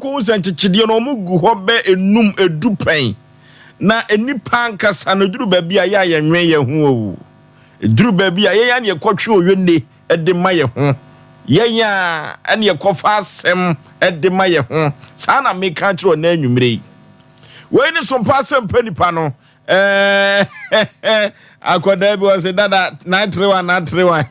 ko usanchichide no mugu ho be enum edupen na enipa nkasa no duru baabi a ya yenwen ye ho o duru baabi a ya ne kwotwe oyone de ma ye ho yenya ane yekofa asem de ma ye ho sa na me ka kiro na anwumre we ni Sompa Asem Mpe Nipa no akoda bi was dada 931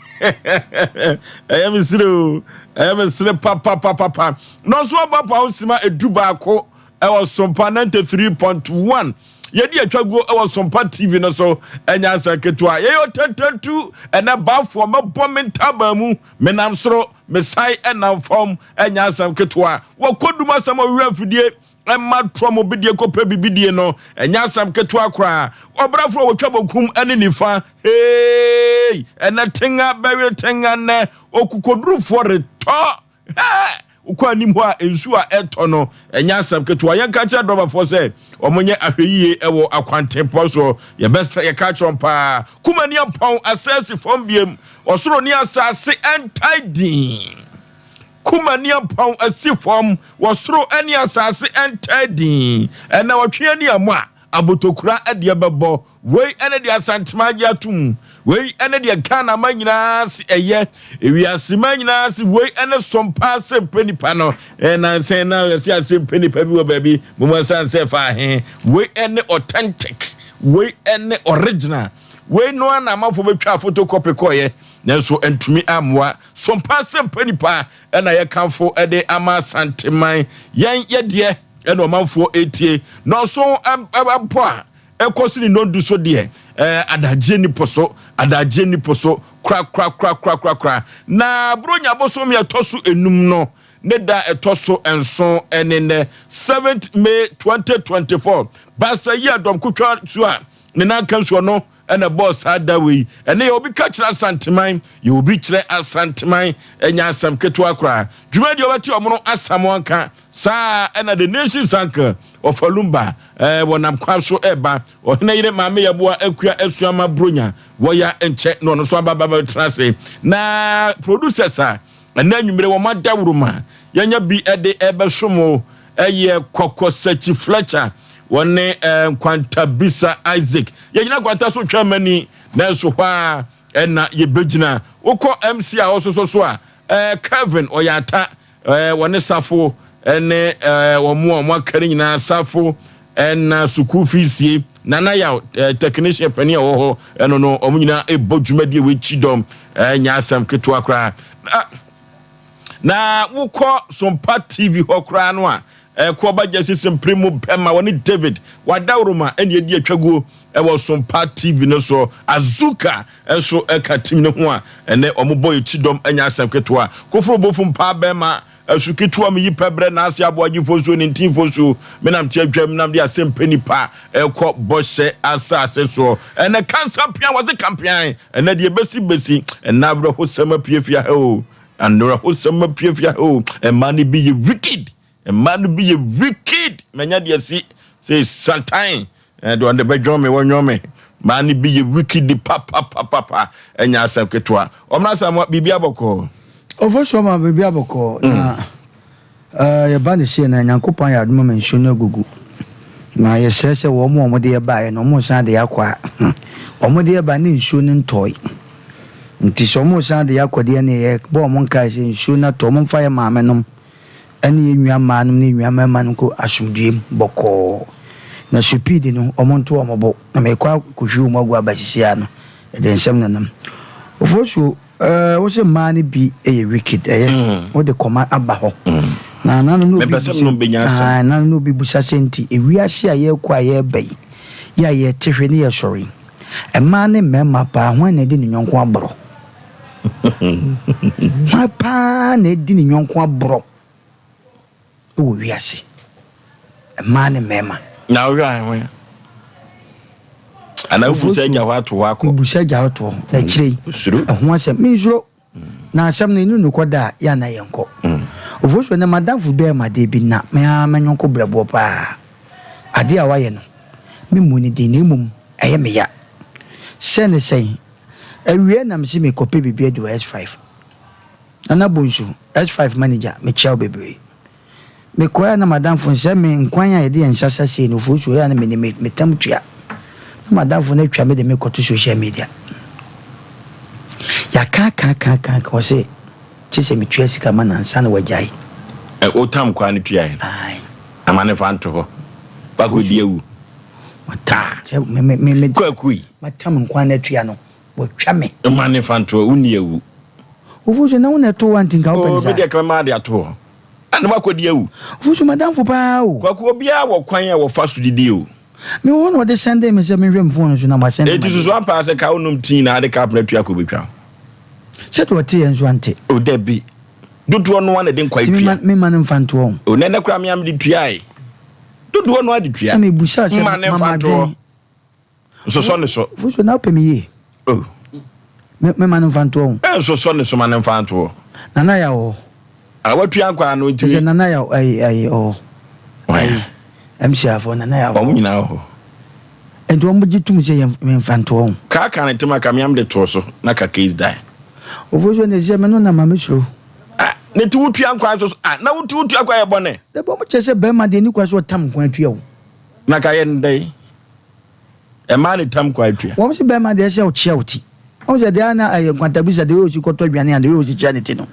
ayam papa no so papa osima eduba ko e was Sompa 93.1 yedi atwago e was Sompa TV no so enya saketwa ye yo tetetu ena ba for mebo mentaba mu menam soro mesai enam form enya saketwa wo koduma sama wi afidie Emma Tromo Bidia Copa Bibidie no, and Yasam Ketua cry, or Brafro with trouble cum and nifa, hey, and that tinga, berry tinga, ne, or Kukodru for it, talk, ha, Uquanimwa, and Sua Etono, and Yasam Ketua, young catcher driver for say, or Monia Ahi, Ewo, Aquante Poso, your best a catch on pa, Kumania Pong, assess from Bium, or Sronia Sassy and tidy. Kumania pound a sea form was through any assassin and tidy, and now Chiania Ma, Abutokra at the Ababo, way and the Santimagia tomb, way and the Kana Maninas, a year, if we are Simaninas, way and some pass and penny panel, and I say now, I see a same penny baby, Mumasa say fire, way and authentic, way and original, way no one amount for a photocopy coye. Nenso entumi amwa Sompa Asem Mpe Nipa na ye kanfo ede ama santeman yen yede eno manfo etie no so ampo a ekosi ni nondu so de adagye ni poso kra na bronya bosom ye toso enum no ne da etoso enson enene 7th May 2024 basa ye adom kutwa so a ne na kanso no and a boss had that way, and they will be catching us santimine, you will be chere as santimine, and Yasam Ketua cry. Jumed your mono as someone can, sa and the nation's anchor of Olumba, when I'm quaso eba, or Nade Mamma Boa Equa Esama Brunya, Waya and check no Swaba Baba Trace. Na producers are, and then you may want my Dawruma, Yanya be at the Eba Shumo, a year Coco Sechi Fletcher. One Quanta Bisa Isaac. Yena Quanta so Germany, Nelso Hua, and ye Bejina. Oko MC also so Kevin Oyata, one Safo, and more carrying Safo, and Sukufi, Nana Yaw, technician Penny Oho, and no Omina a Bojumedi with Chidom, and Yasam Ketuakra. Na Woko Sompa TV Hokranwa. Koba Justice Primo Pema wani David Wadauruma and ye atwago e was Sompa TV no so Azuka so eka team no ho a ene omoboy Chidom anya Asem Ketua kofro bofum pa bema Ketua me yipebre na Osei Aboagye Oforisuo ni team Oforisuo me nam tie adwam nam de Asem Mpe Nipa ekọ bose asase so ene cancer pian was a campion ene de besi ene abro hosema piefia ho andora hosema piefia ho e man be wicked. A man be a wicked. Many of say sometime and on the bedroom me one yome. Man be a wicked papa and Asem Ketua. Omna somewhat be aboko. Oforisuo ma be aboko. Ya bani se na Nyankopon ya adom mention no gugu. Na ye sese wo mo de ba no mo san de yakwa. Omo de ba ni nsuo ni ntoy. Nti so mo san de yakwa de ne ye bo mo nka se nsuo na to mo fa ye maame nom. Ani enwa manum ni enwa manum ko asumdiem boko na supidi no omonto omobo na mekwa kohwu mu agwa basisia no de nsem nanam Oforisuo wo se mani bi eye wicked wo de koma aba ho na nanu no bi nanu no bi busa senti ewiase aye kwa ye bai ya ye tehwe ne ye sori e mani mema pa ho na de ni nyonko abro ma pa na de ni nyonko abro o wiase a man mema na we ana ufusa gya wato wako busa gya wato na kire ho asem minzuro na asem na inu nukoda ya na yenko Oforisuo na madamfu be ma de bi na me amanyonko brabo pa ade a waye no me muni de na mum eye me ya sene sei awie na me se me kope bibia do S5 ana bonju S5 manager me chiao bebre me koya na madam fo se me nkwan ya de ensasa se no fo so ya na me tam tua na madam fo na twa me de me koto social media ya ka ko se chese me tua sika ma na nsa na wajai o tam kwa ne tua yin ai amane fa nto ho ba ko diewu mata se me kwakui matam nkwan na tua no wo twa me amane fa nto uni ewu fo so na wona to wantin ka o me de klama de ato ana ba ko diewu fo so madam fo pa o kwaku obia wo kwan ya wo fa so didi o me won wo de sende me se me hwem phone so na ma sende eti so ampa se ka onum tin na de ka na tua ko betwa se to te enso ante o de bi dudu ono wana de nkwa tua me man mfanto o o nene kura me am de tua ai dudu ono ade tua me busa se man mfanto so ne so fo so na pe me ye oh me man mfanto o so ne so man mfanto nana ya o awatua nkwa no ntimi se nana ya ai o ai MC afo nana ya o nyina ho ento o mbujitum se me mfanto o ka ne tema ka me am de to so na ka case die o fo so ne se me no na ma me suro ne ti wutua nkwa so na wutua kwa ye bone de bo mo chese be ma de ni kwa so tam nkwa atua o na ka ye ndai e ma ne tam kwa atua wo mo se be ma de se o chia oti o se de ana aye kwanta bi se de o si koto aduane and o si chia ne ti no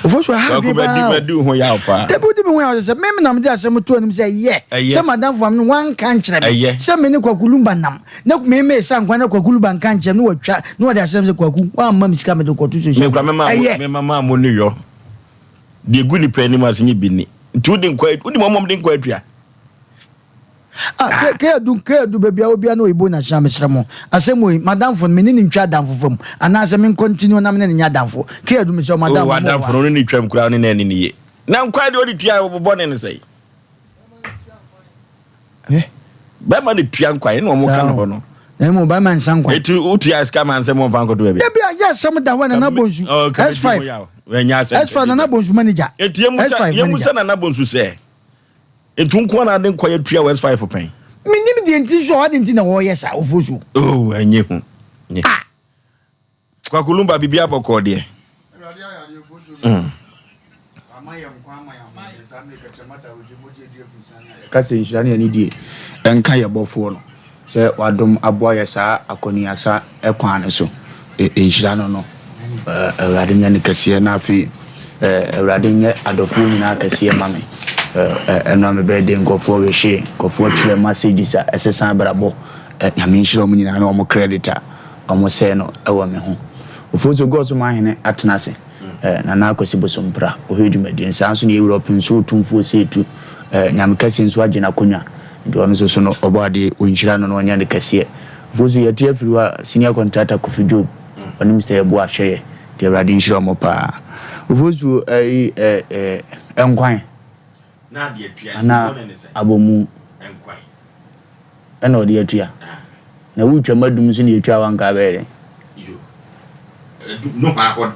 o fo so ha bi ba du ho ya pa de bo di bi ho ya se me na me de asem to anim se ye se madam fam no wan kan kire me se me ne kwakulumba nam na me sa nkwa na kwakulumba kan kire no watwa no de asem se kwaku wa ma misika me de koto so me kwa me mama mo ni yo de gu ni pani ma sinye bi ni tu de nkwa uni momom de nkwa atua ke du bebia obia no ibo na shame sremo asemo madam fo me ni ntwa damfo fam ana asem me continue na me ne nya damfo ke du me se madam fo madam fo no ni twam kura no na ni ye na nkwa de odi tua obobɔ ne sei ba ma ni tua nkwa ye no mo ka no no na mo ba man san kwa eti utua ska man se mo fa nkoto bebia bebia ya sem da wa na bonsu S5 S5 na bonsu manager eti yemusa na bonsu se etu nko na de nkwa ye tua S5 pen minim de nti so ade nti na wo yes a ofosu oh enye hu kwa kulumba bibia boko de kase nshani ani die enka ye bofo no se wadom aboa sa akoni asa ekwan ne so enhira no awrade nya ne kase na afi awrade nya adofo nyina kase mame eno me be de nkofo we hye nkofo tire messages a esesan brabo nyame nhira mu nyina na omo creditor omo se no ewo me ho ofozo gozo mahene atena se na na akosi bosompra ohedumadi nsanso ne Europe nso tumfo setu nyame kase nso agena konwa ndo ono so no obade onhira no onya ne kase ofozo yete afiriwa senior contractor kofijo oni Mr. Aboagye de awrade nhira mo pa ofozo enkwan na de atua na abomu enkwan ana odi atua na wutwa madum so ne atua wanka bere no ha ho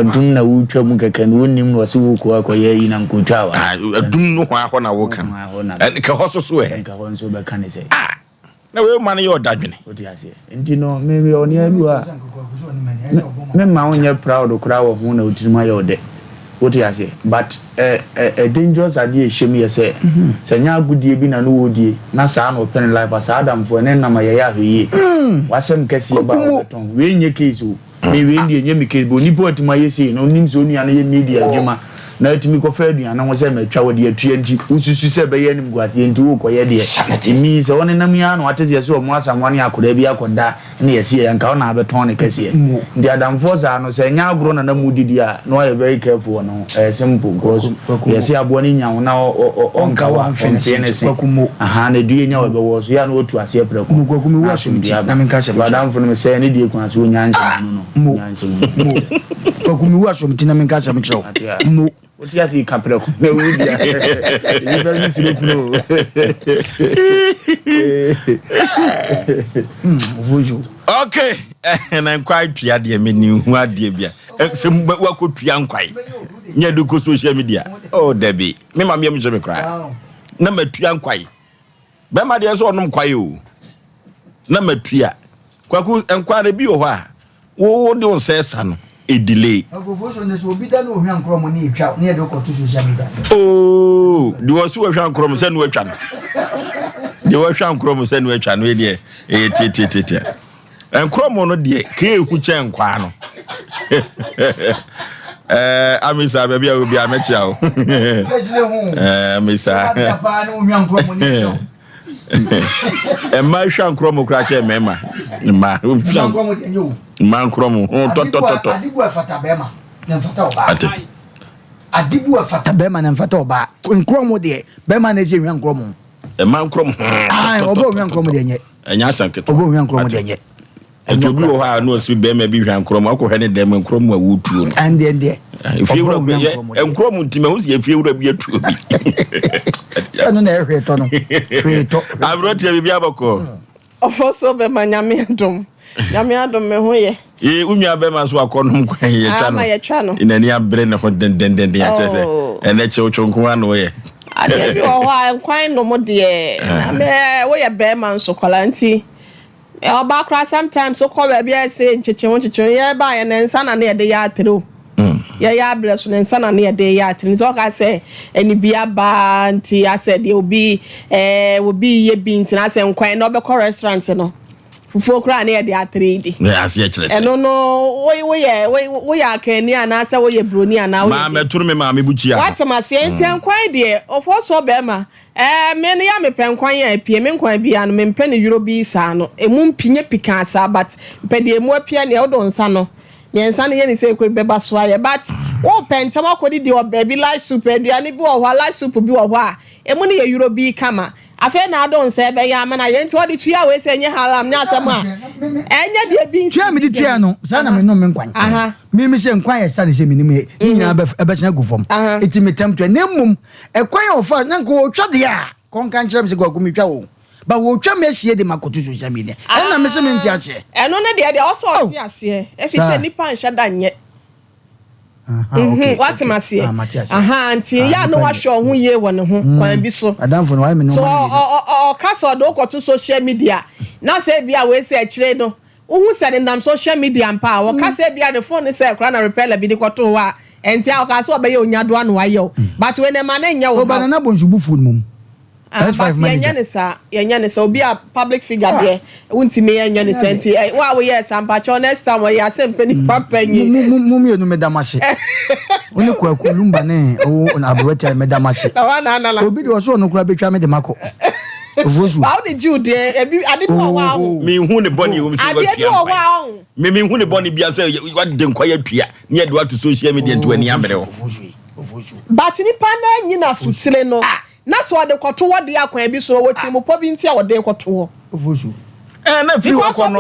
dum na wutwa mu keke no nim no se wo ko akoye yi na nkotwa wa dum no ha ho na wo kan ka ho so so ka ho so be kan se na we man yo dadwene odi ase enti no me oni alu a me ma onye proud kura wo hu na otirima yo de odi ase but a dangerous idea shemi ye se nya agudie bi na no wodie na saa no pen life asa adam fo ne na ma ye ya hwe wasem kase ba beton we nye case o me we ndie nye mike bo ni port ma yesi no nim so nua na ye media adwuma na atimi ko fa adua na wo se ma twa wo de atua nti ususu se be ye nim guase nti wo ko ye de mi se woni nam ya no atese ye so mo asamwa ne akoda bi akoda ne ye se yanka na abeton ne kase ndi adam forza no se nya agro na mudidi a no are very careful no simple because ye se abo ne nya wo na onka wa finish aha na due nya wo be wo so ya no otu ase preko mu wa so mti na menka se adam fo no se ne die kwa so nya nse no nyanse mo ko mi wa so mti na menka se mkiro mo what you see capre ko me we dia you very slow flow vojo okay na nkwai tua de me ni hu ade bia se wa ko tua nkwai nya do ko social media oh debi me ma me se me kra na matua nkwai be ma de so onum kwai o na matua kwaku nkwa na bi o ho a wo de on se sa no a delay. Oh, the was who Shan Crom send we chan. The was Shan Crom send we chan we dear. And Crom on the K who chan quano. Amisa baby, I will be a metro. Missa. And my Shan Crom crash a member. Man Cromo, Adibu afata bema na mfata oba nkromo de bema na je hwan nkromo e man kromo oba hwan nkromo de nye enya sanketo oba hwan nkromo de nye etobi wo ha no si bema bi hwan nkromo akọ hene dem nkromo awutuo no ande ifie wura nkromo ntime ho si ifie wura bi atuo bi ano na ehwe to no hweto abrotia bi abako ofoso bema nyame adom me ho ye unua bema so akonom kwan ye twa no ama ye twa no inani abre ne ho den ya tese ene chewchonko anu ye ade bi ho a kwan no mo de na me wo ye bema nso kwala nti oba kra sometimes so call be be say ncheche ye ba ye nensa na ye de ya atero ya bless no nensa na ye de ya atero so ka say eni bia ba nti I said they will be ye bi nti na say kwan no be restaurant no fufu kra na ye de atredi yes ye kire say no wo ya akani ana say wo ye broni ana wo ma meturu me ma me buchi a what ma say nti kwan de ofoso be ma me ne ya me pen kwan ya apie me kwan bia no me pen euro bi sa no emu mpinye pika sa but pe de emu apie ne odo nsa no me nsa ne ye ni say kwe beba so aye but wo pen tam akodi de obabi light soup aduane bi wo ho light soup bi wo ho a emu ne ye euro bi kama afa na adon se be ya mana ye nti odi tua we se nye haram nya asem a enye de bi tua me di tua no sa na me no me nkwan me se nkwan ye sa de se me ni me nyina ebe sena gufom eti me tem to na mum ekwan ye ofa na nko otwa de a kon kan kire me se gwagu me twa wo ba wo twa me sie de makoto social media na me se me nti ase eno ne de also oti ase efi se nipa nhya da nye okay what am I say anti ya no wa show hu ye won ho kwan bi so adamfo no wa me no so o kaso do ko to social media na say bia we say kire no hu se de nam social media mpa o ka say bia the phone say kra na repair bi de ko to wa enti a ka so be ye onyado anu wa ye but we ne ma na nya wo ba na bonsubu food mum but yenya ne sa obi a public figure there untime yenya ne senti wa we yes Sompa cho next time we Asem Mpe Nipa panyi mum ye no medamase oni kwa kulumba ne o na abrotia medamase na obi de so no kura betwa me de mako ofosu how did you there ade do wa me hu ne boni wo me se wa me hu ne boni bia se wa de nkwaya tua ne de wa to social media nto ani amre wo ofosu but nipa na nyina sutire no na so de koto wo de akwan bi so wo ti mo po bi ntia wo de koto wo ofosu na fi wo kono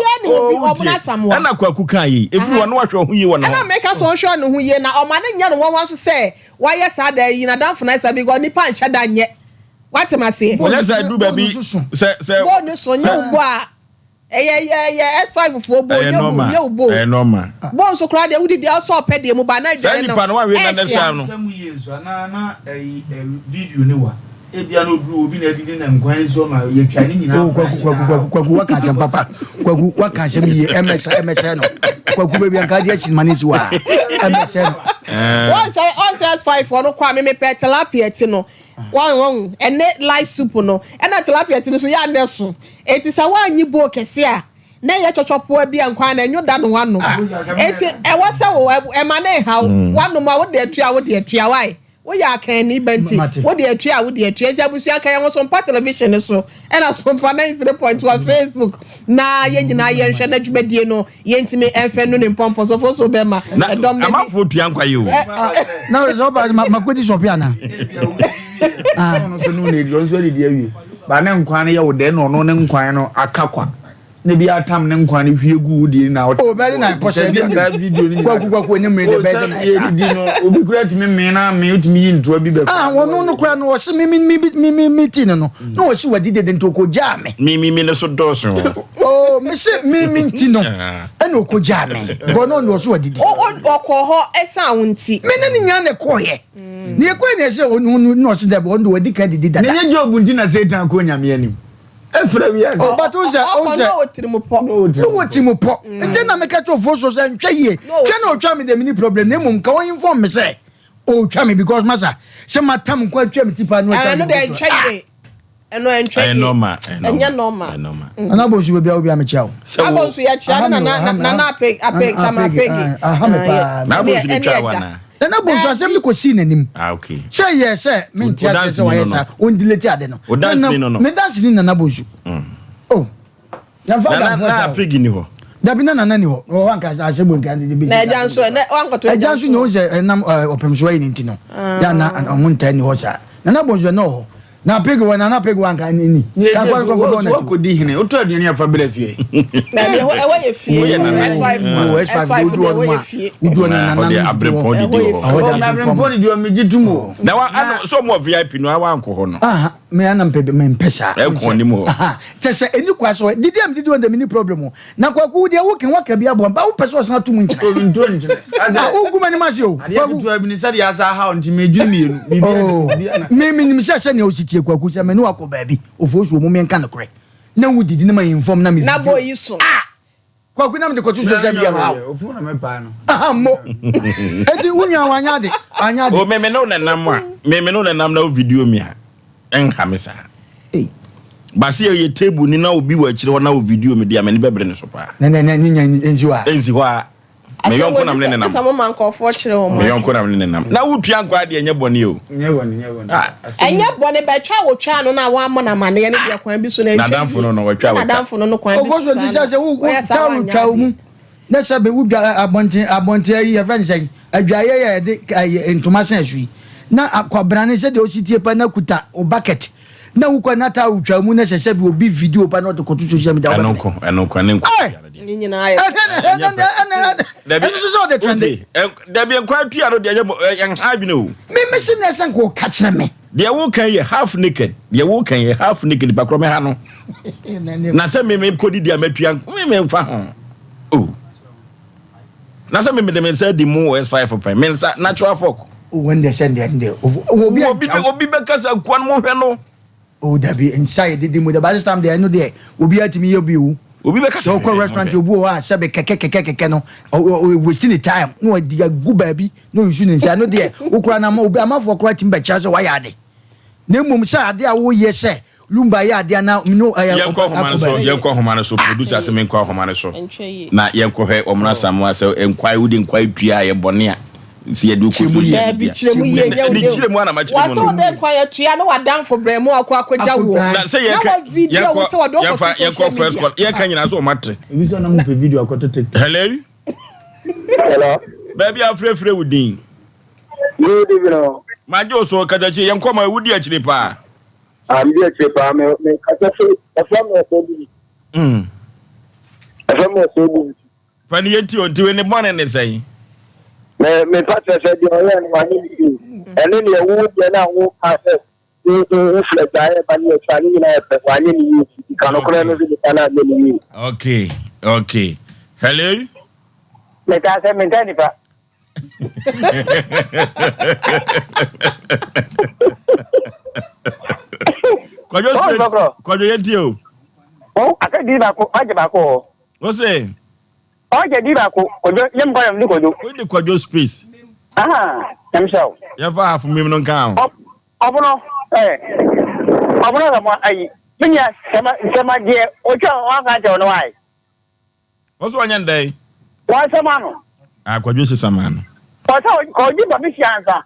na kwaku kan yi efi wo no wa hwe hu yi wo no na make us hwe no hu yi na o ma ne nya no won so say wa yes ada yi na dan funa say bi go nipa nhya da nye what am I say wona say du ba bi say wo no so nya wo a S5 fo bo nya wo normal bo so kra de wudi de also opede mu ba na de no say nipa no wa we na next time no samu yesu na video ne wa ebia no duru obi na didi na nkwan so ma ye twa ni nyina kwaku waka Asem papa kwaku waka Asem ye MS no kwaku be bia ka dia sinmanisi wa MS no once S5 for no kwa me pe tilapia ti no one ene light soup no ena tilapia ti no so ya ne so eti sa wa anyi bo kese a na ye chochopo bia nkwan na enyo da no wa no eti e wasa wo e ma na ha wanu ma wo de atua why wo ya kan ni banti wo de atua jabusu aka ye so Sompa television so and Sompa 93.1 Facebook na ye nyina ye hwe na dwumadie no ye ntime enfe no ne pompo so be ma dom na amafo tua nkwa ye o na so ba makodi so pia na no so no ne dio so de awie ba na nkwan ye wo de no ne nkwan no akakwa ne bi atam ne nkwan ne hwiegu di na o be na post de video ni kwaku ni me de be na di no obi kura ti me na me utimi yi nto bi be wono no kura no wo se mi tin no no wo se wadi de ntoko ja me mi ne so doso me se mi tin no ena okoja me go no no so wadi okọ ho esa wonti me ne nya ne koye ne koye ne se no se de bo ndo wadi ka didi dada ne job nti na Satan ko nyame anim Oh, but who's that? No, Timopo. And then I make a two forces and Chay. Channel Chammy, the mini problem. Name can inform me, say. Oh, Chammy, because Massa. Some my time quite Chammy Tipa. I know they're trying. And no, and trying. And you're normal. And I was you will be a child. So I was your child, and I pig, some pig. Now, was in the Then I was assembly could see him. okay. Say yes, sir. Mintia, so I said, on the letter. No, dancing in an abuju. Oh, now, pig in you. There be none any or one can I say, we can be. I just knows a number of them swaying into no. Yana and on 110 horse. And I was no. Now pig one and a pig one can in. What could be in it? Told you for Bellevue. Now I know some more VIP. No, I want to. Ah, me and men pesa. Tessa, and you quite so did them do the mini problem. Now, what they are working, what can be about person not too much. Oh, good many masio. I have been said as a hound to me, Jimmy. Oh, me, Mrs. Senior. Kwakucha menu wako baby ofosu omume nka nokre na wudi di na ma inform na me na boy yiso kwaku na me de kotu social media ma ofu na me pa no mo eti wunya wanyade anyade o me no na nam a me no na nam na video mi a enha me sa basi ye table ni na obi wa kire na video mi dia me ne bebre ne so pa enzi ho a me yonko nam ne nam samo man ko fo kire ho me yonko nam ne nam na wutua nkwa de enye bone o enye bone be twa wo twa no na wa mo na mane ye ne de kwan bi so na damfo no watwa na damfo no kwan bi so di say wo tawo mu na sabe wo abonte ayi e fan say adwaye ye de entoma san asui na akobrane se de ositie pa na kuta o bucket na wukwa na ta utwa mu na sese bi obi video pa na to kotu social media enonko ni nyina aye Debi so the trend. Debi enkwatu ya no de yan ha bi no. Me se na san ko ka kire me. De wo kan ye half naked. De wo kan ye half naked pa kro me ha no. Na se me kodi dia matua me mfa ho. Oh. Na se me de say di mu S5 pen. Me sa natural folk. When they send there obi be kasa kwan mo hwe no. Oh, Debi inside the mu the by this time there no there. Obi atimi ye bi o. Obi be kasa so restaurant obu o say be keke no wasting the time no dia go baby no you shouldn't say no there okura na obi amafo okura timbe cha so why ade na mum say ade a wo ye say lumba ya ade na no yenko homane so producer Asem yenko homane so na yenko hwe omna samu say enkwai wudi enkwai tua ye bone a si edu ko so ye bi kiremu ye ni kiremu ana ma kiremu no wa so de kwai tua na wadan fo bremu akwaja wo na say yenko first call ye kan nyina so mate ebi so na mu pe video akoto TikTok hello baby afrefre wudin you dey know majo so kajachi yenko ma wudi akire pa am dey akire pa me kajachi afam so bi afam so bi pani yenti onti we ne bone ne say me pata say di oya ni wani ni ene ni ewu de na wo ka se o fle jaye ba ni tsani ni na e wani ni kanokora no bi kana ni okay hello me ta Asem Mpe Nipa kwajo space kwajo yenti o akadi ba ko aje ba ko o say oje di ba ko kwajo yem ko yem ni kwajo o di kwajo space yem shaw ya fa afu mim no kan obono la mo ayi minya sema die ojo wa ka je ono ai o so anya ndai wa sema no kwajo se sama no ko di ba mi fianza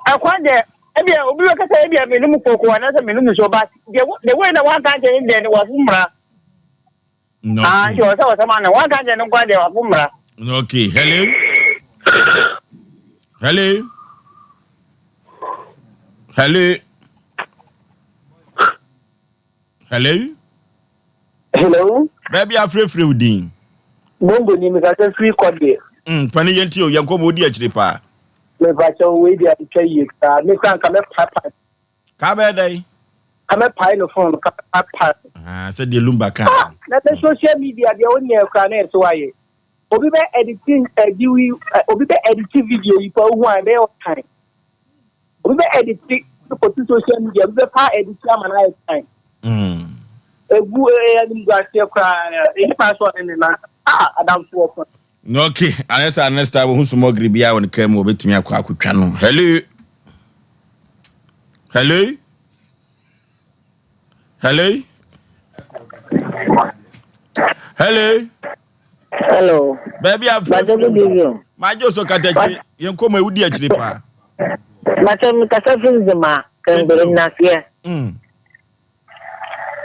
akwande ebia obi we kasa ebia me numu kokoko na se me numu so ba the way na wa ka je ndi ne wa fumra no yo so sama na wa ka je no kwa de wa fumra okay hello baby afrefre wudin bongo ni me ka se free code pani yenti o yanko mo di akire pa me ba cho we dia di twa ka me kan ka me papa ka be dai ka me pai no phone ka papa se de lumba kan na the social media dia woni e ka na so waye obi be editing obi be editing video yi pa hu an be o time obi be editing ko to social media obi be pa editing amana e time egu anim gwasie kwa e pass on ni na adam so no okay anesa next time who some gree bia won kam obetumi akwa akotwa no hello baby majo so katachi yenkoma ewudi akire pa matem kasa finzima kambere na fie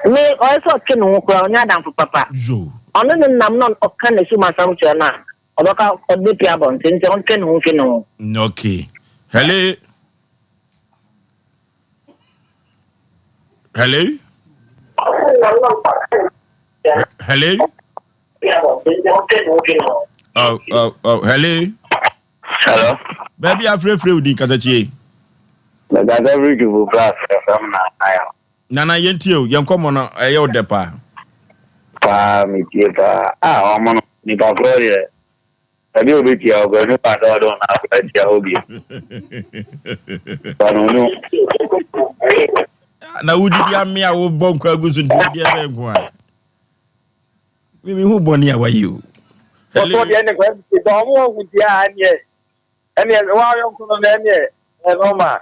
me also kin ho kwa onya dan papa zo ono ne nam non oka na su masam che na odoka odbi abon nti on kin ho fi no okay hello hello baby afrefre udi katachi na da every give brass from na ayo nana yentio yenkomo no eye odepa pa mi tie pa omo no ni ba glory abi obi ya ogo ni pa do na pa dia obi pa no na wudi dia me a wo bonko agusu ndi dia be nko a mimi hu boni awayo hello dia ne ko do mo wudi a anye wa yo ko no ne normal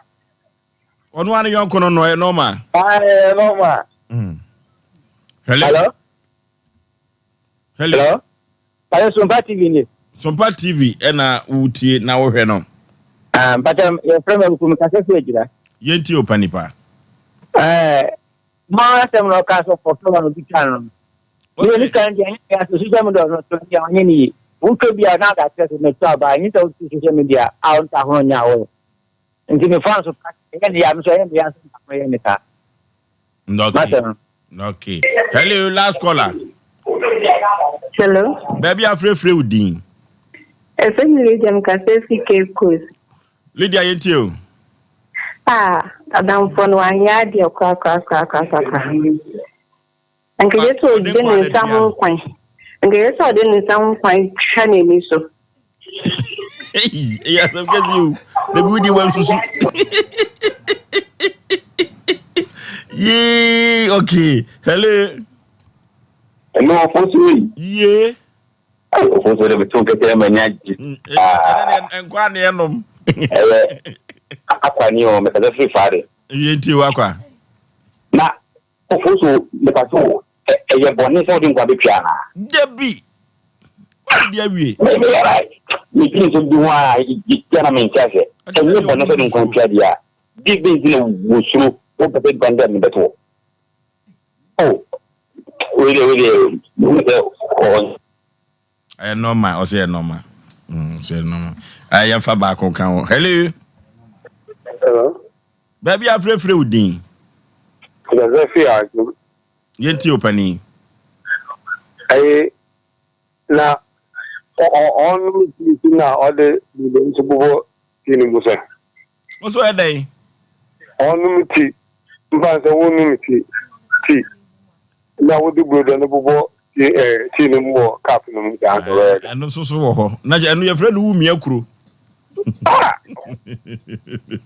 onu anu yonko no no normal normal hello ayo Sompa TV ni Sompa TV na utie na wo hwe no patam your friend ko mkase fi ejira yenti opanipa ma Asem no ka so for no bi kan no ni kan dia ya so social media no to dia onye ni unko bia na ga test me to ba ni to social media out ta ho nya wo nti me fans ka ni ya so ya so ya ni ka okay hello last caller hello baby afrefre udin efenile jam ka se fi Cape Coast Lydia yentio adam fon wanya de kwa anke so de ni sam kwan anke so de ni sam kwan chane ni so ya sam kazi the budi wan susu yeah okay hello fosu yeah fosu de betu kete manyaji enkwa ne enom akwa ni o me kaza free fare yenti wakwa na fosu le paso eye boni so din kwa be piana debi what dia wie ni kinso duwa yana mentase enye boni so din kwa piadia big business wosuru o pe ganda mi beto we normal Osei normal say normal I am fa back on kan hello baby afrefre udin kaza fi ajo yenti opani na on na ode de nsubo tini musa oso edai on miti mbanza wonu miti ti na wodi brodo no bobo ti ni mo cap no mu da do eno soso wo ho na je eno ye fre no wumi akuro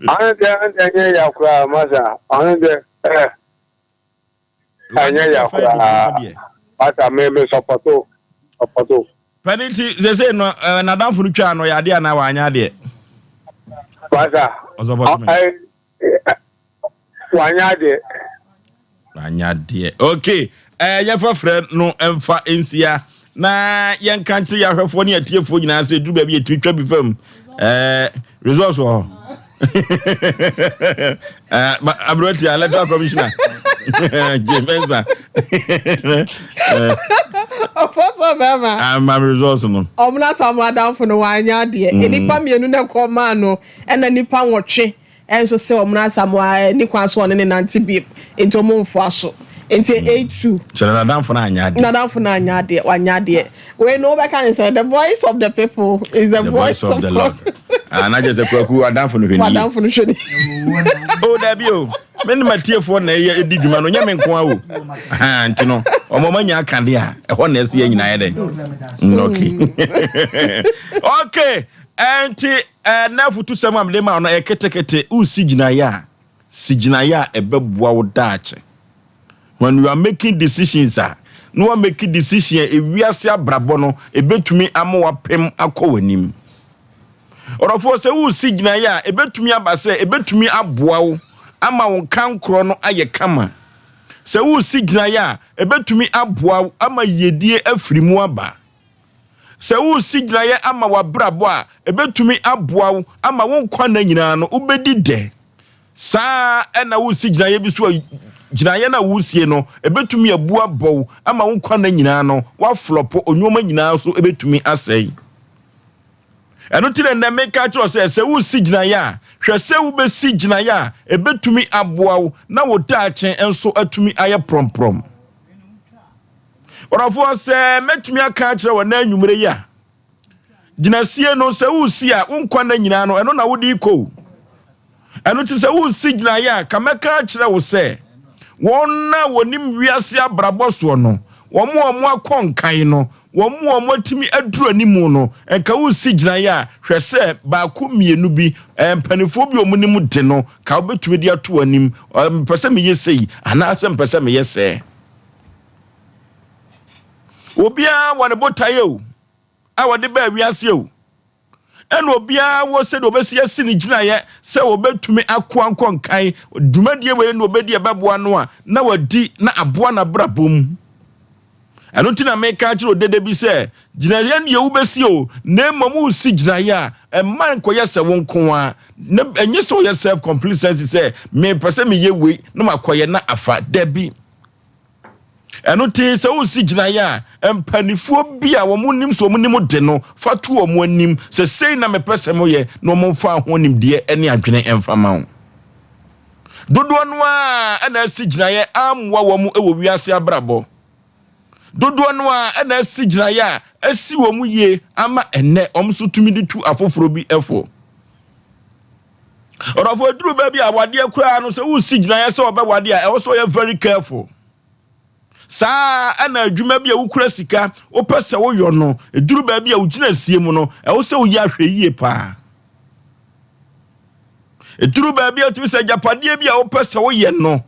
anya ya kura masa anya ya kura ata me sopoto penalty ze no na danfo no twa no ya de na wa anya de masa wanya de okay ye fa fre no emfa ensia na yen kan kire ya hwefo ne atiefo nyina se du ba bi etwitwa bi fam resource ho Abroti electoral commissioner Jemenza Ofoso bema I'm resource no omna samu down for no wanya de enipa mienu na koma no ena nipa nwotwe enso se omna samu ni kwanso ne nante bi ento momfo aso enti A2 chere na down for na anya de na down for na anya de wanya de we no be can say the voice of the people is the voice of the Lord and I just a kwaku down for no hwani down for no hwani oh da bio meni matiefo na ye edi dwuma no nya me nko awo nti no omoma nya akande a ehwo na ese nyina ye de okay okay enti na futu sam amle ma no eketekete usi gyina ya si gyina ya ebeboa wo daache when you are making decisions no one make decision e wiase abrabo no e betumi amowa pem akọwanim orofo se wo signa ya e betumi abase e betumi aboa wo ama won kankro no aye kama se wo signa ya e betumi aboa wo ama yedie afirimu aba se wo signa ya ama wabrabo a e betumi aboa wo ama won kwana nyina no ubedi de saa ena wo signa ya biso Jinaye na wusie no ebetumi abua bow ama wo kwa na nyina no wa flopo onwoma nyina so ebetumi asei eno tire na meka cho se wo si jinaye a hwese wo be si jinaye a ebetumi aboa wo na wo taachen enso atumi aye promprom orafo se metumi aka kire wo na anwumre ya jinasie no se wo si a wo kwa na nyina no eno na wo di ko eno ti se wo si jinaye a kameka kire wo se wona wonim wiase abrabo so no womo akonkan no womo timi aduru animu no enka wo sigina ya hwese ba ko mienu bi empanifo bi omunim de no ka obetumi de ato anim pese me yesei ana asem pese me yese obia wone botaye o a wode ba wiase o eno obia wo se do besi asi ni ginaye se obetumi akonkan dumadie we no obedi ebeboa no a na wadi na aboa na brabom eno tina meka kiro dede bi se ginaye ne ye besi o na mamu si ginaye a man koye se wonko a enye so ye self complacency se me pese me ye we no makoye na afa dabi eno ti se wo si ginaye a empanifo bia wo munim so munim de no fatu wo mu anim se sei na mepese mo ye no mo fa ho nim de ene adwene emfama wo dodo no a na si ginaye amwa wo mu ewo wiase abrabo dodo no a na si ginaye a asi wo mu ye ama enne omso tumi de tu afoforo bi efo orafo duru ba bi awade akura no se wo si ginaye se obewade a e wo so ye very careful saa ana adwuma bia wukura sika opese wo yo no eduru ba bia wugina sie mu no e wo se wo ya hwe yie pa eduru ba bia tumi se japade bia opese wo ye no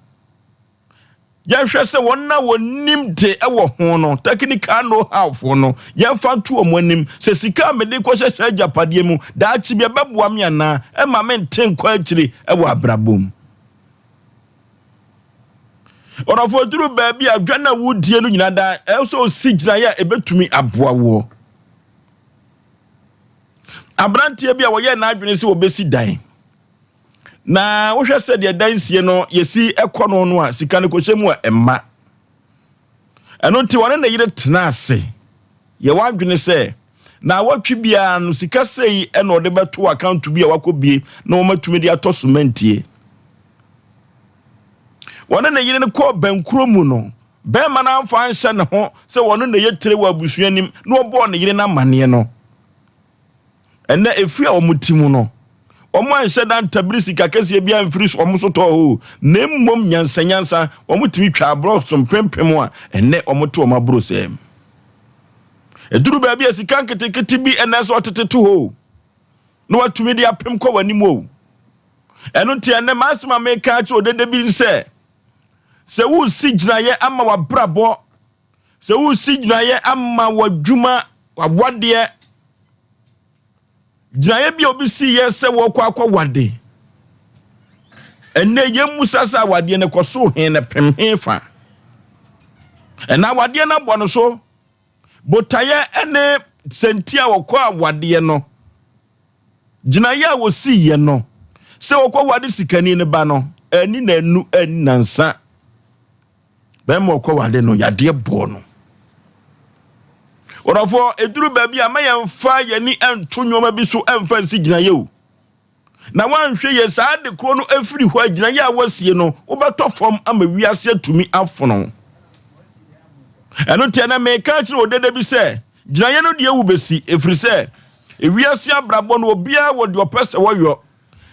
ya hwe se wonna wonim de e wo ho no technical know how fo no ya fa to omanim se sika mede ko se japade mu da chi bia beboa me ana e ma me nten kwa akire e wo abrabom orafo duru baabi adwana wudie no nyina da also sigina ya ebetumi aboa wo abrantie bia wo ye na adwene se obesi dan na wo hwɛ sɛ de dan sie no yesi ekono no a sika ne kohwemu a emma eno nti wone na yire tena ase ye wadwene sɛ na watwi bia no sika sei eno de beto account bia wakobie na wo matumi de atoso mantie wona na yire ne ko bankuro mu no be ma na amfa anhye ne ho se wona na yetire wa busuanim na obo na yire na mane no enne efi a omutimu no omo anhye dan tabirisi kakese bia mfiri omo so to ho na mmom nyansanyansa omutimi twa abro so pempem a enne omo to omo abro sem eduru ba bia sika nketekete bi enne so oteteto ho no watumi dia pem kwa wani mo eno tie enne masima meka achi odede bi nse se wo siginaye ama wabrabo se wo siginaye ama wadwuma wawade ginaye bi obi si ye se wo kwa wade enne ye musasa wade ne koso he ne pemhefa ena wade na bono so botaye ene sentia wo kwa wade no ginaye wo si ye no se wo kwa wade sikani ne ba no ani na anu ani nansa bemo ko wade no yade bo no orafo eduru baabi a mayemfa yani anto nyoma bi so emfa si gina yew na wanhwe ye saa de kro no afiri ho agina ye a wasie no obeto fom ama wiase atumi afono eno tie na me ka kire odede bi se gina ye no de ewu besi efiri se ewiase abrabo no obia wo de opese woyo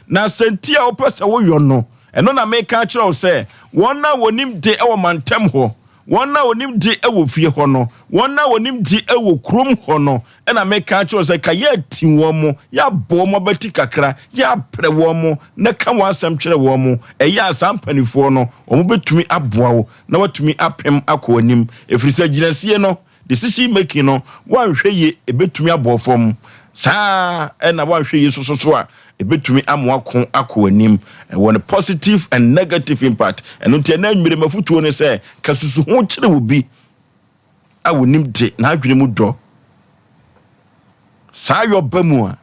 na sentia opese woyo no eno na me ka kire o se wona wonim de e wo mantem ho wɔn na onim di ɛwɔ fie hɔ no wɔn na onim di ɛwɔ kurom hɔ no ɛna meka kyerɛ sɛ ka yɛ ti wɔn mo ya bɔ mo bɛti kakra ya prɛ wɔn mo na ka wɔn asɛm kyerɛ wɔn mo ɛyɛ asampanifoɔ no wɔn bɛtumi aboa wo na watumi apem akɔ anim efiri sɛ gyinasie no decision making no wɔnhwɛ yie ebɛtumi abɔ fam saa ɛna wɔnhwɛ yie so a ebetumi amoako akɔ anim wɔn positive and negative impact ɛno ntia na nwere mafutuo ne sɛ kasusu ho kyerɛ wo bi a wonim de na adwene mu dɔ saa yɔ ba mu a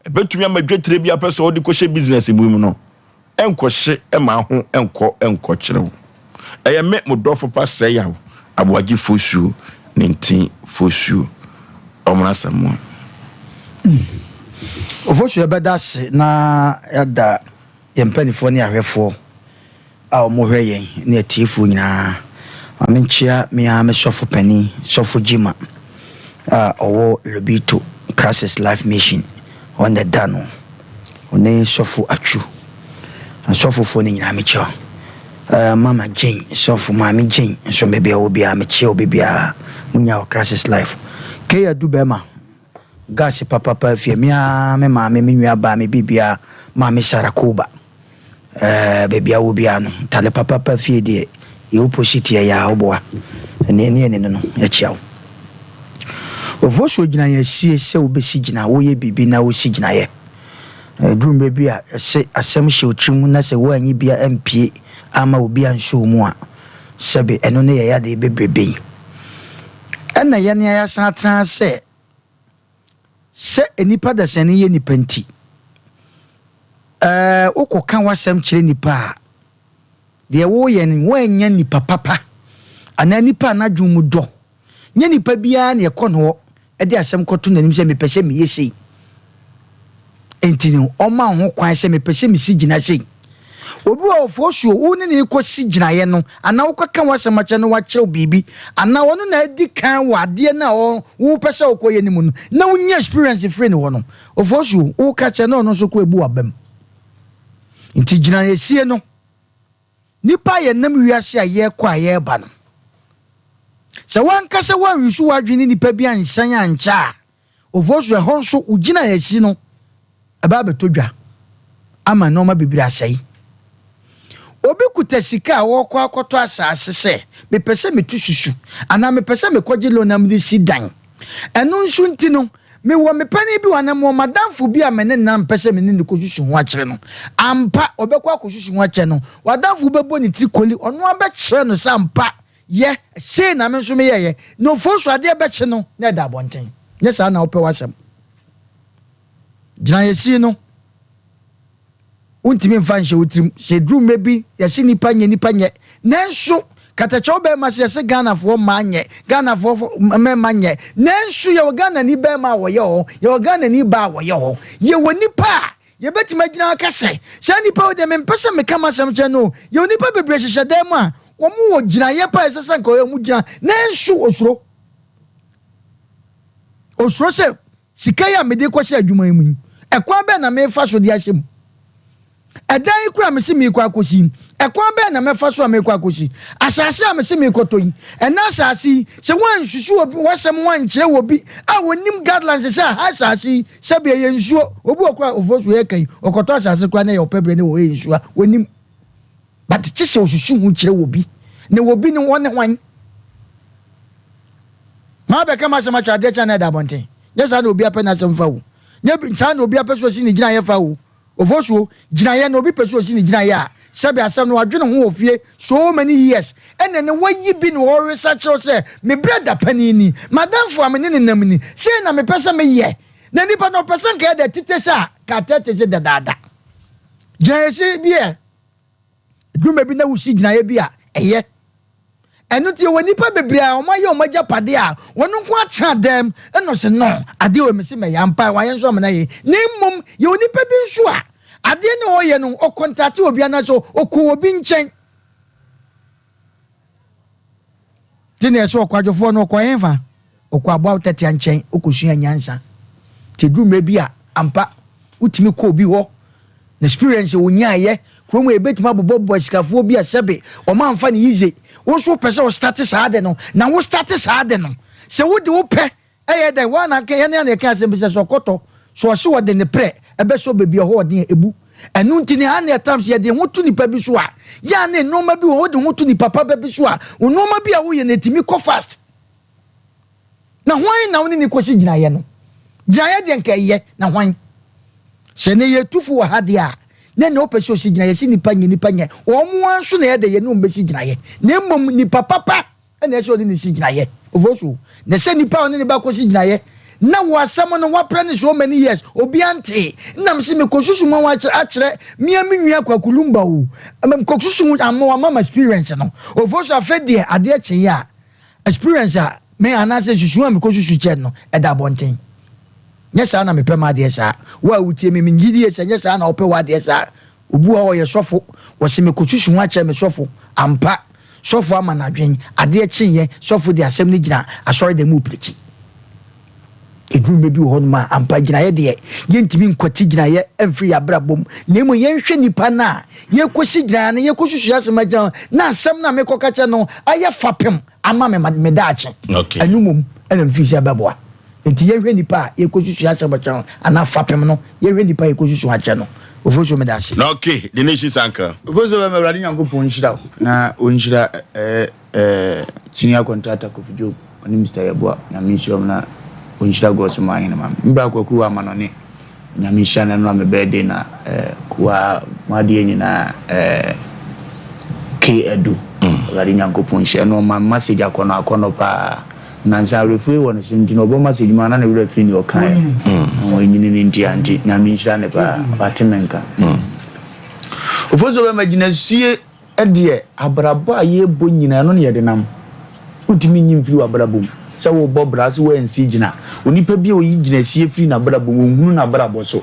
ebetumi amadwetre bi apɛ sɛ ɔde kɔhyɛ business mu no ɛnkɔhye ɛma ho ɛnkɔ kyerɛ wo ɛyɛ me modɔfo pa sɛ Yaw Aboagye Oforisuo ne ntin Oforisuo ɔmona samoa Oforisuo bɛda na yɛda yɛmpanifoɔ ne ahwɛfoɔ a ɔmohwɛ yɛn ne atiefoɔ nyinaa amenkyia me sɔfo pani sɔfo Jima a ɔwɔ Lobito Crisis Life Mission on the dano ɔne sɔfo Achu sɔfofoɔ ne nyinaa mekyia Mama Jane sɔfo Mami Jane nso baabi a wɔ biara mekyia obi biara munya Crisis Life Keya du bɛma gas papa fie me maame me nua ba me bibia maame Sarakoba bebia wo bia no tale papa fie de e opposite ya oboa ne no ya chiawo Oforisuo gina ya sie se obesi gina wo ye bibi na wo si gina ye drum bebi a se asem hye otrimu na se wo anyi bia MP ama obi anso mu a sebe eno ne ya de bebrebe ena ye ne ya san atra se enipa da se ne ye nipa nti okoka wasem kire nipa de wo ye ne wo anya nipa papa ana nipa na dwumu do nye nipa bia na ye kono e de asem koto nanim se mepese me yesi entini o ma ho kwan se mepese me si gina sei obi wa Oforisuo wo ne ne ko si gina ye no ana wo ka wasem ache no wa kire bibi ana wono na adi kan wade na wo pese okoye ni mu no na wo nya experience free ne wo no Oforisuo wo ka che no so ko ebu abam nti gina ye sie no nipa ye nam wiase a ye kwa ye ba no se wan kase wan wisu wadwene nipa bi ansan ancha Oforisuo ho nso ugina ye si no aba betodwa ama no ma bibira asai obi kutasika a wo kwa akoto asase se mepese metu susu ana mepese mekoje lonam de si dan eno nso nti no me wo mepani bi wana mo madamfo bi a mene na mpese mene ne kosusu ho akere no ampa obekwa kosusu ho akere no wadamfo bebo ne tikoli ono abekye no sampa ye sei na me nso me ye no Oforisuo ade bekye no na da bonten nye sa na ope wasem gina yesi no untimi mfa nche utrim se drum mebi yesi nipa nye nenso katacho be ma se Ghana fo ma nye Ghana fo me ma nye nenso ye Ghana ni be ma wo ye ho ye Ghana ni ba wo ye ho ye woni pa ye betima gina akase se nipa wo de me mpese me kama sam che no ye nipa bebre hyehyɛ dem a wo mu wo gina ye pa esesa nka wo mu gina nenso osuro se sika ya mede ko hye adwuma mu ekwa be na me fa so de ahyem edan kura me se me kwa akosi ekwa be na me fa so me kwa akosi asase a me se me kotoyi ena asase se wan hwehwe obi wasem wan kire obi a wonim guidelines se ha asase se be ye nsuo obi okwa Oforisuo ye kan okoto asase kwa na ye opebre ne wo ye nsuo wonim but chise ohwehwe hu kire obi ne obi ne won wan ma be kama se ma twa de chana da bonten yes na obi apɛ na asem fa wo nye nsa na obi apɛ so si ne gina ye fa wo Oforisuo gina ye na obi pɛ so si ne gina ye a sɛbe asem no adwene ho ofie so many years ene ne wayi bi no wo research say me brother panini madam fo amene ne namni say na me pɛ me ye na nipa no person ka da tite sa ka tete se dada gina ye si bi e dwuma bi na wusi gina ye bi a eye enu tie woni pa bebre a omaye omaja pade a wono nko atra dem eno se no ade o mesi me yampa wa yenso amana ye nimmom ye oni pa bi nso a ade ne o ye no o contact obi ana so oku obi nchen tine so kwadwofo no ko yenfa oku abo tete nchen okosua nyansa te drum bi a ampa utimi ko obi ho experience wonya ye kromo ebetima bobo sikafo bi asebe o ma mfa ne easy wo so pese o start saade no na wo start saade no se wo de wo pe eye de wa na ke ne kan se bi se sokoto so se wo de ne pre ebe so bebi ho de ebu enu ntini ha ne times ye de ho tu nipa bi so a ya ne normal bi wo de ho tu ni papa bi so a o normal bi a wo ye na timi ko fast na hwan na woni ni kosi gina ye no gina ye de nka ye na hwan se ne ye tufu wa ha de a na ne opese osi gina ye si nipa nye o mo anso na ye de ye no mbesi gina ye na mmom nipa papa na ye so de ni si gina ye ofosu na se nipa oni ne ba kosi gina ye na wasam no wapre ne so many years obi ante nam se me kosusu mo wa akire mia menua kwakulumba o am kosusu amma mama experience no ofosu afede ade ache ya experience a me anase susu am kosusu che no eda bonten nyesa na me pema ade sa wa wutie me ngidi esa nyesa na ope wa ade sa obu a oye sofo wo se me kosusu wa che me sofo ampa sofo ama na dwen ade ache ye sofo de asem ni gina asori de mu prechi edrum bebi ho ma ampa gina ye de yentimi nkwati gina ye emfri abrabom na emu yenhwe nipa na ye kosi gina na ye kosusu asema gina na asem na mekoka che no aye fapem ama me daache okay anumum ene mfisi abeboa enti ye hwe nipa ye kosusu asema gina ana fapem no ye hwe nipa ye kosusu ache no ofoso me daase na okay the nation sanka ofoso me awrade nyankopon nhyira na onhyira senior contractor ko video oni Mr. Yaboa na mission na onhyira goso mahine mam mbra kwaku wa manone nyamisha na no me birthday na kwa made nyina ke edu awrade nyankopon nhyira no ma message akono pa nansa refu won so ndino bo message ma na ne refu ni okan o nyini ni ntianti nyamisha ne pa batemenka ofozo be magina sie ede abrabo aye bo nyina no ne yede nam utimi nyimfiri abrabo sa wo bobra so we nsi gina onipa bi o yi gina sie firi na brabo wonhunu na brabo so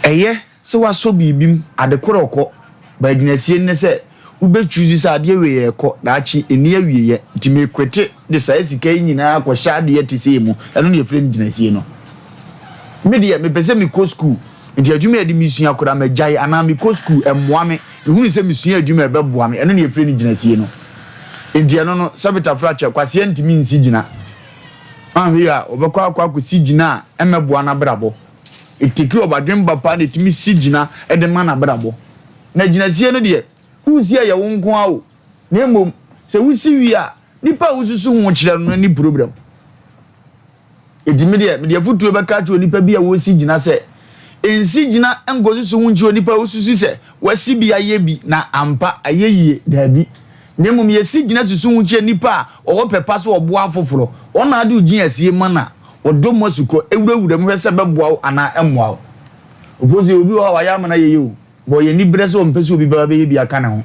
eye se waso bibim adekoro ko ba gina sie ne se ube choose sa ade we ye ko daachi eni awie ye ntime kwete de sa esika nyina akọ sha de ye tise mu eno ne firi gina sie no me de me pese me ko school nti adwuma ye de misua akora magyae ana me ko school emmoa me ehunu se misua adwuma ebeboa me eno ne firi gina sie no Indiano no sabita fracture kwase ntimi nsi gina ahia obekwa akwa si gina emeboa na brabo etiki obadwen papa na etimi si gina edema na brabo na gina sie no de usia ya wonko awo na emom se wusi wi a nipa wususu ho kire no ni problem edimi de futu beka cho nipa bi a wo si gina se ensi gina engosusu ho nchi nipa wususu se wasi bi aye bi na ampa ayeyie dabi nemum yesi gina susu hunche nipa o pepa so obo afoforo ona ade ugin asie mana odomo suko ewurawura mu hwese beboa ana emmoa ofozi obi ho wa ya mana yeyo bo ye ni brese o mpese obi baba be bi aka ne ho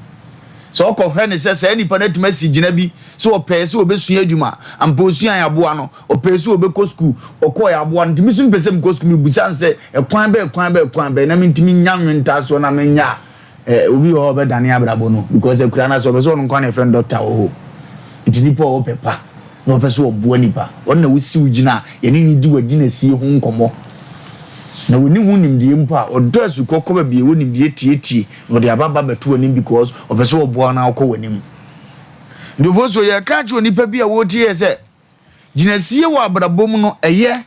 so ko hwe ne se nipa na tuma si gina bi so o pese obesua adwuma ampa osua ya boa no o pese obeko school okọ ya boa ntimi so mpese mko school mi busan se ekwan be na mintimi nyanwenta so na menya obi ho be dane abrabo no because ekura na so be so no kwa na friend doctor o itinipa o pepa no pese obo nipa na wusi ugina ye ni di wagina sie ho nkomo na woni hu nimdie mpa odasu kokko bia woni nimdie tietie no de ababa beto woni because opese obo na akọ woni ndo voso ye ka chi onipa bia wo tie se gina sie wo abrabo mu no eye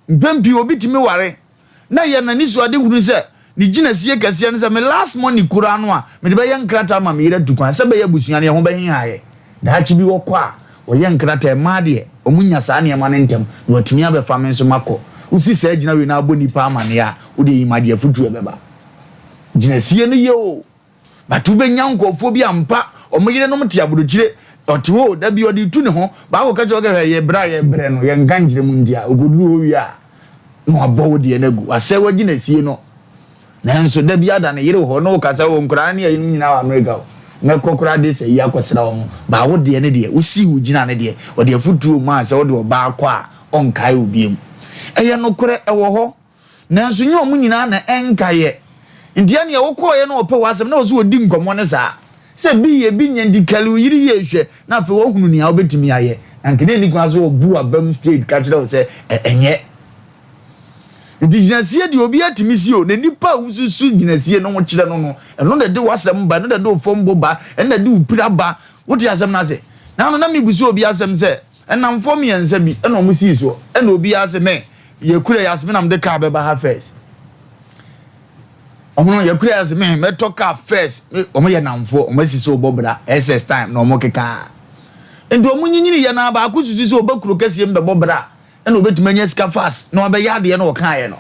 mpempi obi timi ware na ye na niso ade hunu se ni gina sie kase ne se me last money kura no a me de be yankrata ma me yira dukwan se be ya busuane ho be hin aye da chi bi wo kwa wo yankrata e ma de omunya sa ne ma ne ntem no otimi abefa me nso mako usi se gina we na aboni pa amane a wo de yimade afutu ebeba gina sie no ye o batu be nyankofo bi ampa omuyire no mte abudukire otiwo da bi odi tu ne ho ba wo ka joge ye bra ye bre no ye nganjire mu ndia ogoduru owi a no abowo de enagu ase wa gina sie no nanso da bi ada ne yire ho no kasa wo nkura ne yin nyina wa America na kokura de se ya kwesra wo ba wo de ne de usi wo gina ne de o de afutu ma se wo de ba akwa onkai obiem eye no kure ewo ho nanso nyo mu nyina na enkaye ndia ne wo ko ye no ope wasem na wo so odi nkomo ne sa se bi ye bi nyandikale yiri ye hwe na fe wo hunu ni a obetimi aye ankede ni kwa so obu abam straight ka kire wo se enye Gyinasie de obi atimi si o na nipa ususu gyinasie no ho kyerɛ no no ɛno na de wasɛm ba no da de ofombo ba ɛna de upira ba wote asɛm na sɛ na no na mebusu obi asɛm sɛ ɛnamfo miɛnsa bi ɛna ɔmo si so ɛna obi asɛm yɛkura yasɛm na mde ka bɛba ha first ɔmo yɛkura yasɛm mɛtɔ ka first ɔmo yɛ namfo ɔmo si so bɔbra ss time na ɔmo keka enti ɔmo nyinyini yɛ na ba ko susu so obakuro kɛse mbɛbɔbra ɛna obetuma nya sika fast na ɔbɛyɛ ade no ɔka yɛ no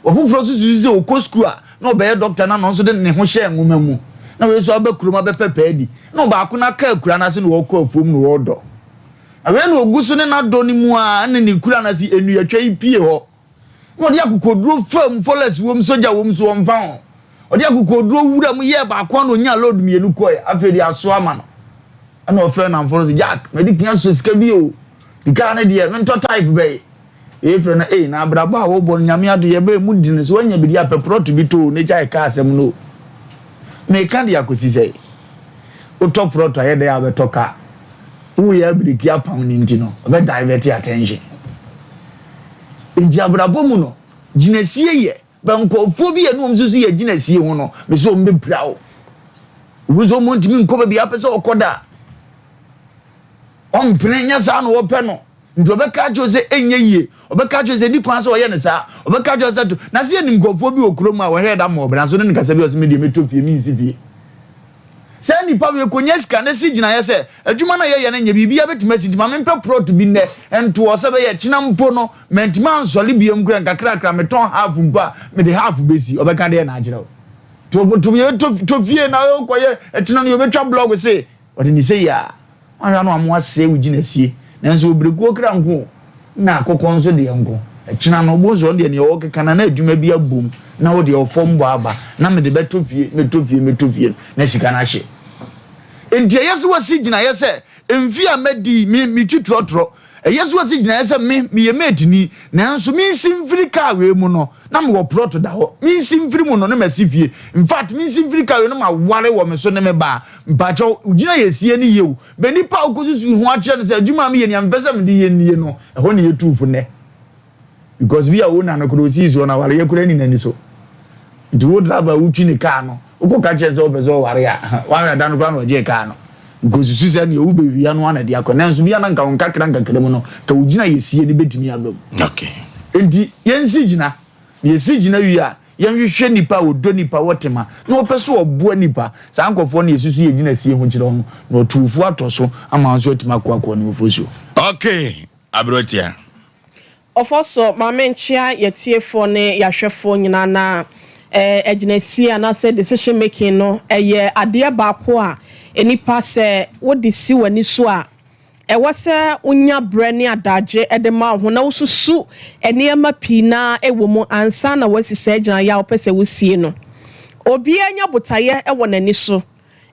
ofufuro susu sɛ okɔ school a na ɔbɛyɛ doctor na no nso de ne ho hyɛ nwoma mu na we so abakuro ma bɛpɛpɛ adi na ɔbaako na ka akura na se no wɔkɔ afom no wɔdɔ awe na oguso ne na dɔ ni mu a ne ne kura na se enu yatwa ipie hɔ na ɔde akokoduro fam followers wom soja wom so ɔmfa ho ɔde akokoduro wura mu yɛ baako na onya load mienu kɔɛ afɛ de aso ama no ana ɔfɛ na mforo se jack medikinya so sika bi o dika na de mento type bɛyɛ efre na na abrabo a wo bɔ nyame ado ye ba mu di ne so anya bidi apeproto bi to ne gya ka asɛm no me kan de akosi sɛ o top proto ye de abetoka wo ye bidi kia pam ni ntino be divert attention enji abrabo mu no ginasie ye ba nkofo bi ye no msusu ye ginasie ho no me so mbe prawo wo zo mo ntimi nkoba bi apese okoda ɔmpene nya saa no wɔpɛ no nti obɛka Jose enye yie obɛka Jose ni kwan so ɔyɛ ne saa obɛka Jose to na se ni nkofo bi okurom a wɔhɛ da mo obra so ne nkasa bi ɔse me de metofie mi nsifie sɛ nipa bi konya sika ne si gina yɛ sɛ adwuma na yɛ ne nya bibia betuma si ntima mempɛ prot bi nɛ ento ɔsɛ bɛyɛ kyina mpo no mentima ansɔle biam kura nkakrakra meton half mpo a me de half besi obɛka de na agyerɛ to ye tofie na ɔkɔyɛ kyina no obɛtwa blog se ɔde ni sɛ ya ɔhwa no amo ase ugina sie nanso obrekuo kra nko na akokɔ nso de nko kyina no bonzo de ne ɔwɔ keka na adwuma bi abom na wo de ɔfɔmbo aba na me de metofie na sika na hye enti yesu wasi gina yese emfi amadi mi twitro yesu wasi gina yese me ye medini nanso mi simfiri ka we mu no na me wo proto da ho mi simfiri mu no na masifie in fact mi simfiri ka we no ma ware wo me so ne me ba mpacho ugina yesie ni yewu be nipa okosusu hu a kire no se adwuma me ye ni ampesa me de ye nie no ho ne yetufu ne because we are ona na ko si so na ware ye kura ni nani so do driver utwi ne car no ukoka cheze obezo ware a wa da no kwa no je car no because susu ne u be wi anu ana de akona nso bia na nka nkakra mu no ka ugina yesie ni betimi abam okay enti yensi gina yesi gina wi a yenhwehwe nipa odo nipa wotema na opeso oboa nipa sa ankofo na yesusu ye gina sie ho kire ho na otufu atoso ama nso otima kwa ne ofosuo okay abrotia ofoso mamenchia yetiefo ne yahwefo nyina na agency and said decision making no eye ade baako a enipa se wodi si wani so a ewose unya brani adaje edema ho na ususu enema pina ewomu ansa na wasi sagina ya opese wosie no obi anya botaye ewo nani so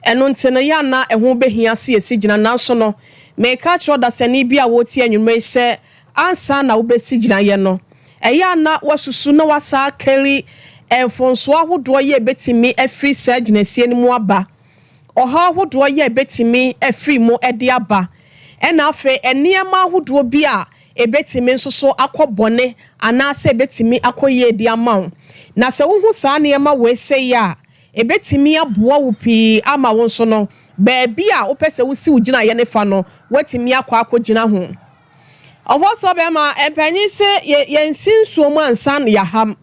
eno ntene ya na eho behia se esigina na so no meka chro da sani bia woti anwumre se ansa na wobesigina ye no eya na wasusu na wasa keri enfonso ahodo ye betimi afri sagina sie ni mu aba oha ahodo ye betimi afri mu ede aba ena afe eniema ahodo bi a ebetimi nsoso akobone anase ebetimi akoye edi amawo na se wohu saa niema we sei a ebetimi aboa wo pi ama wo nso no baabi a wopese wo si ugina ye ne fa no watimi akogina ho ofoso be ma empanyi se yensinsuo mu ansan ya ham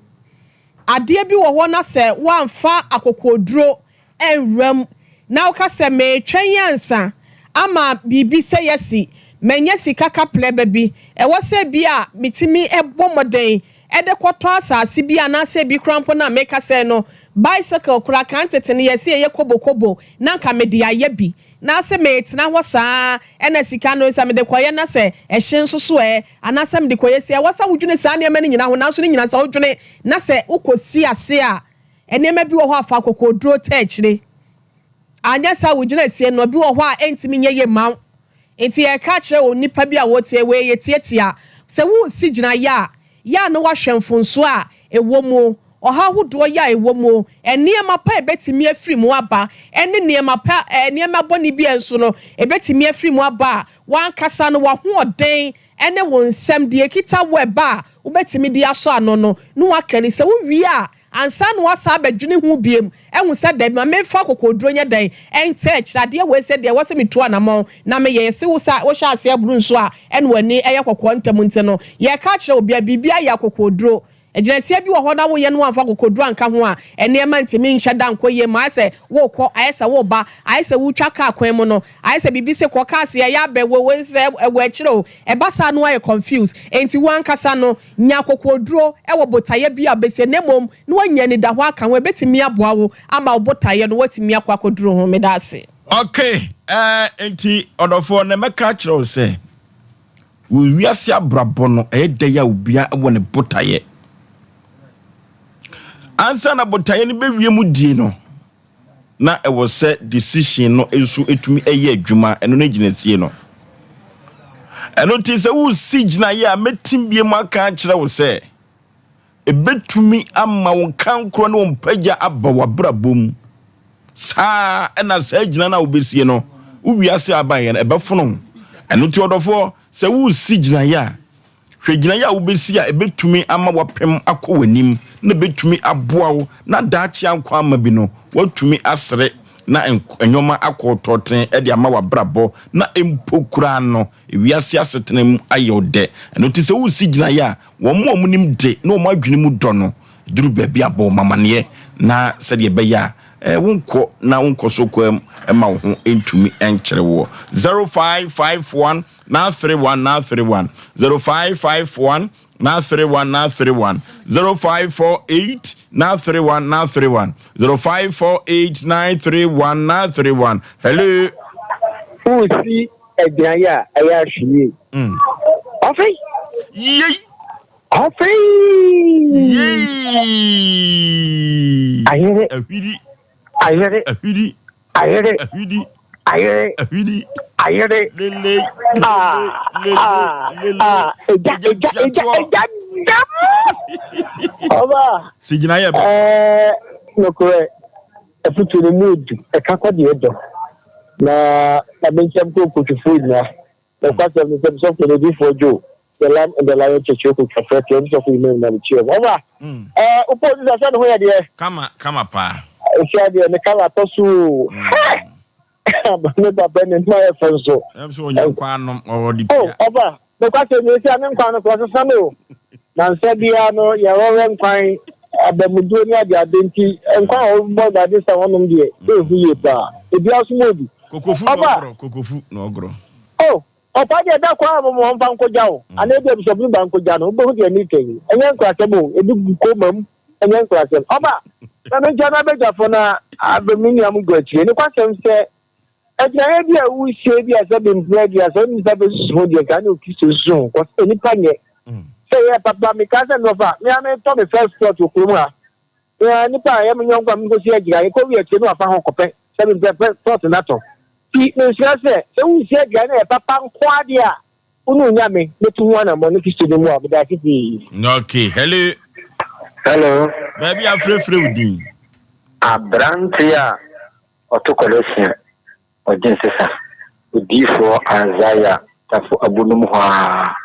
ade bi wo ho na se wamfa akokoduro enwram na woka se metwen yansa ama bibi se yesi menye sika kaplebe bi ewo se bi a mitimi ebomoden ede kwoto asase bi anase bi krampo na meka se no bicycle kura kantete ne yesi eye kobokobo na nka mede aye bi na se metina ho saa ena sika no se mede koye na se ehye nsoso anase mede koye se wasa wudwune saa ne mani nyina ho na so ne nyina sa wudwune na se ukosi ase a enema bi wo ho afa kokoduro techire anya sa wugina sie no bi wo ho a entimi nyeye maw enti e ka kire onipa bi a wotie we ye tietia se wo si gina ya no wahwemfonso a ewo mu oha hudo ya ewo mu enema pa ebetimi afiri mu aba ene nema pa enema boni bi enso no ebetimi afiri mu aba wan kasa no wa hoden ene won nsem de ekita weba ubetimi de aso ano no no wakari se wo wi a ansa no wasa abadwene hu biem ehun se da ma mefa kokodro nya dan ente ekirade we se de wase metu anamon na me ye se wo sha ase aburu nso a ene wani eye kokko ntam nte no ye ka kire obi bibia ya kokodro ejenesia bi wo ho na wo ye no anfa kokodro anka ho a ene ma ntimi nhya dan koye ma ase wo kɔ ayese wo ba ayese wo twa ka kwan mu no ayese bibi se kɔ ka ase ya be wo nse ewo akire o ebasa no aye confused enti wo ankasa no nya kokodro ewo botaye bi abese nemom no anya ni da ho aka ho ebetimi aboa wo ama wo botaye no watimi akwa kodro ho me da ase okay enti odofo na meka kire o se wo wiase abrabo no ede ya obia ewo ne botaye ansa na botaye ni bewie mu die no na e was say decision no esu etumi eye adwuma eno na ginesie no eno ti se wo signa ye a metim bie mu aka kire wo se ebetumi ama wo kankro na wo mpagya aba wabrabom sa ena sa gina na wo besie no wo wiase abaye na ebefono eno ti odofo se wo signa ye a hwegina ya wo besi a ebetumi ama wapem akɔwanim na betumi aboawo na daachi ankwa ama bi no watumi asre na enyoma akɔtoten e de ama wabrabɔ na empokura no ewiase asetenam ayode eno ti se wo sigina ya wo mo omunim de na o ma adwene mu dɔ no duru baabi abɔ mamane na se de be ya wonkɔ na wonkɔ so kwam ma wo ho entumi enkyere wo 0551 na 31 0551 na 31 0548 na 31 0548 931 hello who see Edianya Ayashi Ofei yey I hear it. Sigina ya no correct. A put to the mood, a kakwa di edo. Na bencham ko food na. The fact of the something to do for Joe. The lamb and the lion church ko kafa to so for you na chief. Over. Upo di sa no ya de. Kama pa. Share de me kala to su. Me ba ben no e fonso. Em so nyankwa no already. Oh, over. The question is ya nkwa no ko so no. Na nse bia no ya wo nkwan abamudu ni ade adenti nkwan o bo da de sa wonom de e hu ye ba. E bia so modi. Kokofu no ogro. Oh, opa de da kwa mo mo mfa nkoja o. Ana de bi so bi ba nkoja no, bo hu de ni kan. Enye nkwa sebo, e du ko mam. Enye nkwa sebo. Oba, na me jana be jafo na abamini am gwachi. Ni kwa sem se Edianya bi a wo hie bi a se be mpre bi a so ni se be so de kan o kiso so. Ko se ni panye. Say papa me ka se no fa. Me am to me first spot okuru a. Ni pa ya me nyongwa me go si agira. Ko wi achi no afa ho kope. Se be first spot na to. Ti me sure se wo hie agira na papa nko ade a. Unu nya me tu wana mo no kiso de mu a be da kiti. Okay, Hello. Baby afrefre udin. Abrantia otokolesia. Ojensesa. Odifo Anzaya tafu abunum ha.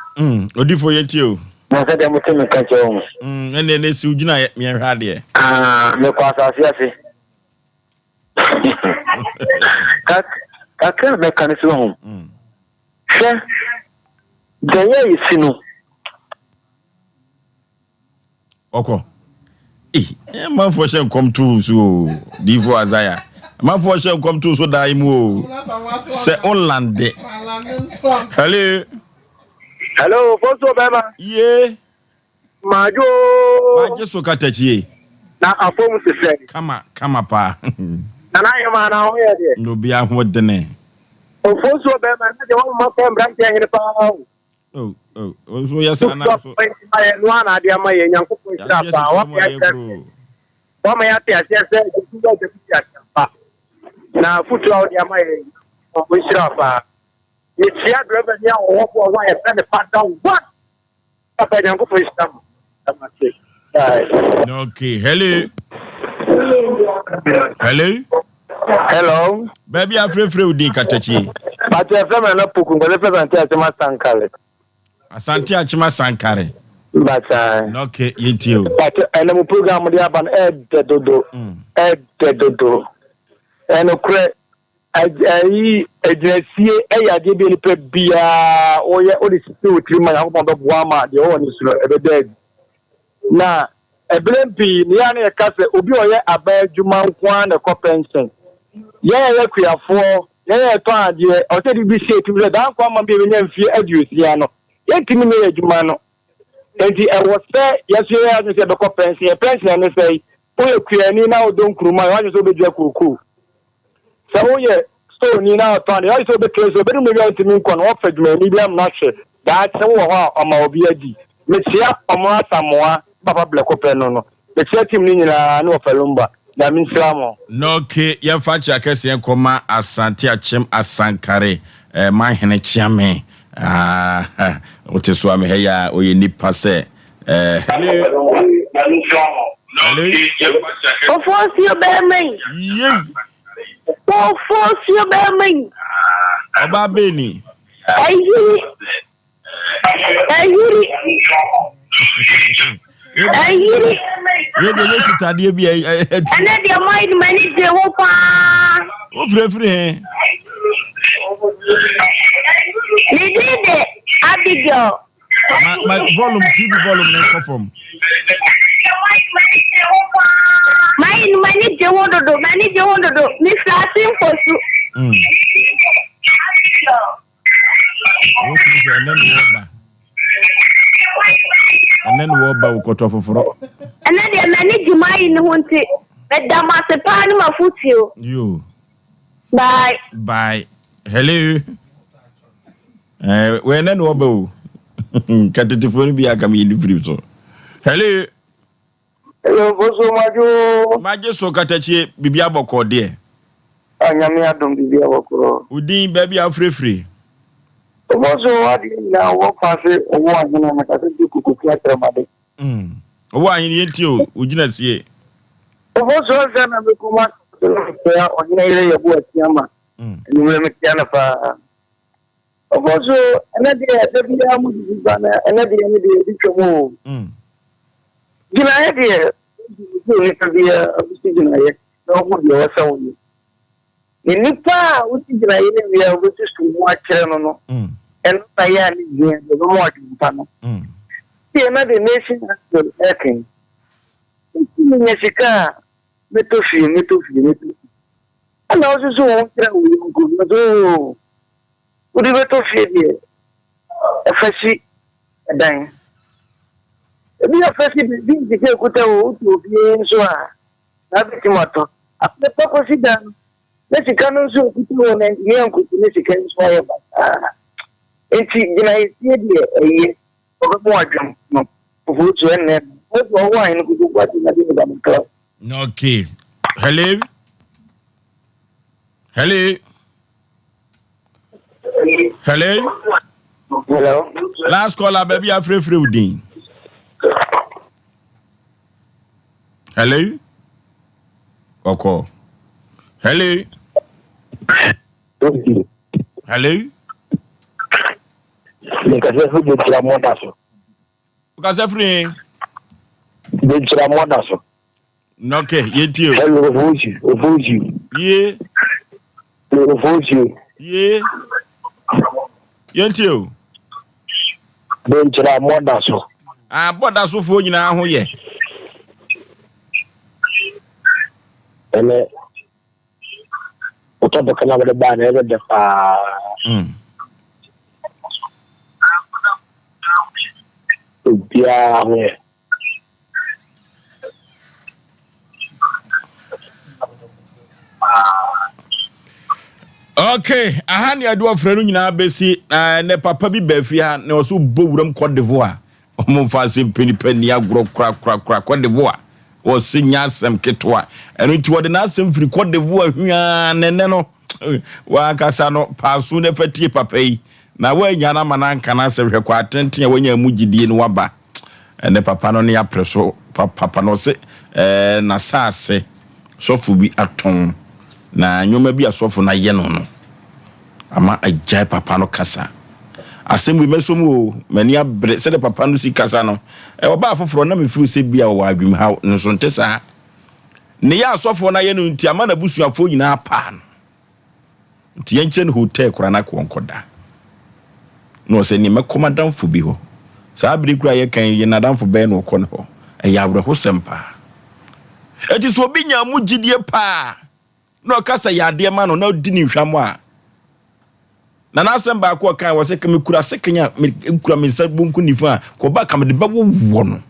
Odifo yeti o. Na se dem temi ka che o. Ene si ugina me hwa de. Me kwa asase ase. Kakra me kan so ho. She deye isinu. Oko. Man for shem come to so Divo Azaya. Man for shem come to so daimu. Se on lande. Hello, Foso Bema. Ye. Majo so katachi. Na afom se se. Kama pa. Na na yema na ho ye de. No bia ho de ne. Foso Bema na de wo ma ko branche hene pa. Oh, so yes na so. No ana de ama ye nyankopon sira pa. Wa ma ya te ase se ku ga de ku pa. Na futu a de ama ye ko sira pa. Ye tia driver ya wo ko wa ye send the part down. What? Papa nyankopon sira. Okay, hello. Hello. Baby, I'm free with the Katachi. But your friend and Puku, the present Achima Sankare. Asante Achima Sankare. But Okay, you. but and the program with the Aban Ed Dodo. Ed Dodo. And a agency a DB Bia or the spirit woman of Wama, the own is dead. Now, a blame be near a castle, Ubio, a bad Juman, one a compension. Yeah, we are for. Yeah, I said we say to the down come and be in fear educiano. 8 minutes, Jumano. And I was there yesterday, I said, the pension, and they say, oh, you now don't crew my one is over the cuckoo. So, yeah, so you now, Tony, I saw the case of very million to me, can offer me, maybe I'm not sure. That's how I'm a BAD. Messiah, Ama Samoa, Papa Black Openo. The 30 minutes, I know for Lumba. That means Samo. No, okay, your father, Cassian Coma, Asante Achim Asankare, my Henechiame. What is Swami Heya or you need passe? Hello. Force your bearing. Yeah. Force your bearing. About Benny. I You just study be a and then your mind manage the whoop. Oh, free. They did it, Abigail. My volume, TV volume, never from. Mine manage the one to do, manage the one to do. Mr. Asem for you. And then what cut off for And then they manage mine hunting. But the master pan my foot you. Bye. Bye. Hello. When then wobo. Catatiphone be a camille free so. Hello. Hello, Boso Majo. Majo so catachi bibiabo call dear. I am here, don't be able Udin baby are free. Boso, what do you now walk past it or one when I can do Kuku? Why in you? Would you not see it? Boso, then I will come out on the area of what Yama. And you will make Janafa. Also, another another move. Give an idea. You can be a visionary. No one you are so. In Nipa, which is an idea which is to watch channel. And I am here, the watching panel. See another nation has been working. Mexica, Metofi. And also, so good. Would you better fear a fashy a dime? Be a fashy being the Kuta to be so. Nothing matter. After the purpose done, Mexican also put on and young Mexican fire. And she denied a year or more jump of which and what wine could do what in the club. Okay. Hello. Hello. Hello. Hello. Last caller, baby, I'm free Udin. Hello. Okay. Hello. Hello. Because every okay, you hello, you. Yeah. You. Yeah. You. Benchra Modaso. But that's so for you now, who ye? And what of the Canada ban ever the yeah. Okay, ahani adwa frenu nyina besi ne papa bi bafia ne oso bowuram Cote d'Ivoire. Omo fa Asem Mpe Nipa ni agro kra Cote d'Ivoire. O sinya asem ketwa. Enu nti wode na asem firi Cote d'Ivoire hwaa nene no. Wa kasa no pasu ne fatie papa yi. Na wa nya na mananka na se hwekwa atenten wanya mugidie no waba. Ne papa no ne ya preso papa no se na saase sofo bi aton na nyoma bi asofo na ye no ama agya papa no kasa asem bi mesom o mani abre se de papa no si kasa no oba afoforo na mefu se bia wo adwum ha nso ntesa ne ya asofo na ye no nti ama na busuafo nyina pa no nti yenchen hotel kura na konkoda no se ni makoma danfo bi ho saa biri kura ye kan ye na danfo be no kɔ no ya abro ho sempa eti so obi nya mu gidie pa no kasa ya de ma no na di ni hwam a na Asem ba ko kan wo se kemi kura sekenya kura me sa bonku ni fa ko ba kam de ba wo no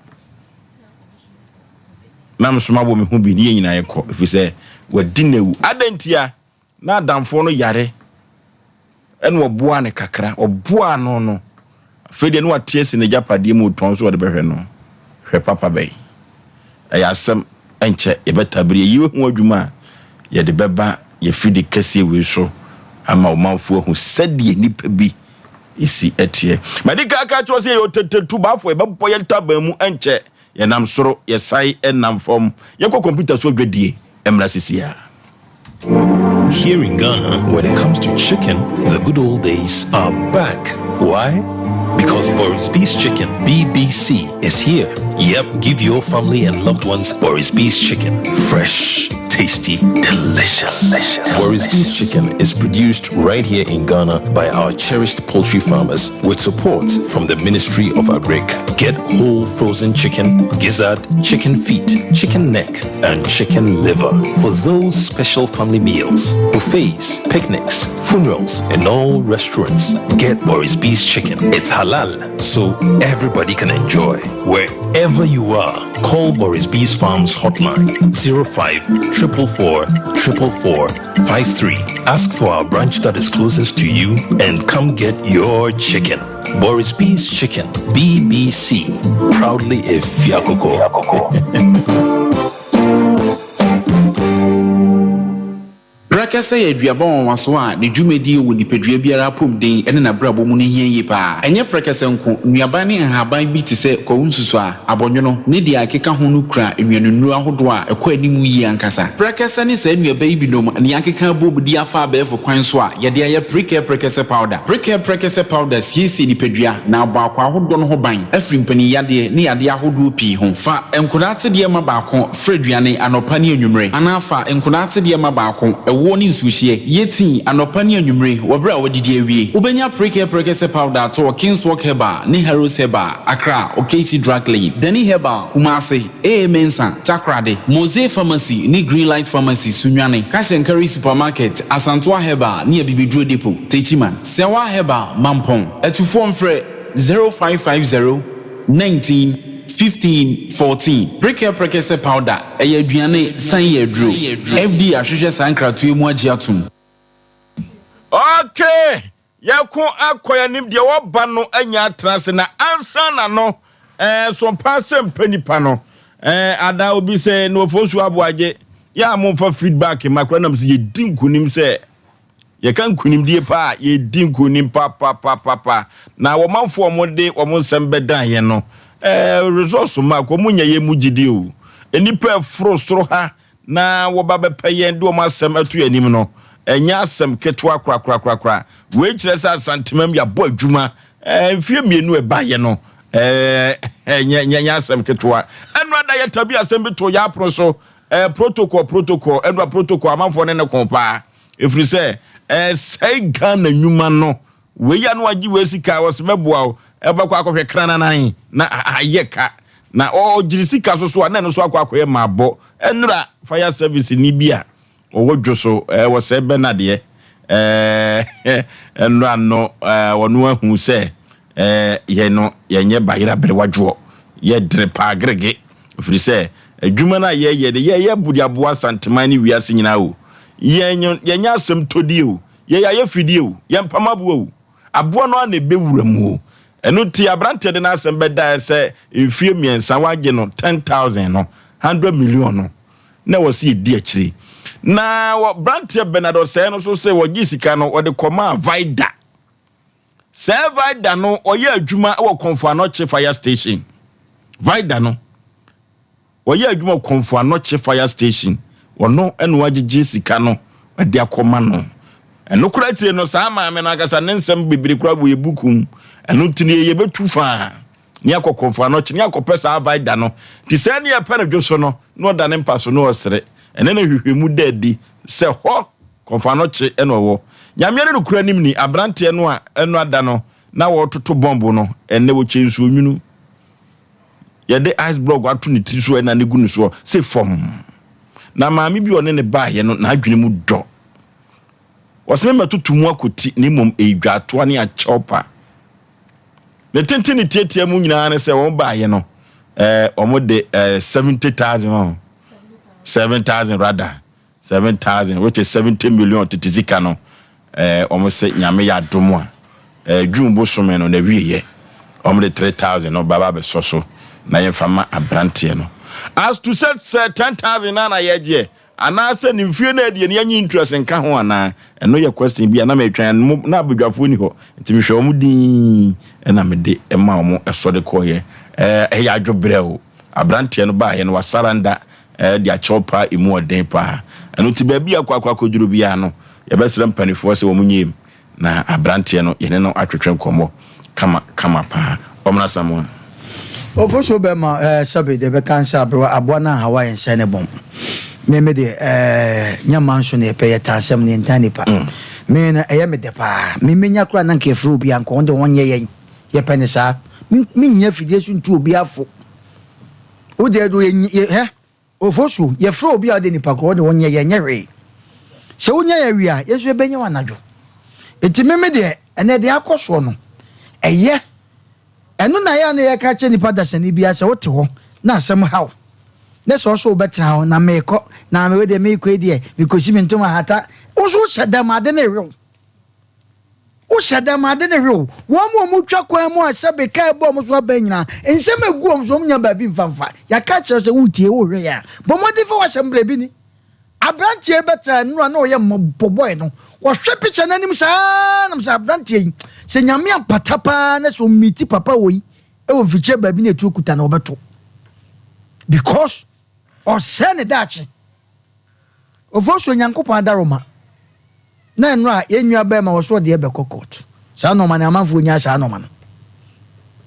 na msoma bo me hu bi ni nyina ye ko fi se wadi newu adantia na damfo no yare ene oboa ne kakra oboa no fede no watie ne japade mu ton so de behwe no hwe papa bai ayasem enche ebetabire yiwe hu adwuma ye de beba ye fidi kase we so ama omanfo hu sade nipa bi isi etie madika aka cho se yo tetetu bafo ebebo ye taba mu enche ye nam soro ye sai enam fom ye ko computer so dwadie emra sisia. Here in Ghana, when it comes to chicken, the good old days are back. Why? Because Boris B's Chicken, BBC, is here. Yep, give your family and loved ones Boris B's Chicken. Fresh, tasty, delicious. Boris B's Chicken is produced right here in Ghana by our cherished poultry farmers with support from the Ministry of Agric. Get whole frozen chicken, gizzard, chicken feet, chicken neck, and chicken liver for those special family meals, buffets, picnics, funerals, and all restaurants. Get Boris B's Chicken. It's halal, so everybody can enjoy. Wherever you are, call Boris B's Farms hotline 05 444 444 53. Ask for our branch that is closest to you and come get your chicken. Boris B's Chicken, BBC, proudly a Fiakoko. Brakasa ye duabon waso a ne dwumedi wo nipadua biara pomden ene na brabo mu ne hienye pa enye brakasa nko nuaban ne nhaban bi te se kwunsusu a abonwono ne dia akeka ho no kura enwanunu ahodo a ekwa animu yi ankasa brakasa ne sa nuaban bi nom ne akeka bobudi afa abefo kwan so a ye de aye brakasa powder siesi nipadua na abakwa ahodo no ho ban afri mpani yade ne yade ahodo pi ho fa enkodate de ma baako freduane anopa ne anwumre anafa enkodate de ma baako woni nsuhie yeti anopa ne anwumre wobra wodidi awie ubenya brakasa powder to Kingswalk Herbal ne Heroes Herbal Accra Okesi Drug Lane Dani Herbal Kumasi Mensa Takrade Mose Pharmacy ne Greenlight Pharmacy Sunwane Kashenkari Supermarket Asantoa Herbal ne Bibidro Depot Techiman Sewa Herbal Mampong etufo mfre 0550 19 15-14. Brakasa powder. Eye aduane san ye dro. FD ahwehwe sankratu emu agiatum. Okay. Yako akoya nim de woba no anya atrase na ansa na no Sompa Asem Mpe Nipa no ada obi se no Osei Aboagye ya amfa feedback makra nam se ye dinkunim se ye kan kunim die pa ye dinkunim pa na wo manfo mo de wo nsem bedan ye no resource ma ko munya ye mugidi o enipa fro soro ha na wo ba be paye ndi o masem atu anim no enya asem ketwa kra we kire sa santimam ya bo adwuma mfie mienu e ba ye no enya asem ketwa enu ada ye tabi asem bi to ya pro so protocol enu protocol amanfo ne kompa efri se sei Ghana nyuma no we ya no agi we sika wo se meboa o ebakwa akohwe krana nan na ayeka na o jirisika so na no so akwakoye mabo enura fire service ni bia o wodwoso wo se benade enura no wonu ahu se ye no yenye bayira bere wadwo ye drepa agrege firi se adwuma na ye budiaboa santemani wiase nyina o yenya asem todi o ye fidie o ye mpamabu o aboa no na bewuramu o enu ti abrante de na asem beda se efie miensa wage no 10,000 no 100 million no na wasi di akiri na wo brante benado se no so se wo gisika no wo de koma vida se vida no oye adwuma wo konfa no che fire station vida no Oye adwuma konfo anoche fire station. Wono eno agege sika no ade akoma no. Eno kura tire no saa maame na akasa ne nsem bibiri kura bo yebukum. Eno tini ye betu fa. Ni akokonfo anoche ni akopesa avaida no. Ti se ne ye pene dwoso no no da ne mpaso no osere. Ene na hwehwemu dadi se ho konfo anoche eno wo. Nyame ne kura nim ni abrante no a eno ada no na wo toto bombo no ene wo chensu onwunu. Yede ice block atu ni tiso ena ne gunu so se fom. Na maami bi one ne ba ye no na adwene mu do. Waseme matutu mu akoti ni mom edwato ane a chopa. Ne tentini tietia mu nyina ne se won ba ye no omo de 70,000 7,000 rather 7,000 which is 70 million titizika no omo se nyame ya domo a dwumbo some no na wiye omo de 3,000 no baba be soso na ye fama abrante no as to set 10,000 na yeje ana se ni mfie na de ne interest nka ho ana eno ye question bi ana metwan na abodwafo ni ho ntimi hwe omo din na mede ema omo esode koye ya adwobre o abrante no ba ye no wasaranda dia chopa emu oden pa eno ti ba bi akwa koduru bia no ye besere mpanifo se wo munyem na abrante no ye ne no atwetwe nkomo kama pa omna samu Official Bema sabi de be kansa bro abona hawa ense ne bom. Me de nyamanso ne pe yetasem ne ntanipa. Me na eye me de pa. Me menya kura na nke fru bi anko onde wonye ye pe ne sa. Me nya fidie su ntu obi afo. O de do ye official ye fru obi ade nipa ko onde wonye ye nyere. Se wonya ye wi a yesu ebenya wanadwo. Enti me de ene de akoso no. Eye eno na ya na ya ka che nipa dasani bia se wote ho na asem hawo na so so betra ho na meko na me we de me ko die me ko si mentoma hata wo so shadam ade na rewo wo shadam ade na rewo wo mo twa kwa mu asabe ka bo mo so abanyina ensem egu om so nya ba bi mfamfa ya ka che se wutie wo hwe ya bo mo de fa wa sembre bi ni abrantie betra no na o ye mo boy no wo hwe picture na nim sa na msa abrantie se nyame apatapa na so miti papa wo yi e wo fiche ba bi na etu okuta na obeto because Osei ne dachi ofoso nyankopon adaroma na enu a yenua ba ma wo so de ebe kokot sa no ma na amanfo nya sa no ma no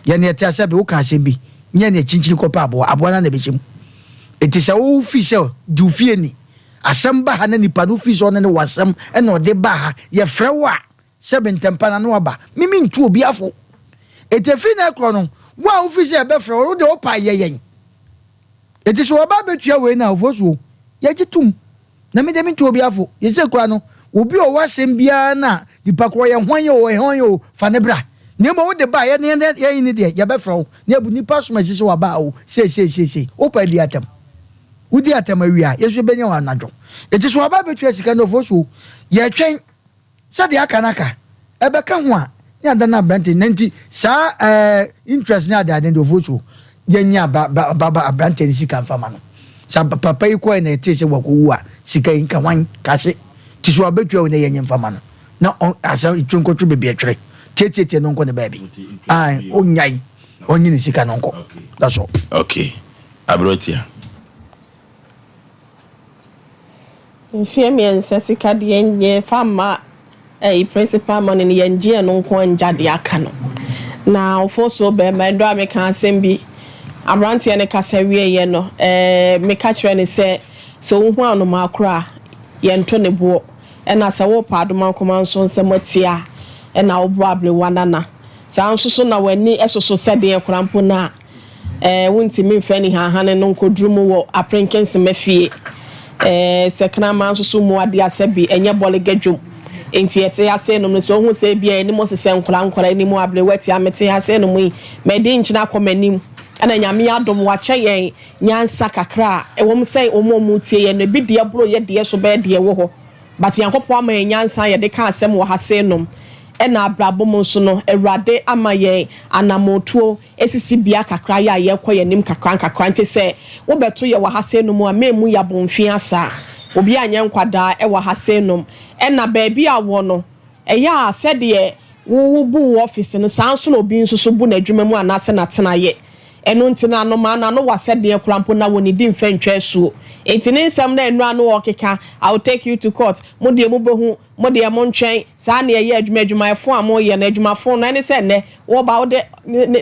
ye ne tia se be wo ka asem bi nya ne chinchini kopa abo na be chim etisa wo fi se du fie ni asem ba ha na nipa no fi so ne wasem e na ode ba ha ye frewa 7 na no aba mimi ntu obi afo etefi na ekro no wa ofisi e be fre wo de opa yeyen etisi wo ba betua we na ofosuo ye gitum na me de mi ntu obi afo ye se kwa no obi o wasem bia na dipa ko ye hwan yo fa ne bra ne mo wo de ba ye ne ni de ye be fre wo ne bu nipa so ma sisi wa ba o se opa di atam udi atam awia yesu benya wa anadwo etisi wo ba betua sika no ofosuo ye twen sade akanaka ebeka ho a ya da na brante nanti sa interest na da den do vote yenya baba brante ni sika mfama no sa papa yi ko na ete se wakowu a sika inka wan kashe tiso abetua na yenya mfama no na asa itwonkotwo bebe atwere tietie no nko ne baabi onyai onyi ni sika no nko that's all okay abrotia mfie miense sika de enye fama principal money ni yenje no nko anja de aka no na ofoso be ma do ameka asem bi abrantie ne kasa wieye no me ka kire ne se wo anu makura ye nto ne bo na se wo pa do man koma nso nsem atia na wo bo able wanana sa nso so na wani esoso se de ekrampo na wonti me mfa ni hahane no nkodrumu wo aprenkense mafie se kana man nso so mu ade asabi enye bole gadwum enti ete ase no so hu se bia ni mo sese nkora ni mo able wati amete ase no mu me de nchina komanim ana nyame adom wa cheyen nyansa kakra ewom sei omo tie ye no bi de bro ye de so be de wo ho but yankopɔ ama nyansa ye de ka asem wo hase no na abrabom so no ewrade ama ye anamotuo esisi bia kakra ya ye kɔ nim kakra nte se wo beto ye wo hase no mu a memu ya bomfi asa obi anya nkwada e wo hase no na baabi awo no eya sɛ de wo bu office no sanso no obi nso so bu na adwuma mu anase na tena ye eno ntina no ma na no wase de kurampo na woni di mfa ntwa suo entine nsam na enu anu okeka I will take you to court mo de mo behu mo de mo ntwen saa na ye adwuma efo amo ye na adwumafo na ne se ne wo ba wo de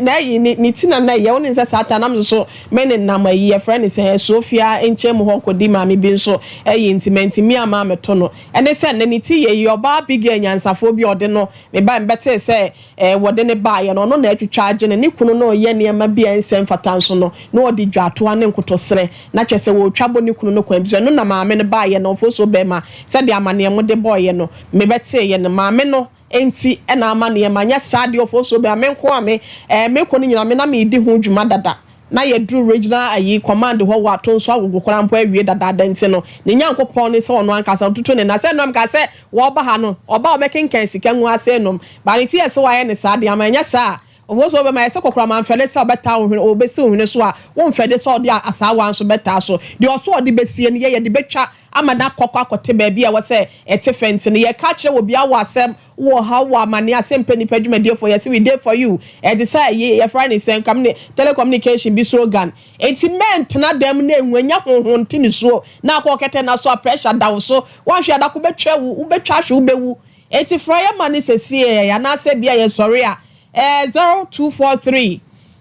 na yi ni tina na ye woni nsa saa tanam so me ne nam ayi ye friend se Sofia enche mo hokodi ma me bi nso intimate mi ama me to no ene se ne ni ti ye oba big nyansafo bi ode no me ba mbete se wode ne ba ye no no na atwitwa age ne kunu no ye ne ma bi ensem fata nso no na odi dwato ane nkotosere na chese wo twabo ne kunu no kwan bi no na ma me ne ba ye no fo so be ma se de amane mo de boy ye no me bete ye ne ma me no enti ena amane ma nya sade ofo so be amenko ame me ko ni nyina me na me di ho dwuma dada na ye dru regional ayi command ho wa to nso agogo korampo awie dada dante no ne nyankopon ne se ono ankasa tutu ne na se nom ka se wo ba ha no oba obekenkan sika nwu ase nom ba ne ti ye se wa ye ne sade amanya sa ofo so be ma ye se kokora man fele se obeta wo be se ohune so a wo mfede so ode asawa nso beta so de oso ode besie ne ye de betwa amada kokwa kote ba bia wo se etefent ne ye ka kire wo bia wo asem wo ha wo amane Asem Mpe Nipa dwumadie for yes we dey for you dey say ye friend is telecommunication bi slogan enti na dem na enwanya honhon tini so na akokete na so pressure down so wo hwe adako betwa wo betwa hwe wo bewu enti fryer man sesie ya na se bia ye sorry a 0243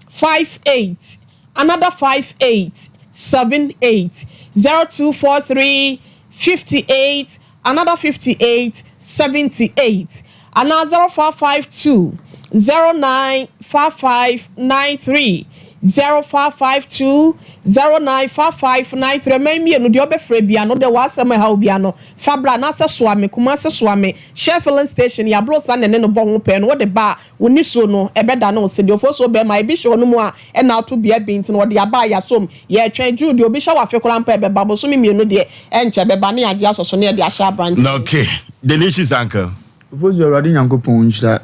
58 another 58 78 0243 58 another 58 78 another 0452 095593 0552 095593 maybe no de obefre bia no de wasem ha bia no fabra na se soame kuma se soame Sheffield station ya blosa ne no bo ho pe no de ba woni so no ebeda no se de ofo so be my bi show no mu a e na to bia bint no de aba ya som ye twen ju de obi sha wa fe koran pa be ba bo so mi no de enche be ba ne ade asoso ne de asha brand okay delicious uncle ofo so radi nyankopon nchira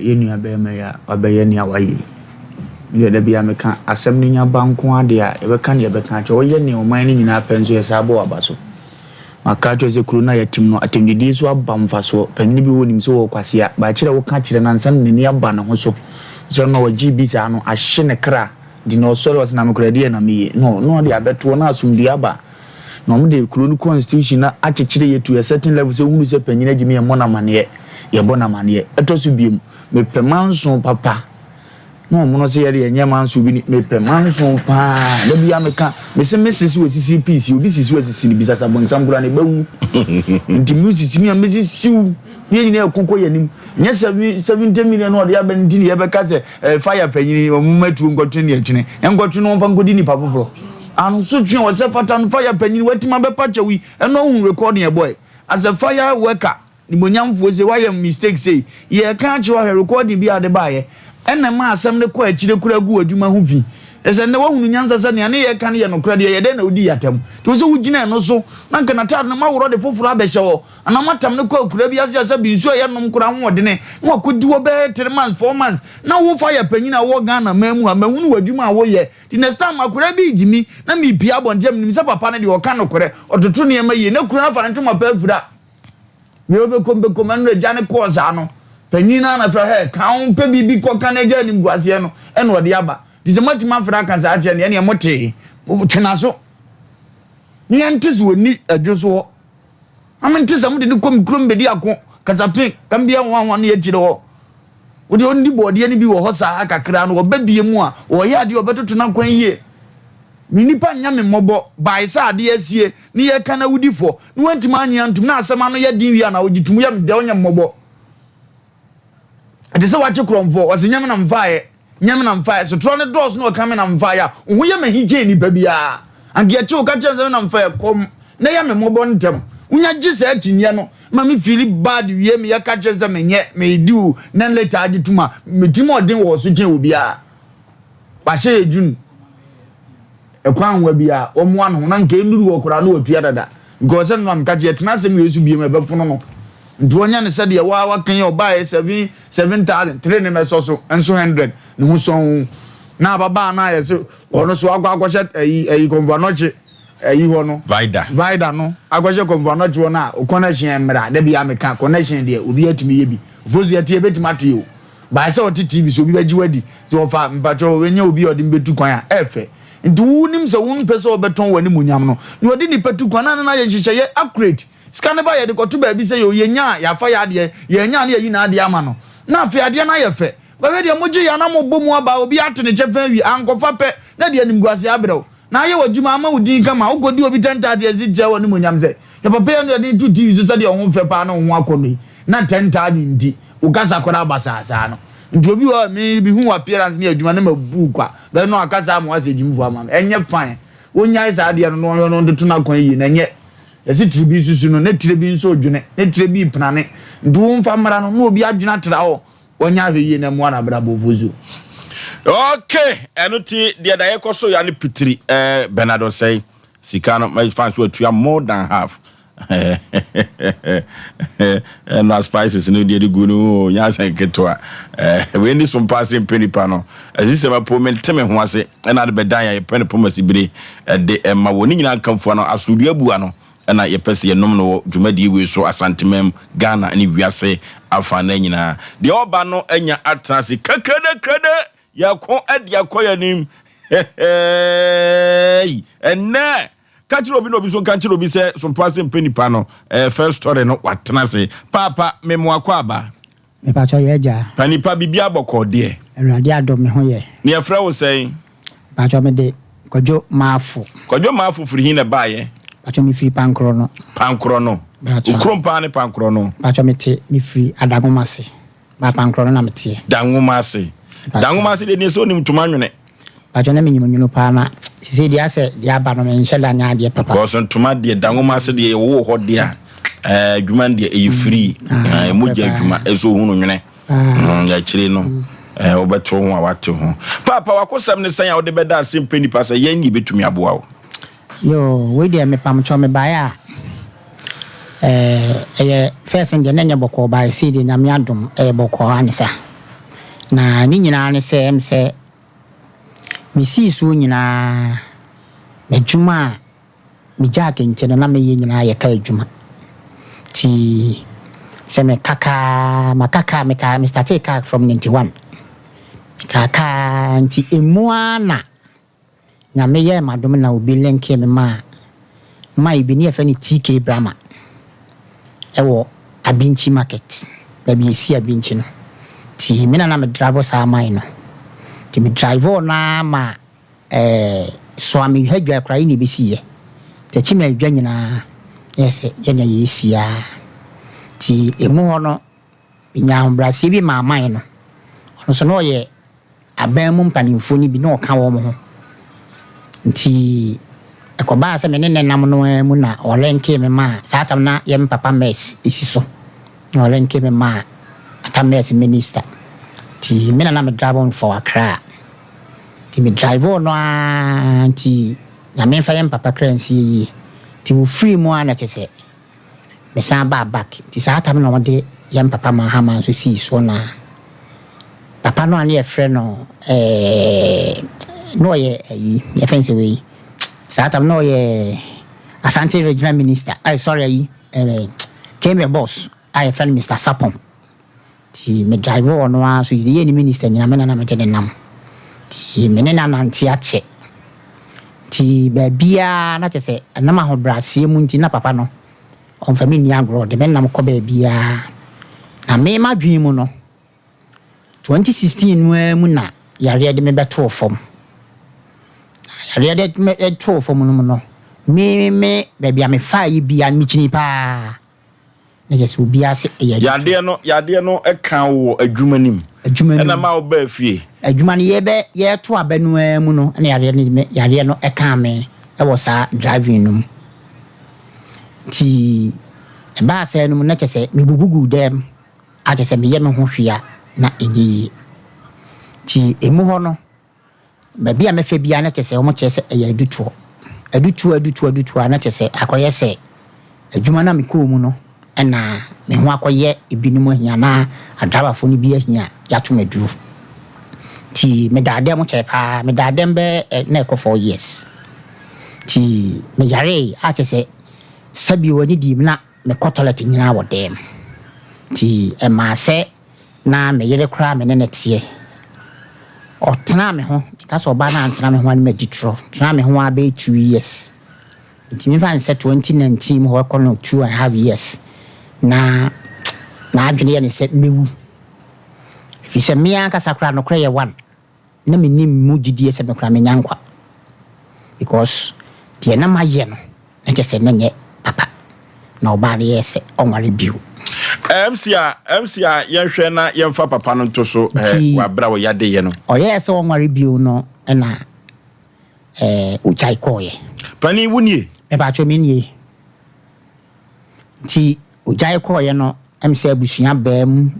ye nua be me ya obaye ne awaye ile da bia meka asem ne nya banko ade a e be ka ne e be ka che oye ne oman ne nyina penso ye sabo abaso maka cho ze kuruna ya tim no atemdidi so abamfa so panni bi wonim so wo kwase a ba kire wo ka kire nansan ne ne aba ne ho so so no GB sa no ahye ne kra di no so was na mekra die na meye no de abeto na asumdi aba no mo de kurunu constitution na akekire yetu a certain level so hunu se panni na gimi ye mona mane ye bona mane eto so biem me pemanso papa no mo se yare yenye manso bi ni me pemanso pa da bia meka me se mesisi we CCPC obi sisi we sisi ni bisasa bonsam kura ne bawu nti music mi amezi siu ye nyina ekoko yanim nye 70 million no de aben ndi ne ye beka se fire panyini o mumatu ngotwe ne atwene ngotwe no mfa ngodi ni pa foforo anu so twen wo se fata no fire panyini watima be pa chawi eno hu recording e boy as a fire worker ni monyamfo se why mistake say ye ka chi wa recording bi ade ba ye ena ma asem ne ko akire kura gu adwuma hu vi ese ne wahunu nyansa se ne ye kan ye no kura de ye de na odi yatam to so wugina no so na nka na tad no ma woro de foforo abehye wo ana matam ne ko kura bi ase bi nsu ye nom kura ho de ne wo kodi wo be 3 months 4 months na wo fa ya panyina wo Ghana mamu a mahunu wadwuma wo ye ti next time akura bi gimi na mi bia bonjem nim se papa ne de wo kan no kore ototo ne ma ye na kura fa ne ntoma pa afura we obe kombe no ja ne ko za no panyina na fra he kan pe bibi ko kan eja ni nguase no e no de aba dizemati mafra kan za aje ne mote twena so ni antis woni adwoso amintis amude ni kom krom bedi ako kasapin kambia wanwan ne yegire ho wodi ondi bode ne bi wo hosa akakra no obabie mu a wo ya de obetoto na kwan yie minipa nyame mobo bai sa ade asie ni ye kana wudifo ni wantima anya ntum na asema no ye din wi ana ogitum ya de onya mobo ade se wache kromfo wase nyame na mfae so tro ne doors no kame na mfae a wo ye mahije ni babia ange ache o ka che na mfae kom na ya me mobo ntem unya gise akinye no ma me feel bad wie me ya ka che ze menye me diu na later agituma me timo den wo so gen obia ba she ejun ekwan wa bia o mo an ho na nke nuru wo kora no otua dada because no am ka che tena se me yesu bia me befono no nduonya ne se de wa kan ye oba 7000 3 ne me so enso 100 ne hu so na baba na ye se ono so agwagwashe ayi konvanoche ayi ho no vida no agwagwashe konvanoche wo na o connection emra da bia me ka connection de obi atimi ye bi fozu ya tie betima to yo ba se o TV so bi baji wadi so ofa mpacho wenye obi odi mbetu kwan a efe nti wunim se won pese obeton wani munyam no na odi ni petu kwan na ye hihye ye accurate scan ba ye de koto ba bi se ye nya ya fa ya de ye nya na ye na de ama no na afi ade na ye fe ba we de moji ya na mo bomu aba obi atene chefa wi ankofa pe na de animguase abrew na ye wadwuma ama wudi kama ugodi obi tenta de azija wani munyam se ya papa ye no de tu TV so se de ho fe pa na ho akono na tenta ni ndi ugasa kora basasa no nti obi wa me bi hu appearance ni adwuma na mabu kwa be no akasa am wase jimfu ama enye fine wonya isa de no no ndetu na kwan yi na enye yesi tribi susu no na tribi nso odwene na tribi pnane ndu mfa mara no no obi adwena tra ho wonya hwe na mu na brabo vozu. Okay, enuti de da yekoso ya ni pitiri Bernard Osei Sikano my fans were to more than half. And no spices no dey go no yansa ketwa we ni Sompa Asem Mpe Nipa no azise ma po menteme ho ase na de bedan ya pen pomasi bire de ma woni nyina kamfo no asodua bua no na ye pese ye nom no dwumadi we so asantemem Ghana ani wiase afa na nyina de oba no anya atrase krede ya ko ade akoya nim enne Kachiro bi no bi so kanchiro bi se Sompa Asem Mpe Nipa no first story no watena se papa memo akwa aba me pa cho ye ja panipa bibia boko de awrade adom me ho ye ne afra wo sei pa cho me de kojo maafu firi hin na baaye pa cho me firi pankro no ukrompa ne pankro no pa cho me te me firi adagomase ba pankro no na me te dangomase de ne so nim tumanwene pa cho na me nyuno pa na sisi dia se dia ba no me nhyela nya de papa ko so ntuma de dangomase de wo ho de a adwuma de e free moja adwuma eso hunu nwene ya kire no obeto ho a wate ho papa wakosam ne san ya wo de beda Asem Mpe Nipa se yan ni betumi aboa wo yo we de me pam cho me baya first nge nanya boko ba si de nyame adom boko anisa na ni nyina ne se em se misi so nyina medjuma mi jake nche na me ye nyina ye ka adwuma ti se me makaka me start ka from 91 kaka nti emuana na me ye madom na obi lenke me ma ibi ni efe ni TK Brahma ewo Abinchi market baby esi Abinchi no ti me na me drive sa mai no ti me drive na ma so ami hadwa kra ni bi siye te chi me adwa nyina yes ye nya yesia ti emu hono nya hombrase bi ma mai no ono so no ye abamu mpanimfo ni bi no ka wo mo ho nti ekoba se me ne nam no mu na olenke me ma satam na ye papa mes isiso olenke me ma atames minister ti me na me drive on for Accra ti me drive on anti na me fa ye papa kransi ti wo free mo ana chese me san ba back ti satam na wode ye papa ma ha man so si so na papa no ani e frɛ no no ye ye fancy we satam no ye Asante regional minister sorry came a boss I friend Mr. Sapom ti me drive on so ye ni minister nyina me na me de nam ti me na nanti ache ti ba bia na chese na ma ho brasie mu nti na papa no on fa me ni agro de me nam ko ba bia na me ma dwen mu no 2016 mu na yare de me beto fom yare de me beto fom no me bia me fa yi bia mi chini pa na je so bia se yade no e kan wo adwumanim na ma wo ba fie adwuma ni ye to abanu mu no na yare no e kan me e wo sa driving no ti ba se no na chese me bubugu dem a chese me ye me ho hwia na enyi ti emu ho no ba bia me fa bia na chese o mo chese e adutuo na chese akoye se adwuma na me ko mu no na me ho akoye ebinim ahia na adraba fo ni bi ahia ya to meduru ti me dade mo chepa me dade be na ko 4 years ti me yare a chese sabi woni di na me ko toilet nyina wo dem ti e ma se na me yere kra me ne netie otena me ho ka so ba na antena me ho an me ditro tena me ho abe 2 years ntimi fan se 2019 mo ko no 2.5 years na adwene ye ne se mewu if se me anka sakra no kra ye 1 na me nim mu gidie se me kra me nyankwa because die na maye no e je se nenye papa na oba ne ye se onware biu MCA yenhwe na yemfa papa no to so wa bra wo yade ye no oye se onware biu no na uchai koye pani wunie e ba cho me nie ti uchai koye no MCA abusua bam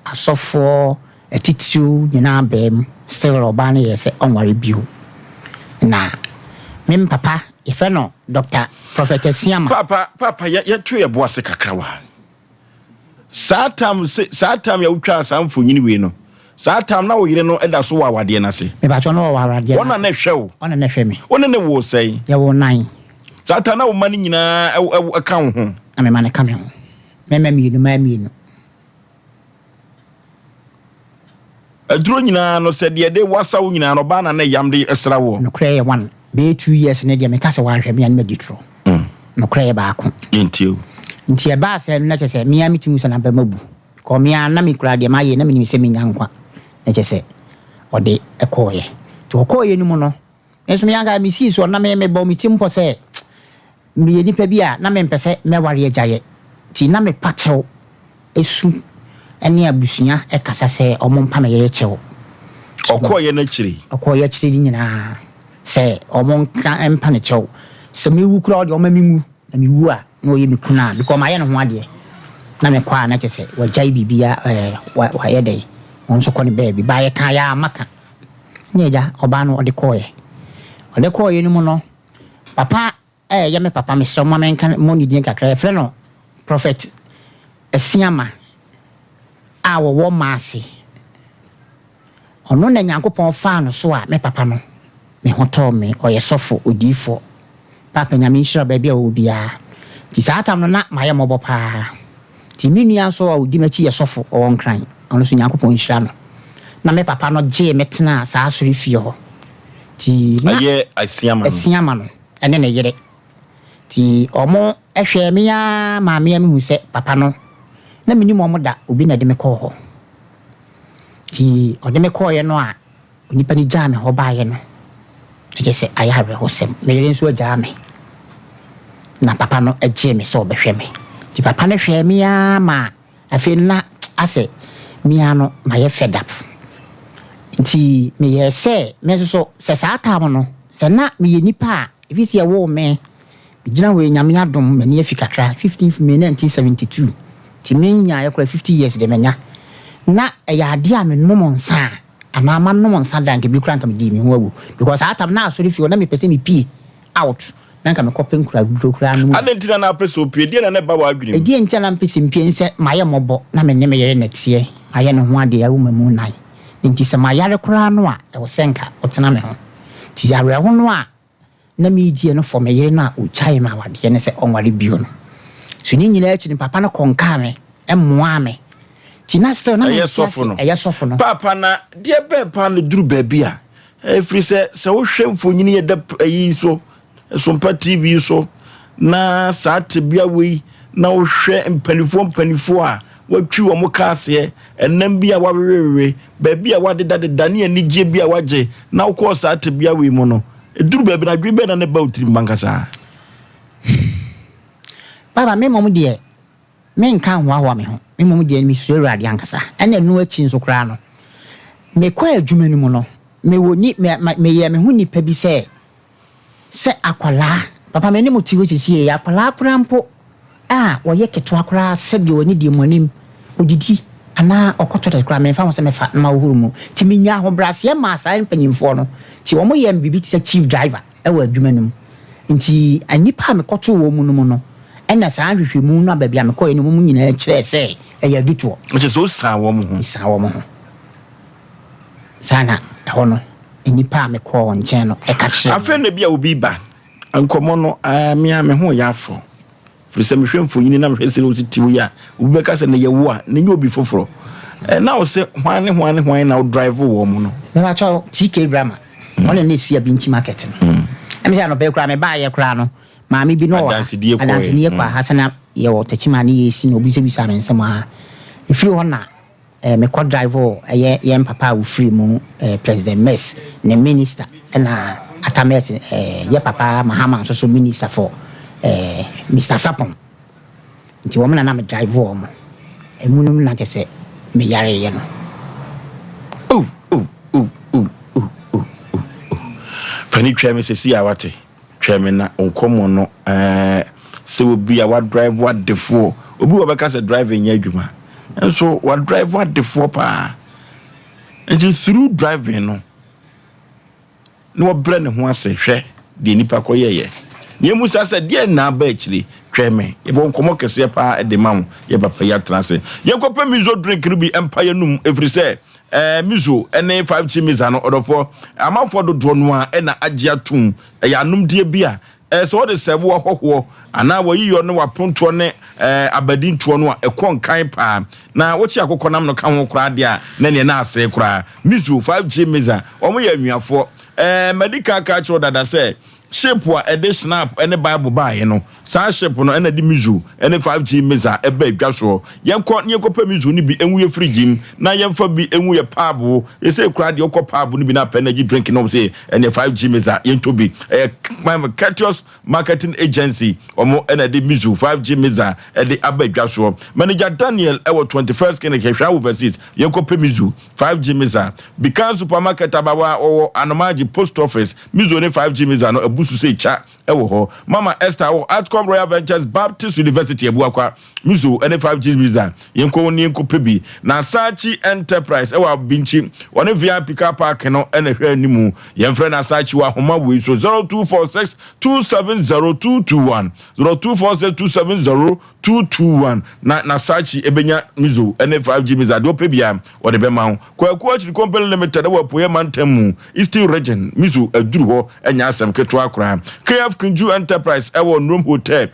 asofo etitiu nyina bam still oba ne ye se onware biu na mem papa ife no Dr. Prophet Siama papa ya tu ye boase kakrawa satam ya utwa samfo nyini we no satam na wo yire no eda so wa wade na se me ba cho no wa wade wona na hwew ona na hwe me wona ne wo sei ya wo 9 satam na wo mani nyina ka ho na me mane ka me ho me mienu aduro nyina no se de wasa wo nyina no ba na yamde esra wo no kra ye 1 be 2 years ne de me ka se wa hwe me an meditro no kra ye ba ko nti e ba se na che se me amitimu se na ba mabu ko me na me kra de ma ye na me ni se me nyankwa na che se ode ekoye to okoye ni mu no enso me yanga me si so na me ba mi timpo se me ni pa bia na me mpese me ware agyaye ti na me pachew esu ene abusunya e kasa se omompa me yere chew okoye na chiri nyina se omonka empa ne chew se me wu kra ode omamimu na me wu a no ye me kuna because my no ho ade na me kwa na chese wa jai bibia wa ye dey on so koni baby ba ye kan ya maka nyeja oba no ode koye ni mu no papa ya me papa me so ma men kan mo ni din kakra e fre no Prophet Siama a wo maasi ono na Nyankopon fa no so a me papa no me hoto me oye sofo odifo papa nyame nhira ba bia obia ti satam no na maye mobo pa ti minua so a odi machi ye sofo on kran ono so Nyankopon nhira no na me papa no je metena sa asori fie ho ti na aye asiama no ene ne yere ti omo ehwe me ya maame ya me hu se papa no na minim omo da obi na de me ko ho ti ode me ko ye no a onipa ni ja me ho ba ye no e se ayare ho sem me yere nso ja me na papa no eje me so behwe me ti papa no hwe me ya ma afi na ase me ano ma ye fed up nti me ye se me so se sa tam no se na me ye nipa if you see a wo me gina we nyame adom mani afikakra 15 May 1972 ti me nya ye kora 50 years de menya na ya ade a me nomonsa ana ma nomonsa danke bi kranka me di me ho awu because atam na asori fi na me pese me pie out na nka me kopen kura kura no adentina na pese opie die na ne ba wa adwene e die ncha na pese mpie nse maye mobo na me ne me yere netie aye ne ho ade ya wo mamu nan nti se mayare kura no a e wo senka otena me ho ti yare ho no a na me die no for me yere na uchai ma wade ne se onware bio no so ni nyina achi ni papa no konka me emmoa me ti na still na eye sofo no papa na die be pa no duru ba bia efri se wo hwemfo nyini ye da yi so Sompa TV so na saate bia we na wo hwe mpanifo a watwi wo mo kaase enam bia wawewe ba bia wadeda de ne anigye bia wagye na wo ko saate bia we mu no eduru ba bi na dwe be na ne ba utiri bankasa baba me mom de me nka hwa me ho me mom de mi sure rade ankasa ene no achi nso kra no me kwa adwuma ni mu no me woni me ye me hu nipa bi se akwala papa me ni muti wo sisi ya akwala krampo wo ye keto akra se bi woni di monim odidi ana okoto de kra me fa wo se me fa ma wo hurumu ti mi nya ho brase ma sa mpanyimfo no ti wo mo ye mbibi ti se chief driver e wa adwuma nim nti anipa me koto wo mu no no ena sa hwehwe mu no ababia me ko ye no mu nyina kire se e ya duto o se so sa wo mu ho sana hono enipa me ko nchen no e ka kire afa na bia obi ba ankomo no me ho ya afo firi se me hwemfo yini na me hwese ro titiwo ya obi be ka se ne ye wo a ne nye obi foforo Now say why now drive woman no. Me cho TK Brahma. One na see abinchi market no. Em say no be kra me buy kra no. Maami bi no wa. Adanse die kwa hasana ye wo techimani ye si no bi se bi sa me nsem ha. Ifiri ho na me co driver ye papa wo free mu president mess ne minister na atamet ye papa Mahama so minister for Mr. Sapon. Nti wo na me driver wo mo. Emunum na kese me yare ye no. Pani tweme se si awate. Tweme na onkomo no se obi a wa drive what defo. Obi wo beka se driving nya adwuma. Enso wa drive what defo pa. Nti through driving no bre ne ho ase hwe de nipa koyeye. Nye musa se de na ba akiri tweme. E bo onkomo kese pa de mam ye papa ya trase. Ye kopa mizo drink no bi empire num every say mizo ene 5G miza no odofo amafo do no a na agye atum ya anum die bia so de sebo hoho ana wo yiyo no waponto ne abadinto no a ekon kan pa na wo chi akokonam no ka ho kra de a na ne na ase kra mizo 5G miza omo ya nwiafo medical culture dada say shape wa ede snap ene bible bae no sa shape no ene di mizu ene 5G meza ebe dwaso yenko ne kopa mizu ni bi enwu ye frigim na yemfa bi enwu ye pabo ese kura de okọ pabo ni bi na energy drink no say ene 5G meza yento bi Catius marketing agency omo ene di mizu 5G meza ede aba dwaso manager Daniel ewo 21st kene hwa overseas yenko pe mizu 5G meza because supermarket abawa o anomaji post office mizu ne 5G meza no busu say cha ewo ho mama Esther wo Outcome Royal Ventures Baptist University ebuakwa mizu ene 5G visa yenko ni yenko pebi na Sachi Enterprise ewa binchi one VIP car park no ene hwe animu yemfre na Sachi wa homa we so 0246 270221 0246 270221 na Sachi ebenya mizu ene 5G visa do pebia wode be ma kwa Achiri Company Limited wa poye mantemu Eastern Region mizu aduru ho enya asem keto akra KF Kunju Enterprise ewo Ndom Hotel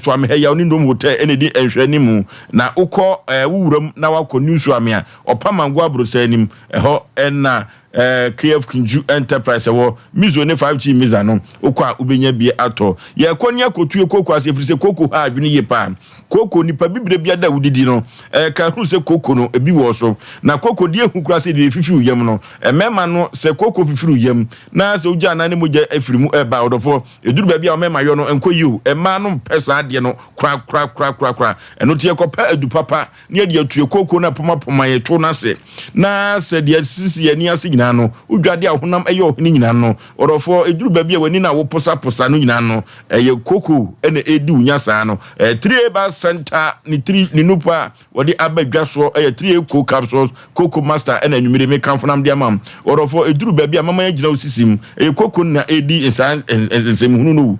swame he ya oni Ndom Hotel enedi enhwanimu na ukọ wuram na wakọ new swame a opamangwa abrosanim eho enna KF Kunju Enterprise ewo mizo ne 5G miza no ukọ ubenya bie ato ye konia kotue koko asefrise koko ha adwene ye pa koko nipa bibire bia da wudidi no ka hu se koko no ebi wo so na koko die hu kura se de fifi uyam no mema no se koko fifiru uyam na se uja na ne moja afirimu eba odofo eduru ba bia o mema yo no enko yiu ema no pesa ade no kra eno tie kopa edu papa ne de atue koko na poma ye to na se de sisi ye ni ase nyina no udwade ahonam eye ohini nyina no odofo eduru ba bia wani na wo posa no nyina no ye koko ene edu nyasa no 3 bar center ni 3 ni nupa wodi abadwaso 3 eco capsules coco master ene nwumire me kanfonam de amam odofo eduru ba bia mama yagina osisim koko na edi ensem hunu no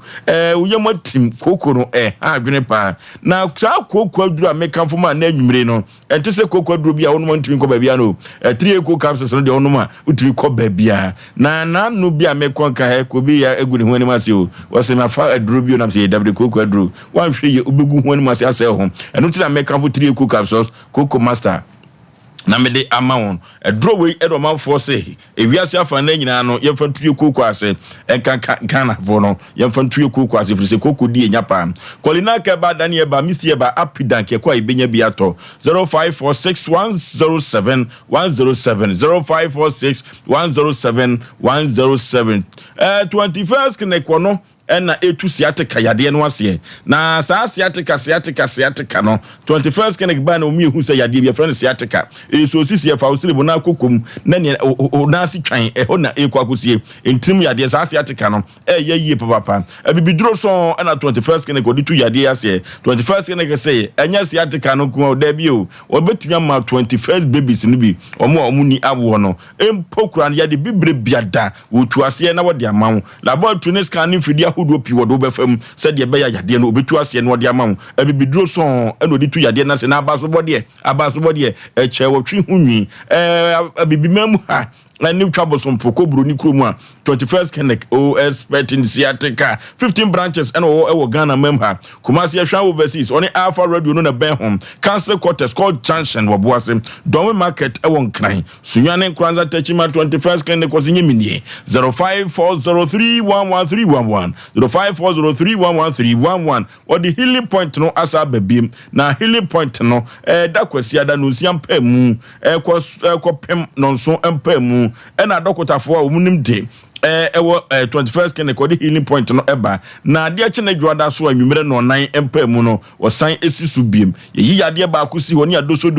uyamatim koko no ha adwene pa na sa koko aduru a me kanfoma na nwumire no entese koko aduru bia wonu mantimi ko ba bia no 3 eco capsules no de wonu ma utiri ko ba bia na no bia me konka he ko bi ya eguni ho ni mase o wose ma fa aduru bia na se dabre koko aduru wan hwe ye ubegu ho ni mase ase ho eno ti na me kanfo 3 eco capsules coco master na me de amount draw we edo man for say ewiase afa na nyina no yemfa tuye koko ase enka Ghana for no yemfa tuye koko ase firi se koko di enya pa kolina ke ba Daniel ba misi ba apidan ke kwa ibenya bi ato 0546107107 0546107107 21st kene kono na etu siatika yade no ase na saa siatika no 21st kene gba na omi ehu se yade bi friend siatika so sisi e fa osiribo na kokom na ne na si twan ho na ekwa kosie entim yade saa siatika no yeye papa abibiduro so na 21st kene ko ditu yade ase 21st kene ke say enya siatika no ko da bi o obetunya ma 21st babies ni bi omo ni awo no empokura yade bibre biada wotu ase na wode amawo laboratory ne scanning fidi ahudo pi wodo befam said ye beya yade no obetu ase no wode amawo abibiduro so eno ditu yade na se na abaso bode eche wotwi hunwi abibimam ha na new troubles on Pokobru ni kruma 21st Connect OS betting Siatica 15 branches and all Ghana member Kumasi Ashan overseas on Alpha Radio no na ben home Council Quarters called Junction Wabuase Domi Market ewon kran Sunyane Kwanza Techima 21st Connect was nyiminie 0540311311 0540311311 or the healing point no asa babim na healing point no da kwasi ada no siampa mu ko pem nonso empa mu na dokotafo a omunim de 21st Connect the healing point no eba na de ache na dwada so anwumere no nan empa mu no wosan esi so biem yi yade ba akosi ho ne adoso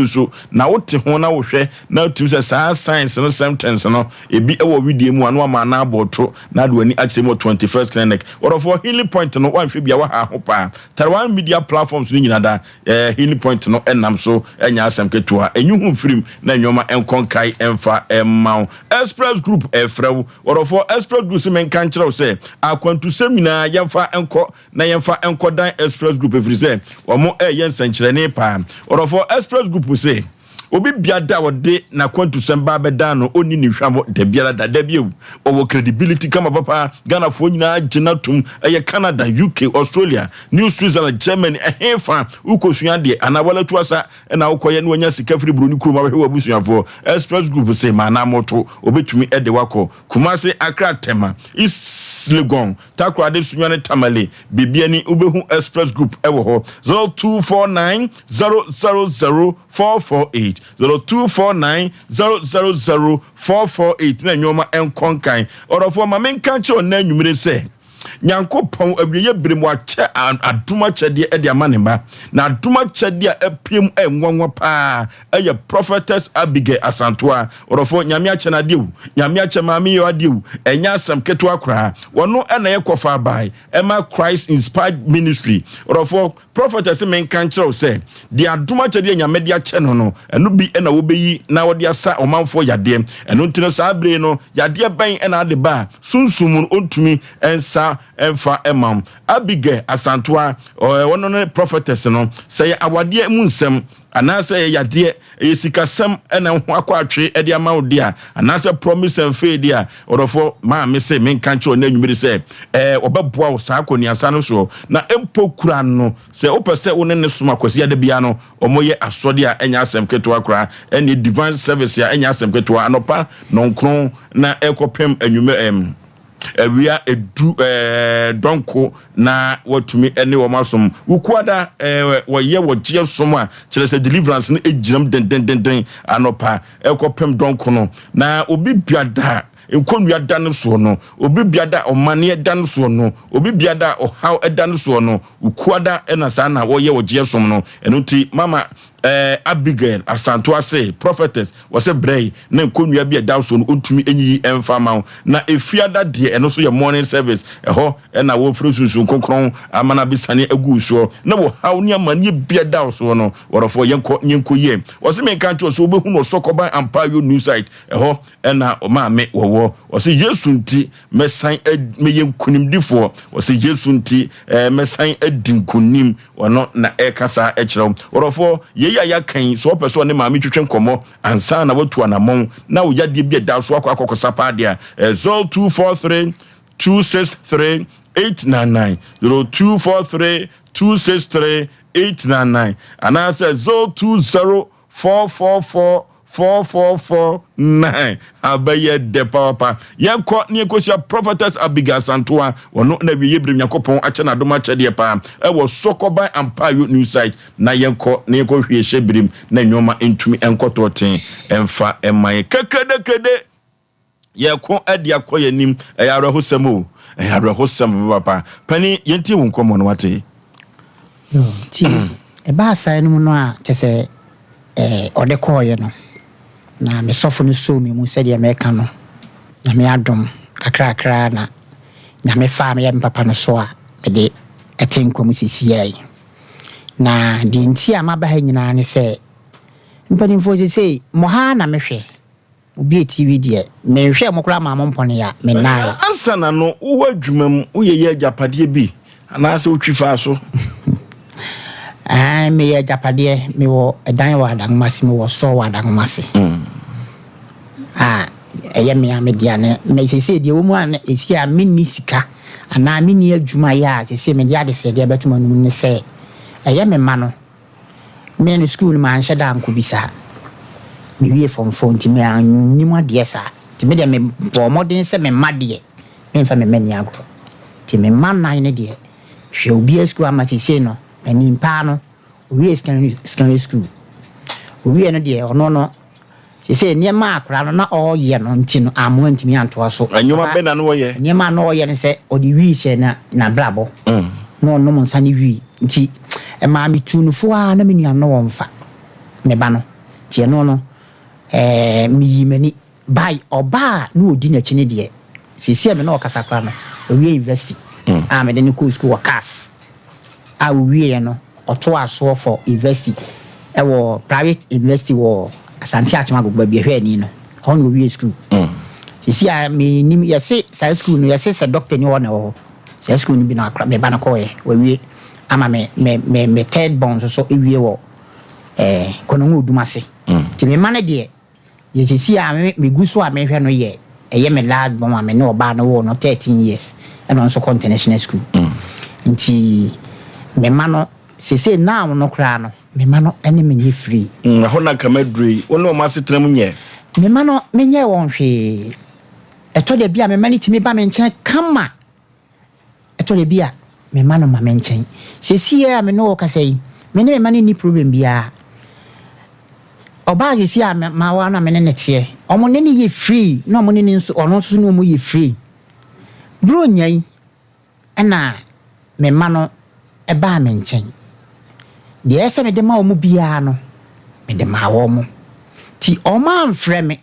na wote ho na wohwe na otum se saa science no symptoms no ebi ewo video mu anu ama na aboto na do ani ache mo 21st Connect or for healing point no wan hwe bia wa ha ho pa Taiwan media platforms ni nyina da healing point no enam so enya asem ketua enyu film na nyoma enkonkai emfa emma express group efrew or for express group men kan kire say akwantu semina yemfa enko na yemfa enko dan express group every say omo yen sankire ne pa or for express group say obi biada wode na kwantu semba beda no oni ni hwamo de biara da biewu owo credibility kama papa Ghana fo nyina ginatum Canada UK Australia New Switzerland Germany ehefa ukosua de anawala tuasa na ukoye no nya sika free broni kuruma we wabusuafo express group say mana moto obetumi ede wako Kumasi Accra Tema is Legon Takwa de sunyane Tamale bibiani ubehu express group ewo ho 0249 000 448 0249000448 na nyoma enkonkan orofo ma menkanche on na nwumire se Nyankopon abiye biremu ache aduma chede e de amanema na aduma chede a apiem enwanwa pa eye prophetess Abigail Asantoa orofo nyame ache na dewu nyame ache maami yo adewu enya asem keto akra wono na ye kofa bai ema Christ inspired ministry orofo prophetess men kan kire say de aduma chede nyame de ache no enu bi na wo beyi na wo de asa omanfo yade enu ntino sa abre no yade ban na ade ba sunsumun ontumi ensa emfa emam Abigail Asantoa wono no prophetess no say awade mu nsem anase yade esikasem na ho akwatwe e de amawde a anase promise and faith a orofo ma me say men kan kire na nwumiri say obeboa wo sa akoni asa no so na empokura no say opese wo ne soma kwasi ade bia no omoye asode a enya asem keto akra ene divine service a enya asem keto anopa nonkron na ekopem anwume ewia edu donko na watumi ene wo masom wukwada woye woje som a kire se deliverance no egiram den anopa ekopem donko no na obi biada enkonua dan so no obi biada omane dan so no obi biada ohaw dan so no wukwada ena sa na woye woje som no enuti mama Abigail Asantoa say prophetess was a bray na konua bia dawso no ontumi enyi emfa ma na efiada de eno so ye morning service eho na wo frusunsun konkron amana bisane agu so na wo haw ni amane bia dawso no worofo yenko ye was me kan to so obehu no sokoban ampayo new site eho na o ma me wo was Yesu nti mesan me yenkunimdifo was Yesu nti mesan adinkunim wono na ekasa ekirem worofo ya kan so person ne maami twetwe nkomo ansa na watu anamon na wo yade bi da so akwakosa pa dia 0243 263 899 0243 263 899 anasa 020 444 4449 abaye de papa yanko ne ekosia prophetess Abigail Asantoa wono na wiye brim yakopon ache na doma che de pa e wo sokoban ampayo new site na yanko ne ekohwie hye brim na nyoma entumi enkototen emfa emaye kekedekede yeko ade akoye nim eyaro hosem o eyaro hosem papa pani yenti won komo no wate yo ti e ba sai no no a chese ode koye no na me sofo no so me mu se de America no na me adom kakra na na me fa me papa no so a me de etenko mu sisi na di nti amaba ha nyina ne se mpani fo se mo ha na me hwe obi TV de me hwe mo kra ma mo mpone ya me nai ansa na no wo adwumam wo ye agapade bi ana se otwifa so me ye japade me wo edan wa dan masi me wo so wa dan masi ɛyɛ me amedia ne me sese de wo mu an esi a minni sika ana minni adwuma ya sese me de ade sɛ de betuma no ne sɛ ɛyɛ me ma no me no school ma anhyɛ da anko bisa me wie from phone ti me annim ade sa ti me de me bo modern sɛ me ma de me mfa me mani ago ti me ma nan ne de hwɛ obi school ama sese no ani mpa no wie secondary school obi no de ono no sese niema akra no na oye no ntino amo ntimi anto so anyoma be na no ye niema no oye ne se odi wi hye na brabo no no monsa ne wi nti e ma mi tunufo a na me nua no wonfa ne ba no tie no no mi yimani bai oba na odi na chi ne de sese me na okasa kra no owie university a me de ne ko school wakas a owie no oto aso for university e wo private university wo Asante Achima Gogba bi hwe ani no on we school sisi a me nim yese sai school no yese se doctor ni wona wo sai school ni bi na akra me ba na koye we ama me third born so ewie wo kono ngudumase ti me mane de ye sisi a me guso a me hwe no ye eye me last born me no ba na wo no 13 years and on so international school nti me mano sisi na no kra no me mano ene menye free ho na kamadrui wonu o masetram nye me mano menye won hwe eto de bia me mani timi ba me nchen kama eto de bia me mano ma me nchen sesi ya me no ka sei me ne me mani ni problem bia oba sesi ya ma wa na me ne netie omo ne ni ye free no omo ne ni nso ono nso no mo ye free bro nyai ana me mano e ba me nchen de ese me de ma omu bia no me de ma wo mu ti o ma mfre me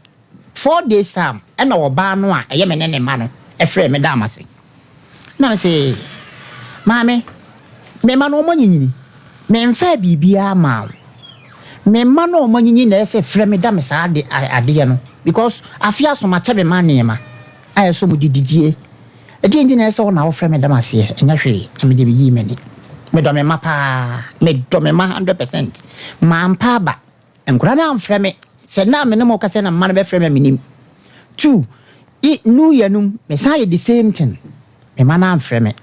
4 days time e na oba no a eye me ne ma no e frɛ me da amase na me say maame me ma no mo nyinyi me mfa bibia ma me ma no mo nyinyi na ese frɛ me da me sa ade no because afia so ma chebe ma ne ma aye so mu dididie e di ndi na ese wo na wo frɛ me da amase enya hwe me de bi yi me ni me do me ma pa me do me ma 100% ma mpa ba enkura na amfrɛ me se na me no mo ka se na ma no be frɛ me minim 2 nu yanum me say the same thing me ma na amfrɛ me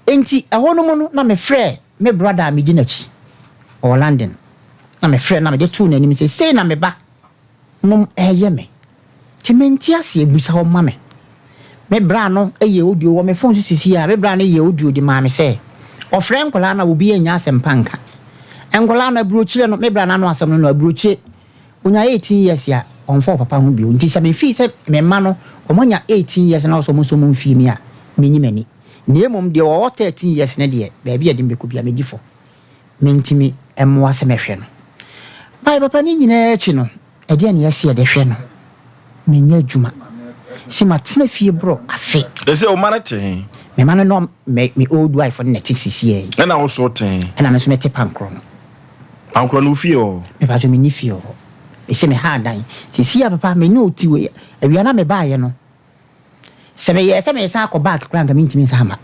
enti ɛho no no na me frɛ me brother me di nachi o London na me frɛ na me de 2 na nim se na me ba no ɛyɛ me ti me nti ase ebusa ho ma me bra no ɛyɛ audio wo me phone so sisi a me bra no ɛyɛ audio di ma me se o friend kola na obi enya Asem Panka enkola na brochire no me bra na no asem no brochire unya 18 years ya onfo papa ho bi nti se me fi se me ma no omonya 18 years na so mo mfi mi a menyi mani na emom de o 13 years na de ba bia de mbeku bia me difo me ntimi emwa se me hwe no bai papa ni nyina echi no e de na yesi e de hwe no menya adwuma si matena fie bro afi ese o manate me man no me old wife on net sisi e na wo so ten e na me so mete pankro no fie o me ba so me ni fie o e se me ha dan sisi ya papa me no ti we awia na me ba ye no se me sa ko back kran ka me ntimi sa ma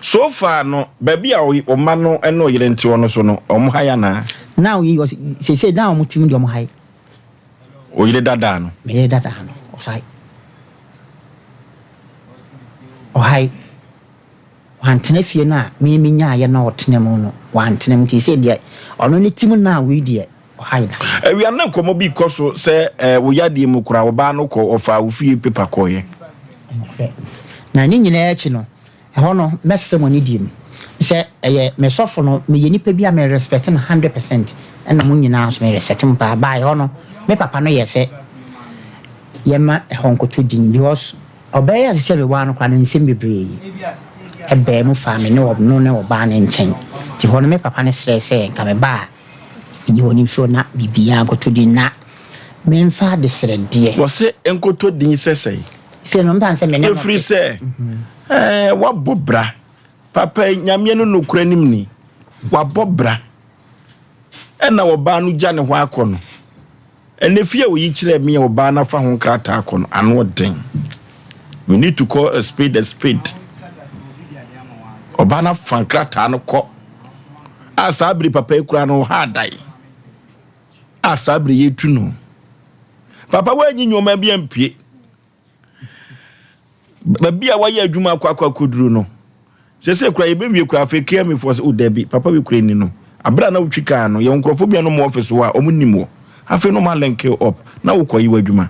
so far no baby a o ma no e no yire nti wono so no o mo haya na now you say down mo timi de mo hai o yire dada no me yire dada no o sai o hai wantene fie na me nya ye na otene mu no wantene mu ti se de ono ni tim na we de o hai da wi an komo bi koso se wo yade mu kura wo ba no ko ofa wo fie paper ko ye na ni nyina echi no e ho no mesre mo ni di mu se eye me sofo no me ye nipa bi a me respect na 100% na mo nyina so me respect mu ba e ho no me papa no ye se ye ma e ho nkoto din because obey as se be wan kwa na nsem bebre ebe mu fa me no no ne oba na nchen ti ho no me papa ne se ka me ba ni woni fo na bibia nkoto din na me mfa de sere de wo se nkoto din sesei se no mpa se me ne free se wa bobra papa nyame no nokura nim ni wa bobra na oba no gya ne ho akono ene fie wo yi kire me oba na fa ho krata akono ano den. We need to call a spade a spade. Obana fankrata no ko. Asabri papa ekura no ha dai. Asabri yetu no. papa wa nyi nyoma bia mpie babia wa ye adwuma akwa koduru no sese kura ye bewie kura fe care me for o dabi papa we kura ni no abra na wutwika no ye nkrofo bia no mo office wa omunimo afi no ma link up na wo koyi wadwuma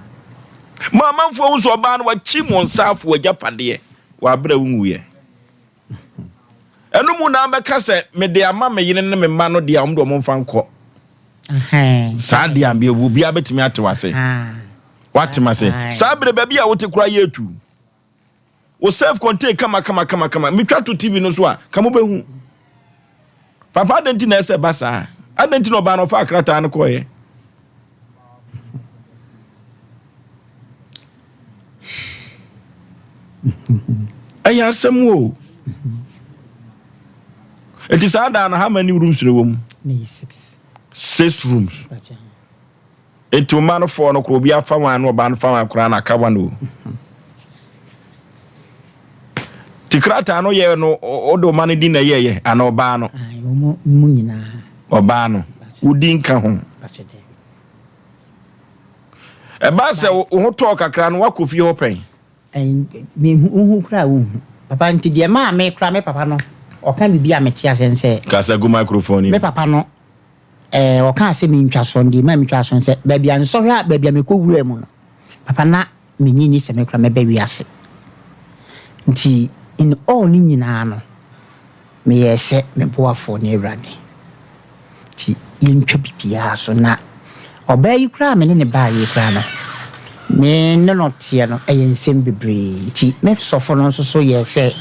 mama mfo wo so oba no wa chi mo nsafo wa japade wa abra wu ye enu mu na beka se me de ama me yene ne me ma no de am do mo mfa nko sa de am be bu bia betimi atewase watima se sa bre ba bia wote kura ye tu o self contain kama mitwa to TV no so a kamo behu papa denti na ese basa adenti no ba no fa akrata an ko ye aya samuo it is ada na how many rooms rewom 6 rooms eto man for no ko bia fa wan no ba no fa wan kura na ka no tikrata no ye no odo mane di na ye ana oba no mu nyina oba no udi nka ho e ba se wo to kakra no wakofi ho pen me hu kra wo papa nti de ma me kra me papa no o kan bibia metia sense kasa go microphone me papa no o kan se me ntwa so ndi ma me twa so se ba bia nso hwa ba bia me ko wura mu no papa na me nyinyi se me kra me ba wi ase nti in all ni nyina no me yese me boafo ne awrade ti yintwa bibia so na oba yi kra me ne ba yi kra no me no tie no ensem bebre ti me sofo no so yese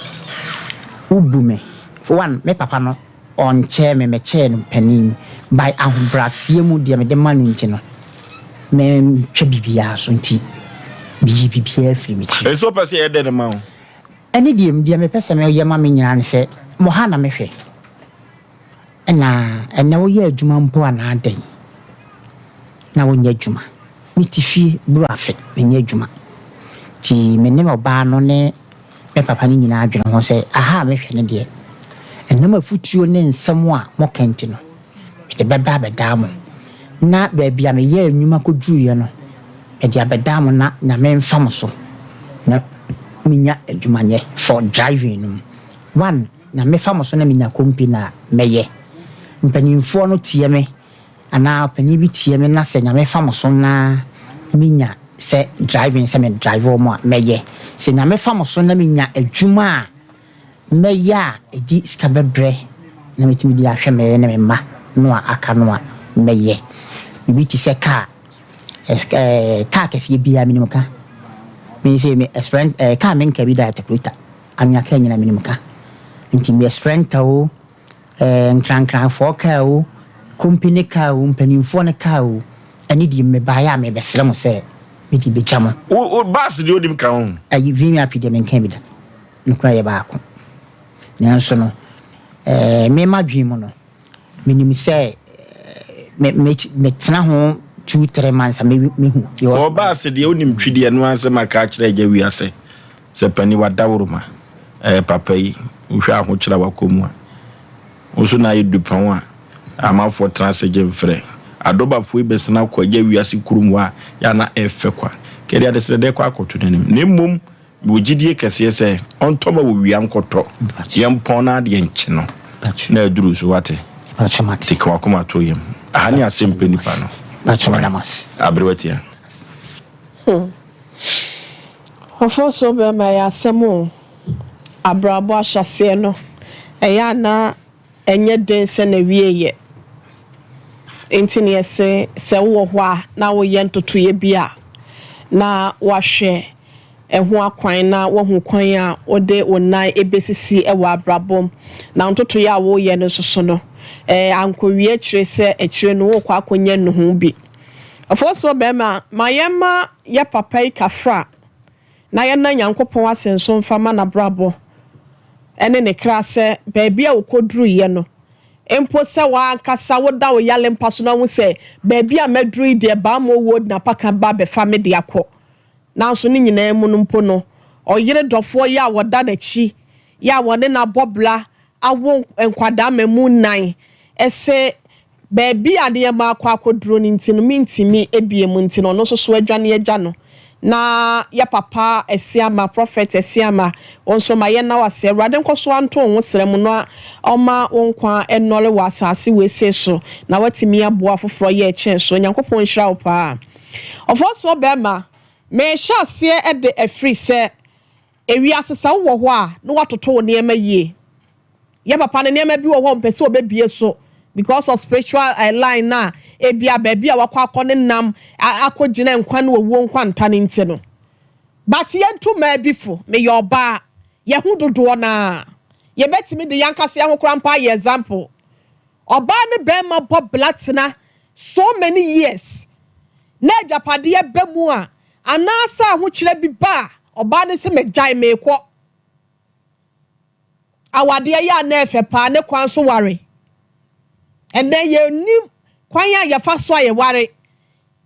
ubume for one me papa no on chair me chair no panin by ahobrasie mu de me de manu nti no me twa bibia so nti bibia firi me ti eso pese ye de ma eni die me pese me ye ma me nyina ne se mo ha na me hwe ena wo ye adwuma mpo ana adan na wo nya adwuma mitifie brafe me nya adwuma ti me ne oba no ne me papa ni nyina adwene ho se aha me hwe ne de ena mafutuo ne nsem a mo kenti no me de baba bedamo na ba bia me ye adwuma kodruye no me de abedamo na me mfam so na minya adwumanye for driving one na me fam so na minya kompi na meye mpanimfo no tie me ana pani bi tie me na se nya me fam so na minya se driving se me driver mo meye se nya me fam so na minya adwuma meya edi skabebre na metimi di ahwe me na me ma no aka no meye bi ti se ka kesi bia minimum ka me say me experience ka men ka bi da takrita amya ka nyina minimum ka nti me experience o nkran for ka o company ka o mpanimfo ne ka o ani di me ba ya me be sere mo se me di be chamo o bas di odim ka ho ayi vimi api de men ka bi da nukra ye ba ko nanso no me madwi mo no minim se me tena ho 2-3 months me hu o bas de onim twide no anse maka kire ja wi ase se pani wadawruma papa yi uhwa ho kire wakomu a oso na yedupan a amafo transage mfre adobafo ibesina kwa ja wi ase kurum a ya na efe kwa kede ade sere de kwa akoto nanim nemmom wogidie kese se ontoma wo wi ankoto yempon na de nche no na aduru so wate achamati kwa kuma to yem ahani Asem Mpe Nipa no achamadamas abrewatia Ofoso be ma ya asemo abrabo ahyase no eya na enye den se na wieye enti ne se wo ho a na wo ye ntotoye bia na wahwe eho akwan na wo ho kwan a ode onan ebesisi ewa abrabom na ntotoye a wo ye no soso no ankowie kire se ekire no wo kwa akonye no ho bi Ofoso be ma mayema ya papai kafra na ye na nyankopon asenso mfama na brabo ene ne krase baabia ukodru ye no empo se wa ankasa woda wo yale mpaso na hu se baabia madru de ba mo wod na paka ba be family akọ na so ni nyina mu no mpo no oyire dofo ya woda na chi ya wone na bobla awo enkwada mamu nan ese baby ade ma akwaduro ni ntino mintimi ebiem ntino no so adwane agya no na ya papa esiama prophet esiama onso ma ye na wase awrade nkoso anto ho serem no oma wonkwa enole wasase wese so na watimi aboa foforo ye eche so nyankopon hira wo pa ofoso bema me hyase e de afri se ewi asesa wo ho a no watoto ne ema yie ya papa ne ema bi wo ho mpese obebie so because of spiritual line na ebia baby a wakwa akone nam akogina nkwa na owo nkwa ntane nti no but ye nto ma bifo me your ba ye hu dodo na ye betimi de yankase ahokra mpa ye example oba ne be ma bo blatina so many years na japade ye bemu a anasa ahokire bi ba oba ne se megyan me kwo awade ya na efe pa ne kwan so ware and then you knew kwanya ya fa so aye ware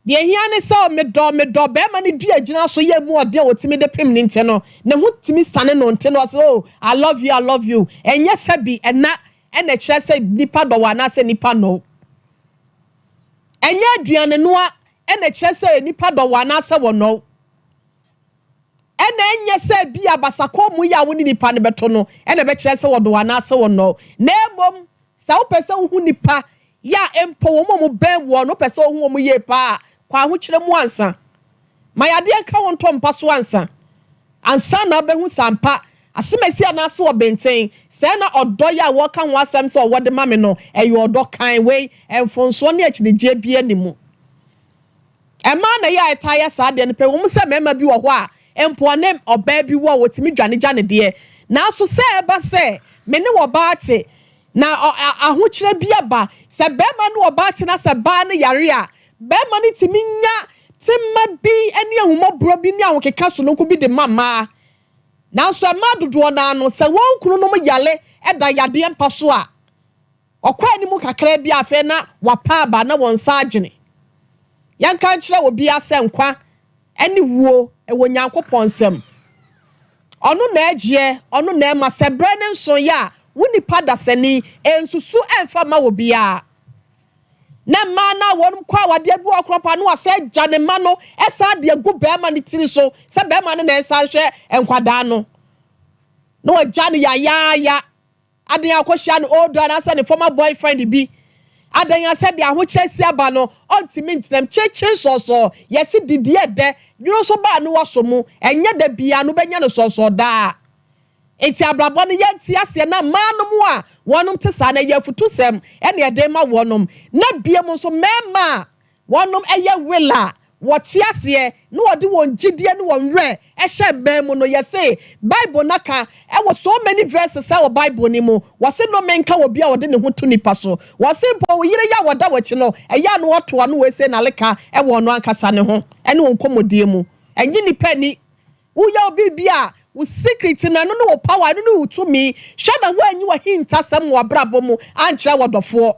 de ehia ne se me do be ma ne du agina so ye mu ode otimi de pem ne nte no na mutimi sane no nte no so oh I love you enye sabi ena kire se nipa do wa na se nipa no enye aduane no a ena kire se nipa do wa na se wo no ena enye se bi abasako mu ya wo ni nipa ne beto no ena be kire se wo do wa na se wo no na emom sa wo pese hu nipa ya empo wo mo be wo no pese hu mo ye pa kwa hu kire mu ansa mayade ka won to mpa so ansa na be hu sampa asemesi anase wo benten se na odo ya wo ka ho asem se wo de mame no eyo odo kan we emfonso ne akide je bia nimu ema na ya etaya sa de ne pe wo se mema bi wo ho a empo ne oba bi wo wotimi dwane jane de na so se eba se me ne wo ba ate na ahokire bia ba se bema no obate na se ba ne yare a bema ne timi nya timma bi ene ahumobro bi ne ahokeka so no ko bi de mama na so ma dodo na no se won kunu no yale eda yade empa so a okwa ni mu kakra bi afa na wapa ba na won sa agene yanka nkire obi asenkwa ene wuo ewo nyankopon sem onu na agye onu na ma se bre ne nso ya wuni pada sani ensusu emfa ma wo bia na ma na wonum kwa wade bi okropa no ase jane ma no esa de agu be ma ne tiri so se be ma no na esa hwe enkwada no no jane ya adan akohia no old and asa ne former boyfriend bi adan asa de ahochesi aba no ultimate them cheche so yesi didie de nwuro so ba no waso mu enye da bia no benya no so da enti abrabo no yenti ase na manum a wonum tesa na yafutu sem ene ede ma wonum na biem so mema wonum eye willa woti ase no wode won gidie no won re ehye bem no yese bible naka e was so many verses our bible ni mu wase no menka wo bia wode ne ho to nipa so wase mpo wo yire ya woda wachi no eya no woto no we se na leka e wo no ankasa ne ho ene won komodie mu enyi nipa ni wo ya obi bia wo secret na no no power no to me shada wo anyi wa hint asem wo brabo mu ankyere wodofo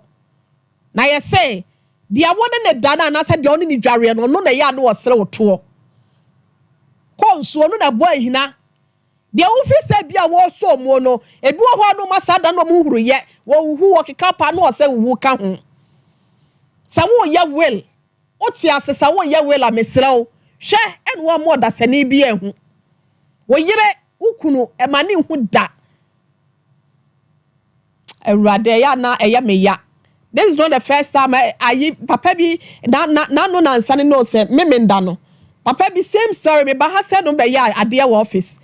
na yese dia wode ne dana na se dia oni ni dware no no na ya no osere woto konsuo no na bo ahina dia wo fi se bia wo so mu no ebi wo ho no masada no mu huru ye wo hu wo keka pa no ose wu ka ho sa wo ye will oti asesa wo ye will amesrew hwe en wo mo da sani bi ehu wo yire ukunu emani hu da awrade ya na eye me ya. This is not the first time I papa bi na no na nsane no se memenda no papa bi same story me ba ha se no be ya ade ya office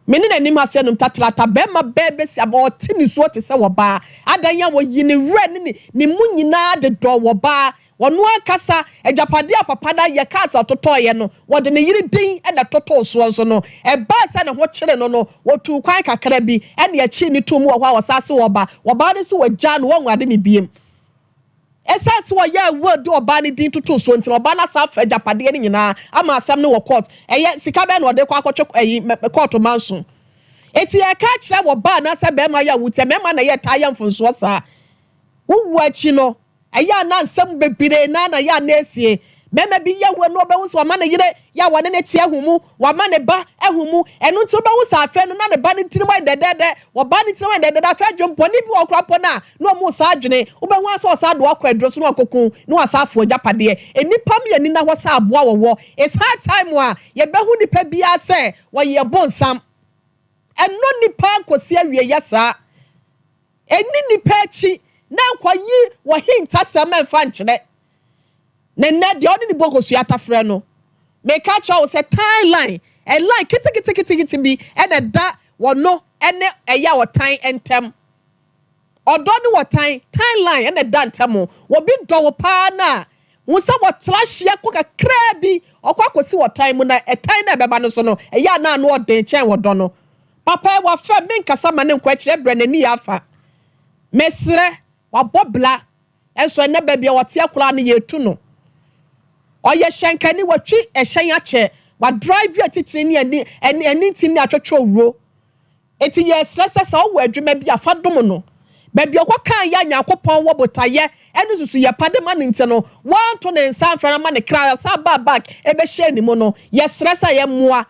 me ne nanim ase no tatrata be ma bebe si about ni so te se wo ba adan ya wo yi ne wre ni mu nyina de do wo ba wono akasa ejapade papa da ye kasa totoye no wo de ne yiri din e na toto so so no e ba se ne ho kire no wo tu kwan kakra bi e ne ya chi ni to mu wo wa sase wo ba de se wo ja no wo ade ne biem esa so ya word oba ni din tutu so nti oba na sa fa japade ni nyina ama asem ne wo court eye sika be na ode kwa akotwe court manso eti ya ka kire wo ba na sa be ma ya wuti me ma na ye ta ya mfonso sa wo achi no eye na nsem bebire na ya na esie bema bi ye we no be hu so ma ne yire ya wone ne tie humu wa ma ne ba ehumu enu nti be hu sa afa no na ne ba ne tiri wa dedede wo ba ne tiri wa dedede afa dwompo ni bi wo kra po na no mu sa adwene wo be hu asa osa do akwa adro so no kokun no asa afo japade enipa me ani na wo sa aboa wo it's hard time wa ye be hu nipa bia se wo ye bonsam eno nipa kosi awie yesa eni nipa chi na kwayi wo hinta sama mfa nkyere nene de oni ni boko su atafre no me catch out say timeline and line kiti bi and da wono ene eya wo time entem odo ni wo timeline and da ntem wo bi do wo pa na wo sa wo trash ya ko kakra bi okwa kosi wo time na e time na beba no so no eya na no den chen wo do no papa wa fa me nkasa ma ne nkwa kire bre nani ya fa mesre wa bobla enso ene ba bia wo te akura na yetu no oye shankani watwi ehyan ache wa drive atitiri ni ani tini atwotwo wuro eti yes lesa wo adwuma bia fadom no ba bia kan ya nyakopon wo botaye eni susu ye pade ma nti no wan to ne nsa afra ma ne kra sa ba back ebe hye ni mo no yes lesa ye moa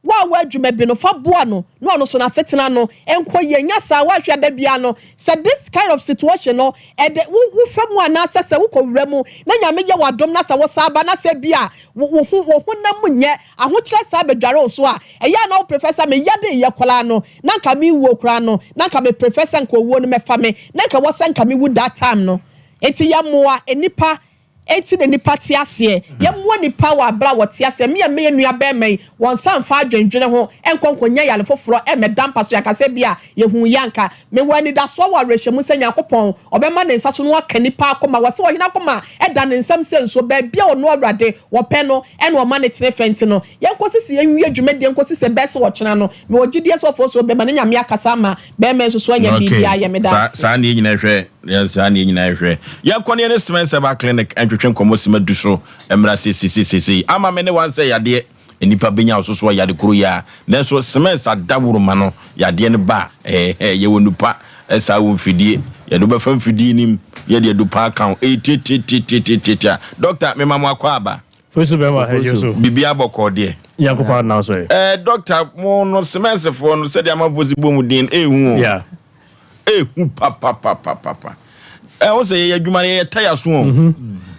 wa adwuma bi no fa boa no no so na setena no enko ye nya sa wa hwa da bia no say this kind of situation no e de wo famu ana sese wo kowura mu na nya me ye wadom na sa wo sa ba na se bia wo na munye aho kire sa bedware so a e ya na wo professor me ya de ye kola no na nka me wo kura no na nka me professor nka wo no me fa me na nka wo san nka me wo that time no enti ya moa enipa enti ne nipa ti ase ye mo nipa wa bra wo ti ase me nua be mai won san fa adwendwene ho enkonkonya yale foforo e me dampa so yakase bia ye hu yanka me wani da so wa rehye mu senya kopon obema ne nsa so no aka nipa akoma wo se wo hina akoma e da ne nsam se nso ba bia ono awrade wo pe no e no ma ne tire fenti no yenkosisi enwie adwumade yenkosisi be se wo kyena no me ogidie so fo so be ma ne nyame akasa ma be me nso so anya bibia ye me da sa ne nyina hwe yes sa ne nyina hwe ye kone ne Semence ba clinic twetwen komo sima du so emra sisi ama me ne wan say yade enipa benya ososo yade kuru ya na so Semence adawuru ma no yade ne ba ye wonupa esa wo mfidie ye do be fa mfidie nim ye de do pa kan doctor me mamu akwa aba Oforisuo be ma heje so bibia boko de yankopa na so doctor mo no Semence fo no se de amavozi bomu din ehu yeah ehu papa o se ye adwuma ye taya so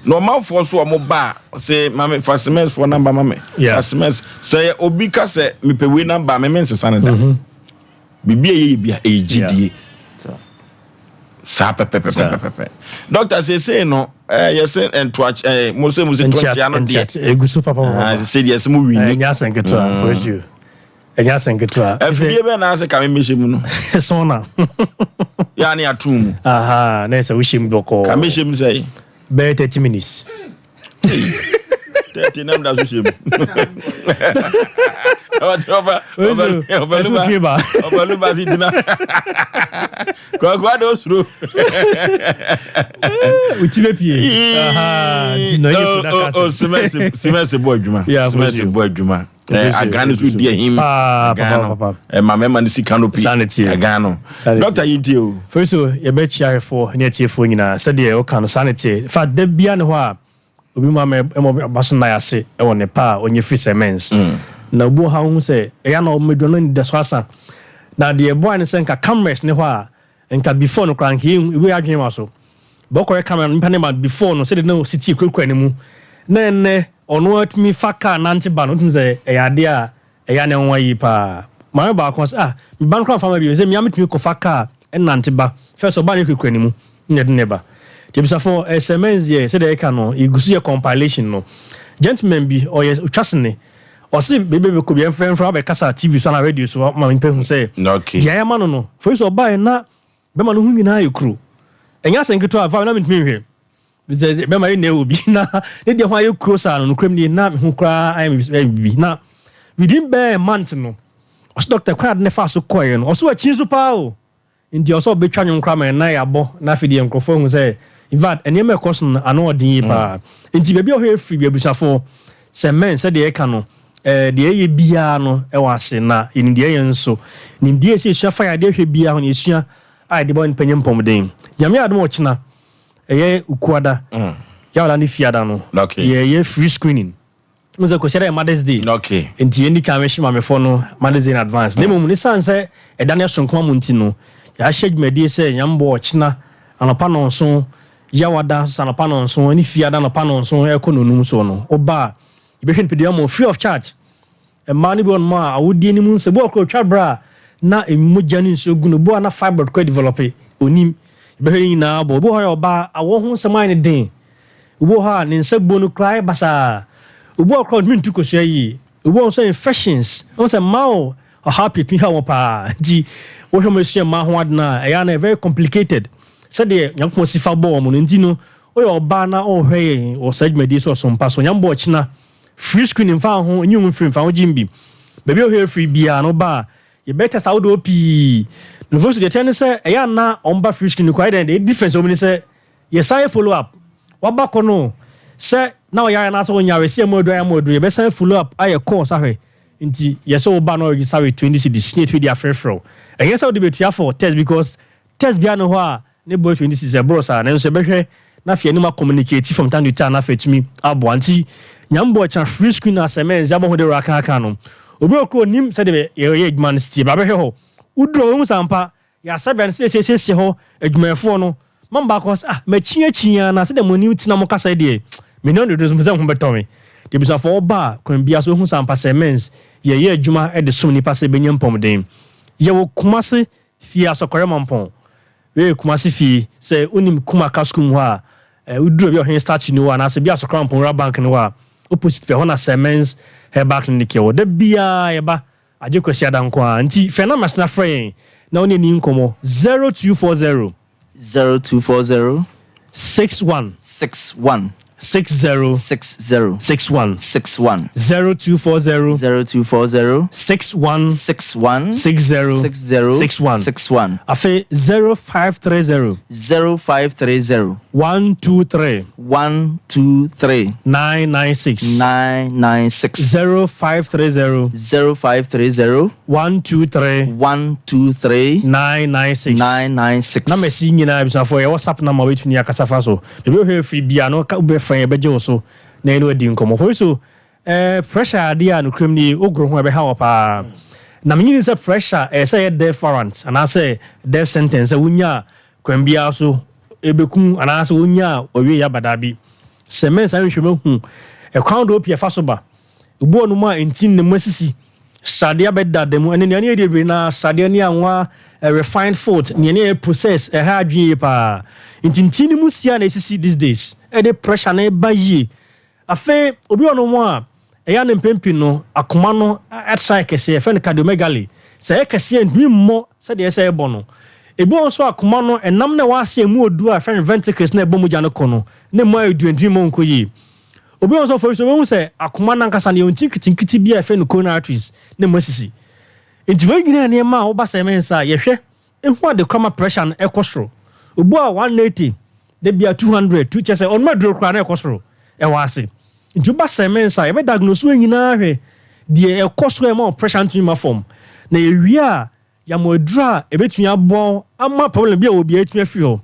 no man for so mo ba say mame for Semence for number mame Semence say obi ka say me pe we number me nsesa ne da bibia ye bia ejidie sa pepe doctor say no yes and twatch mo say 20 ano de egusu papa say yes mo wi ni nya senketo for you enya senketo afie be na say ka me mehemu no sona ya ni atum aha na say we shim doko ka mehemu say be 30 minutes 30 nam da so shim Obaluba sitina kwa do suru utibe pie aha dino ye na Semence boy adwuma Semence boy adwuma agano so die him papa mama ni canopy agano doctor yiti o Oforisuo ye be chiafo ne atiefo nyina said ye o kan sanity fa da bia ne ho a obi mama baso na yase e won pa onye free Semence na bo ha hu se ya na o medwo no de so asa na de boy ne senka cameras ne ho a enka before no crank we adwen ma so boko camera mpa ne ma before no se de no city kwekwa ne mu na ne ono atumi faka nanti ba no tumi se ya de a ya ne nwa yi pa ma ba ko se mi ban kran fama bi se mi ametumi ko faka nanti ba first oba ne kwekwa ne mu ne de ne ba tibisa for Semence ye se de e ka no igusu ye compilation no gentleman bi o ye twasene o se bebe ko bi enfra be kasa TV so na radio so ma mpe hu se okay ya ma no Oforisuo ba na be ma no hu nyina ayekru enya senketo ava na mitimi hwe bize be ma ye na obi na ne de ho ayekru sa no krem ni na me hu kra ai bi na within be month no o se doctor kwad ne fa so koye no o so achi so pa o ndi o so be twa nwon kra ma na ya bo na fidi enkrofo hu se in fact eni me koson ano odin pa nti be o he free be abusafo Semence de e ka no de ye bia no e wase na ni de ye nso ni de se sua fa ya de hwe bia ho ne sua ai de bon panyem pomden jame adom o china ye ukuada wala ni fiada no okay ye free screening muze ko share Mother's Day okay enti endi ka me shima me fo no Mother's Day in advance ne mum ni sanse e Daniel sonkoma munti no ya shedwumadi se nyambo ochina anapa no so yawada sanapa no so ani fiada no pa no so e ko nonum so no oba ibehwe pedia mo free of charge e mani bi on ma awudi ni mun se bo ko twa bra na emmoja ni nso gu no bo na fiber ko develop onim ibehwe ni na bo ho oba awo ho sema ni den ubo ha ni nsa gbo no cry basa ubo akọ mi ntu koso yi ubo so infections on say mao or happy to ha pa di wo hwe mo ma ho adna e ya na very complicated said the yanko sifa bo mo nti no o yo ba na o hwe o sajmedi so Sompa so nyambo china free screen fa ho nyum free fa ho jimbi baby o hwe free bia no ba you better saudi op no first the ten say e ya na on ba free screen quite the difference o me say yes I follow up wabako no say now ya na so nya we see modu ye be say follow up aye course ahwe nti yes o ba no register with 20 cedis net with their frefro and yes how dey betua for test because test bia no ho a ne boy 20 cedis e bro sa na so be hwe na fie ni ma communicate from time to time na fetumi abo anti nyambo cha free screen Asem Mpe ho de raka aka no obi okro nim say de ye adman city ba be hwe ho udro mu sampa ya sabia se ho adwumafo no mamba ko ma chia na se de moni tina mo kasa de me no do so ho betomi de bisa for ba kon bia so hu Sampa semens ye adwuma e de som ni passe benyam pomden ye wo kumase fi asokore mampon we kumase fi se unim kuma kaskum ho a uduro bi o hen start ni wa na se bia asokore mampon ra bank ni wa opposite pe ho na semens he back ni ke wo de bia ye ba aje kwesi adanko anti fena masna frɛ na oni ni nkomo 0240 0240 61 61 60 60 61 61 0240 0240 61 61 60 60 61 61 afe 0530 0530 123 123 996 996 0530 0530 123 123 996 996 na mesi nyina bisa for your WhatsApp number between akasafa so ebe o free bia no ka ube fan ebe je so na eno adi nkomo for so pressure ade a no krem ni ogro ho ebe ha opa na menyi say pressure say death warrant and I say death sentence wunya kwambia so ebekum and I say wunya owie ya badabi semens an hweme hu e kwan do pie fa so ba ubo no ma entin ne masisi sadia bedda dem ene ne ade be na sadia ne anwa refined food ne process ha adwie pa intintini musia na esisi these days e de pressure na ba yi afa obi ono mo a ya ne mpempi no akoma no try kese e fe ne cardiomegaly se e kese ndwimmo se de se e bo no ebi on so akoma no enam na wa ase mu odu a fe ventricles na e bo mu ja no kono ne mo aduandwimmo nko yi obi on so for so we say akoma na nkasa ne ontinkitinkiti bia e fe no coronary arteries ne mo sisi enti we gina ne ma oba semensa ye hwe ehu ade kama pressure na ekosoro obu a 180 de bia 200 tu chese on ma dro kra na ekosoro e wa ase enti oba semensa ye be diagnose we nyina hwe de ekosoro e ma pressure ntumi ma form na ye wi a ya mo adura e betumi abo ama problem bia obi etumi afi ho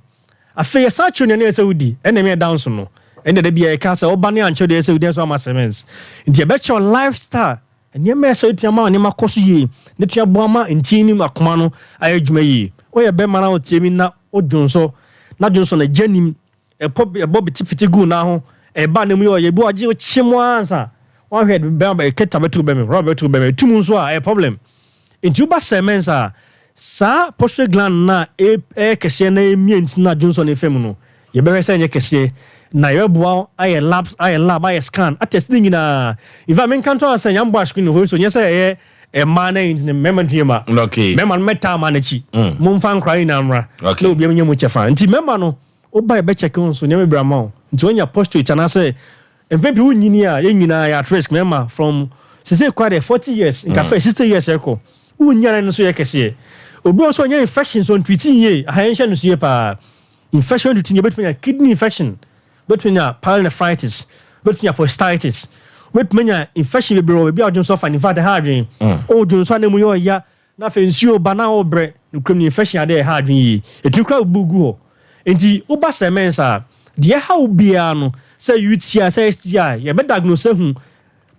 afi ye sa chune na ese udi ene me down so no ene de bia e ka se oba ne anche de ese udi so ama semens enti e be cho lifestyle ene me so etumi ama ne makoso yi ne tua bo ama ntini makoma no aye dwuma yi o ye be mana o tiemi na odwonso na dwonso na janim e bob tipiti gu na ho e ba ne mu yo ye bi oje o chimo ansa one head be ba keta betu be me robert be me tumu so a problem into ba semensa sa prostate gland na e kese na emient na dwonso na fem no ye be se nye kese na ye boa aye lab aye scan attesting na if I mean can't say yam boa screen no so nye say e man in the memory ma okay member meta man chi mum fan cry na amra na obi am nyemu chefa nti member no oba e be check on so nyame bra ma nti onya prostate na say empempi unyini a ye nyina ya risk member from say quite 40 years in cafe 60 years eko unyara no so ye kese obi on so nya infection so ntwiti ye ahenhye no so ye pa infection ntwiti between kidney infection between pyelonephritis between prostatitis between infection be bro be odun so fa in fact hardwin odun so na mu yo ya na fe nsuo ba na obre nkrem infection ade hardwin yi etukra bugu ho enti oba semensa de ha obia no say UTI say STI ye be diagnose hu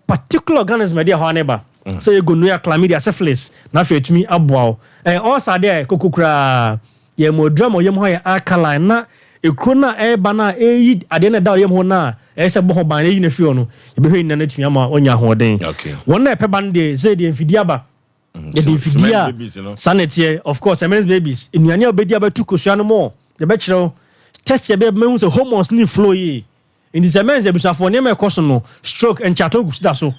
particular organism dey ho aneba say gonorrhea chlamydia syphilis na fe tumi aboa also there kokokura ye modram oyem ho ye alkaline na ekro na eba na eyi ade na da oyem ho na se bo ho ban eyi na fi ono ye be hwe na tumi ama onya ho den won na epeba de say de mfidi aba the infidia sanity of course men's babies enuane obedi abatu kosua no mo ye be kire test ye be mehu say hormones ni flow yi in the men's ebusafo ne me koso no stroke and chato gusta so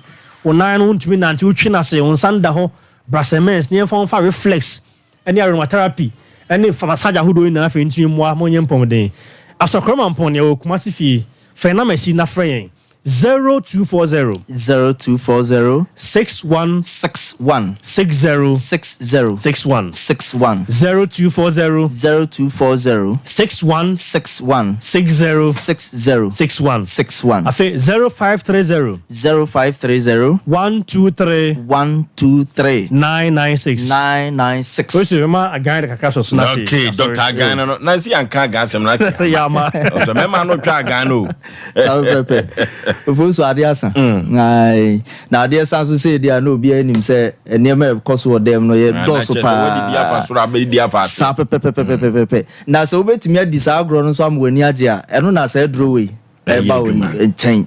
onan no ntumi nante utwi na se onsanda ho brasemens ne fon fa reflex any aromatherapy any massage ahodo na afi ntumi moa mo nyempom den asokroma mpon ne okumasi fi fena machine na frɛ 0240 61 61 60 60 60 61 61 0240 61 61 60 60 61 61 afi 0530 123 996 Osi ma again the kakaso so na okay Dr. Again no na si anka gasem na say ya ma so me ma no twa again no pepe Ofonso Adiasa na Adiasa so say dia no bia nim say enema because of them no ye doso pa dia fa so abedi dia fa sa pepe na so obetimi adi sa agro no so am wani age a eno na say draway e ba woni chain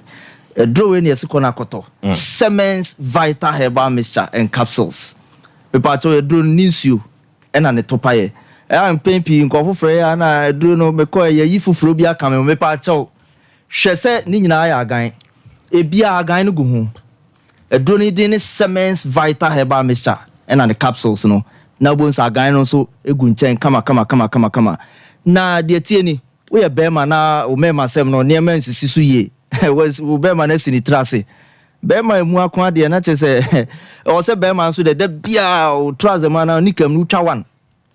draway ne yesiko na koto Siemens Vital Herbal Mixture and Capsules pepa to ye draw ninsuo e na ne topaye am pempi nkofo frɛ ya na draw no me ko ye yi fufuro bia kame me pa chaw hwese ni nyina ya agan ebia agan no gu ho edro ni din Siemens Vital Herbal Mixture and the capsules no na bonsa agan no so egu nchen kama na de tie ni wo ye bema na o mema sem no ne man sisi so ye wo bema na sini trase bema mu akwa de na chese o se bema so de bia o trase ma na nikam nu twa wan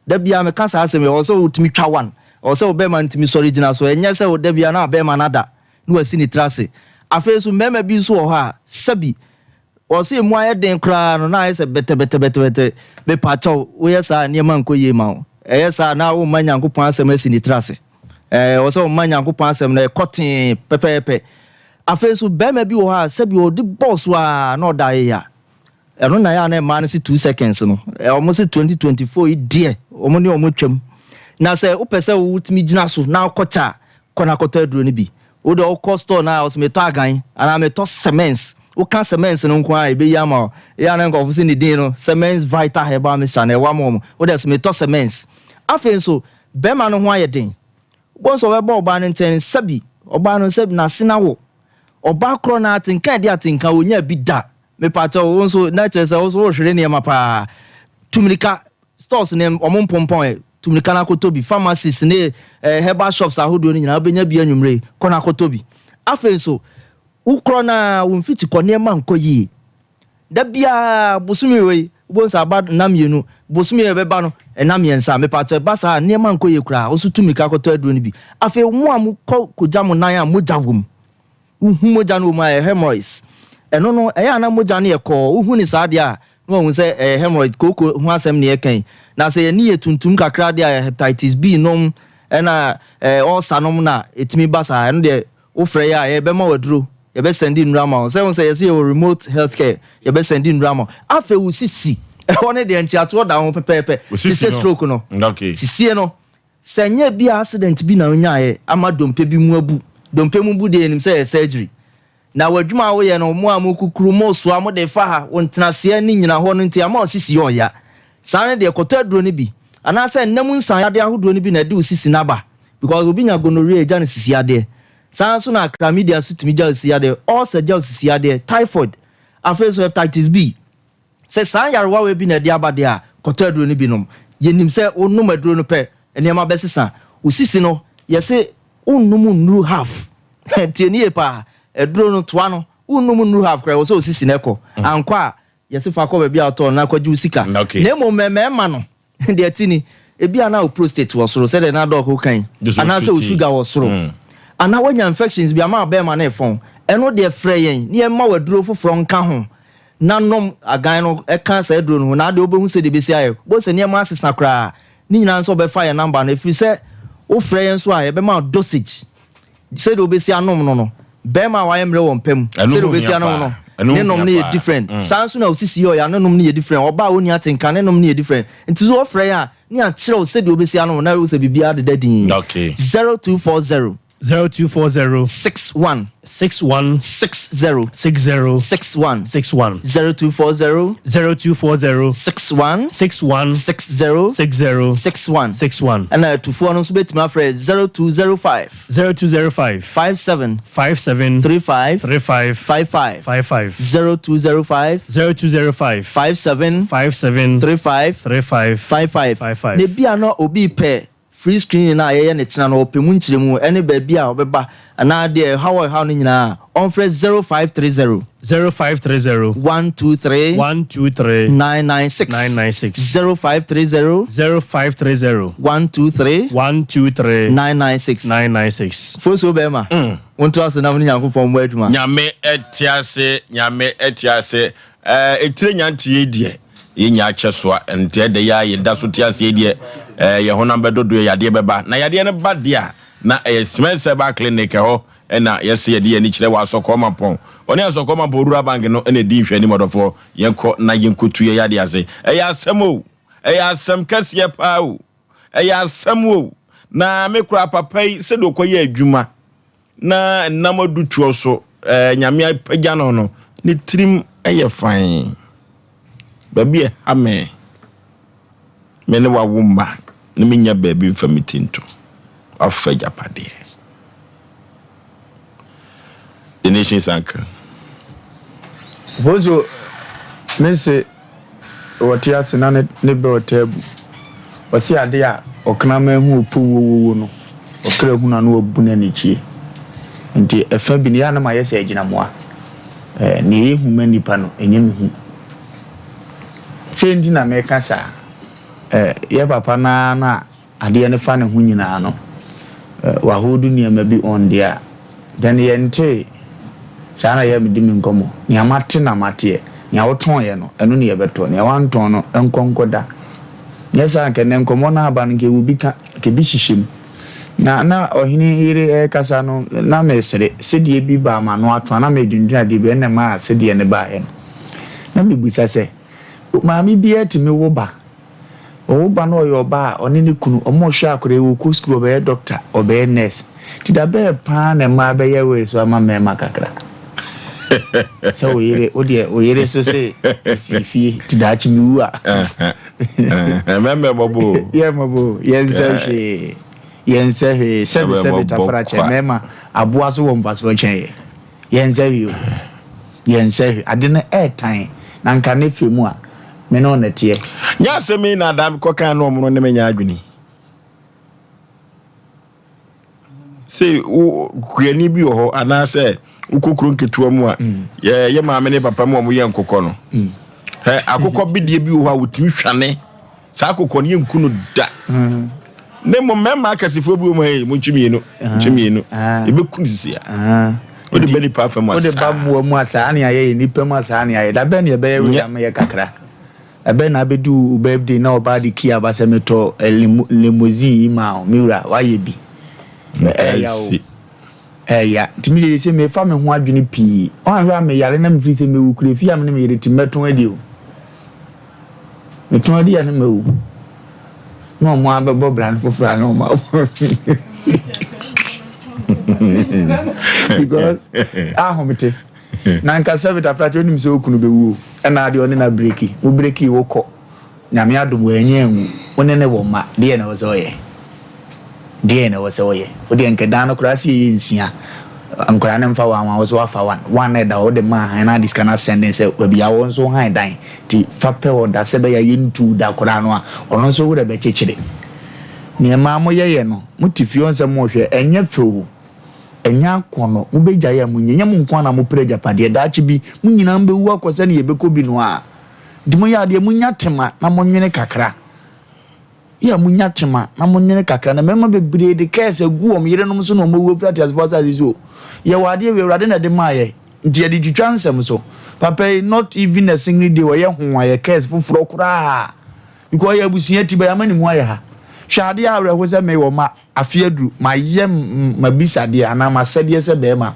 da bia me kasa asem o se o timi twa wan o se o bema ntimi original so enye se o da bia na bema na da no asini trase afesu mema bi so ha sabi o se mu aye den kra no na aye se bete be pacho wo yesa niema nkoye ma o yesa na wo manya nkopon asem asini trase o se wo manya nkopon asem na cotton pepepe afesu bema bi wo ha sabi o di boss wa na oda ya eno na ya na ma na 2 seconds no almost 2024 idie omo ni omo twam na se wo pese wo timi gina so na akota kona kota aduro ni bi wo de o store na o se meto agan ana meto Siemens wo kan Siemens no nko a ebe ya ma ya na nko se ni din no Siemens Vital Herbal Mixture na wa mo wo de se meto Siemens afen so be ma no ho aye den bon so we ba oba no nten sabi oba no sabi na sina wo oba kro na atinka de atinka onya bi da me pato wo so na chese wo so wo hwere ne ma pa tumilika stores ne omon pompon tumilika na kotobi pharmacies ne herbal shops ahodo ni nyina obenya bi anwumre kona kotobi afen so ukro na wo mfiti kone ma nkoyi da bia bosumi we bonsa abad na mienu bosumi e beba no na miensa me pato ba sa ne ma nkoyi kura wo so tumilika koto aduro ni bi afen mu am koja mo nan a moja wom moja no ma hemorrhoids eno no eya na moja na yeko uhu ni saade a no hu se hemorrhoid koko hu asem ne yekan na se ni yetuntum kakra de hepatitis B nom na ulcer nom na etimi basa eno de wo frɛ ya ye be ma waduro ye be sendi nrama se hu se ye se remote healthcare ye be sendi nrama afa wo sisi one de ntiato da ho pepepe sisi stroke no okay sisi no senye bi accident bi na onya ye ama dompe bi mu abu dompe mu bu de enim se surgery na wadwuma wo ye no mo amukukuru mo so amode fa ha wontenase ni nyina ho no nti ama osisi yo ya sane de koto aduro ni bi ana se namu nsan ya de ahoduro ni bi na de osisi na ba because obi nya gonorrhea eja ne sisi ade san so na chlamydia so timi ja osisi ade ulcer ja osisi ade typhoid afeso hepatitis B se san yarwa we bi na de abade a koto aduro ni bi no yenim se onum aduro no pe enema besesa osisi no ye se onum nuru half tieni pa eduro no toa no unum nuru half kra wo so osisi neko ankwa yesifa ko be ato na kwaji usika na mo mema no de atini ebi ana prostate wo soro se de na dog kan ana se sugar wo soro ana wanya infections bi ama be ma na efon eno de frɛ yen ne ma waduro foforo nka ho na nom agan no e kan sa eduro no na de obehu se de besi aye bo se ne ma asesa kra ni nyina nso be fa ye number na efi se wo frɛ yen so aye be ma dosage se de obesi anom no bema wa yemre won pem se do besia no ne nom ne different sanso na osisi yo ya ne nom ne different oba woni atenka ne nom ne different nti so ofre ya ne a kire se do besia no na wo se bibia de dadin okay 0240 61 61 60 60 61 61 0240 61 61 60 61 and to phone us bet my friend 0205 57 35 55 0205 57 35 ne bia no obi pe free screen na ye ne tena no opemu nkyiremu ene ba bia obeba ana de how no nyina on fresh 0530 0530 123 996 0530 123 996 Foso bema wonto aso na woni yankopon mo aduma nyame etiase etire nyantie edie yenya achesoa ente de ya yeda so tiase edie ye honam bedodo yade beba na yade ne ba dia na Smith ba clinic ho na yesi yade ni kire wa asokoma pon oni asokoma borura bank no ene di hwani modofo yenko na yenkotu yade ase asem asem kase pa o asem o na mekura papai se do koye adwuma na namadu tuo so nyame apagya no ni trim fine baby ame mene wa wumba ni minya baby famitinto afa japade the nation's anchor Bozo mense wotia sena ne be otabu wasi ade a okna ma hu opu no okra hu na no obuna ni chie nti efa bi ne ya na ma yesa agina moa ne ehu manipa no enyem hu sendi na meka sa ye papa na ade ne fa ne hu nyina no wa hodu ne ma bi on dia dan ye nte sana ye medi mi nkomo ne amate na mate ne awoton ye no eno ne ye beto ne wanton no enkonkoda ne sa nke ne nkomo na aba nke wubi ka ke bi hihim na ohini ire kasa no na mesere sedie bi ba ma no ato na medundua de bi ne ma sedie ne ba ye no na mebusa se maami bi etimi wo ba no yo ba oni ne kunu omo hwa akore wo ku school be doctor obe nurse ti da be pa na ma be ye we so ama me makakra so oyere so se sifi ti da chi mi wu a meme bobo ye mobo yense sebe tafara che mema aboa so wo mfaso chen yense ade na airtime na nka ne femu a me no na tie nya semi na dam ko kan no mo ne menya adwini se kuani bi ho ana se ukokuru nketua mu a ye maame ne papa mu ye nkokọ no akokọ bidie bi ho a wutimi hwane sa akokọ ne nkunu da ne mo mema akasifo bi mo mu chimienu ebe kunisia odi beni pa famo asa odi babu mu asa ani aye nipa mu asa ani aye da be ne be ya me kakra ebe na bedu birthday na oba di kia ba se meto limousine ma miura waye bi ya timi se me fa me ho adwene pi on hwa me yare na me firi se me wukure fi am ne me yere timeton adi o meton adi ya na me wu no mo abebo brand fofra no ma because ahomete na nka service after onim se okunu bewu e na ade oni na breaki wo breaki wo kọ nyame adom enye enwu one ne wo ma de na wo so ye wo de nka dan no krasi ye nsia ankora ne mfa wa wo so afa one da wo de ma na this kana send se baby ya wo so han dan ti fa pe wo da se be ya yintu da kora no a ono so wo de be kekire ne ma mo ye no mutifio nse mo hwe enye fewu enya kono ubeja ya munyenye munkwana mu preja pade daachi bi munyina mbe wu akwose ne yebeko bi no a dimo ya de munya tema na monwene kakra ya munya tema na monwene kakra na mema bebre de kese gu om yere no so no mo flat as far as so ya wade we wrade na de maaye ntia de twitwa nsem so papa not even a single day we ye ho aye kese foforo kura because ya busuya tiba ya mani mu aye ha shade awre ho se me wo ma afiadu ma ye mabisade ana ma sade se be ma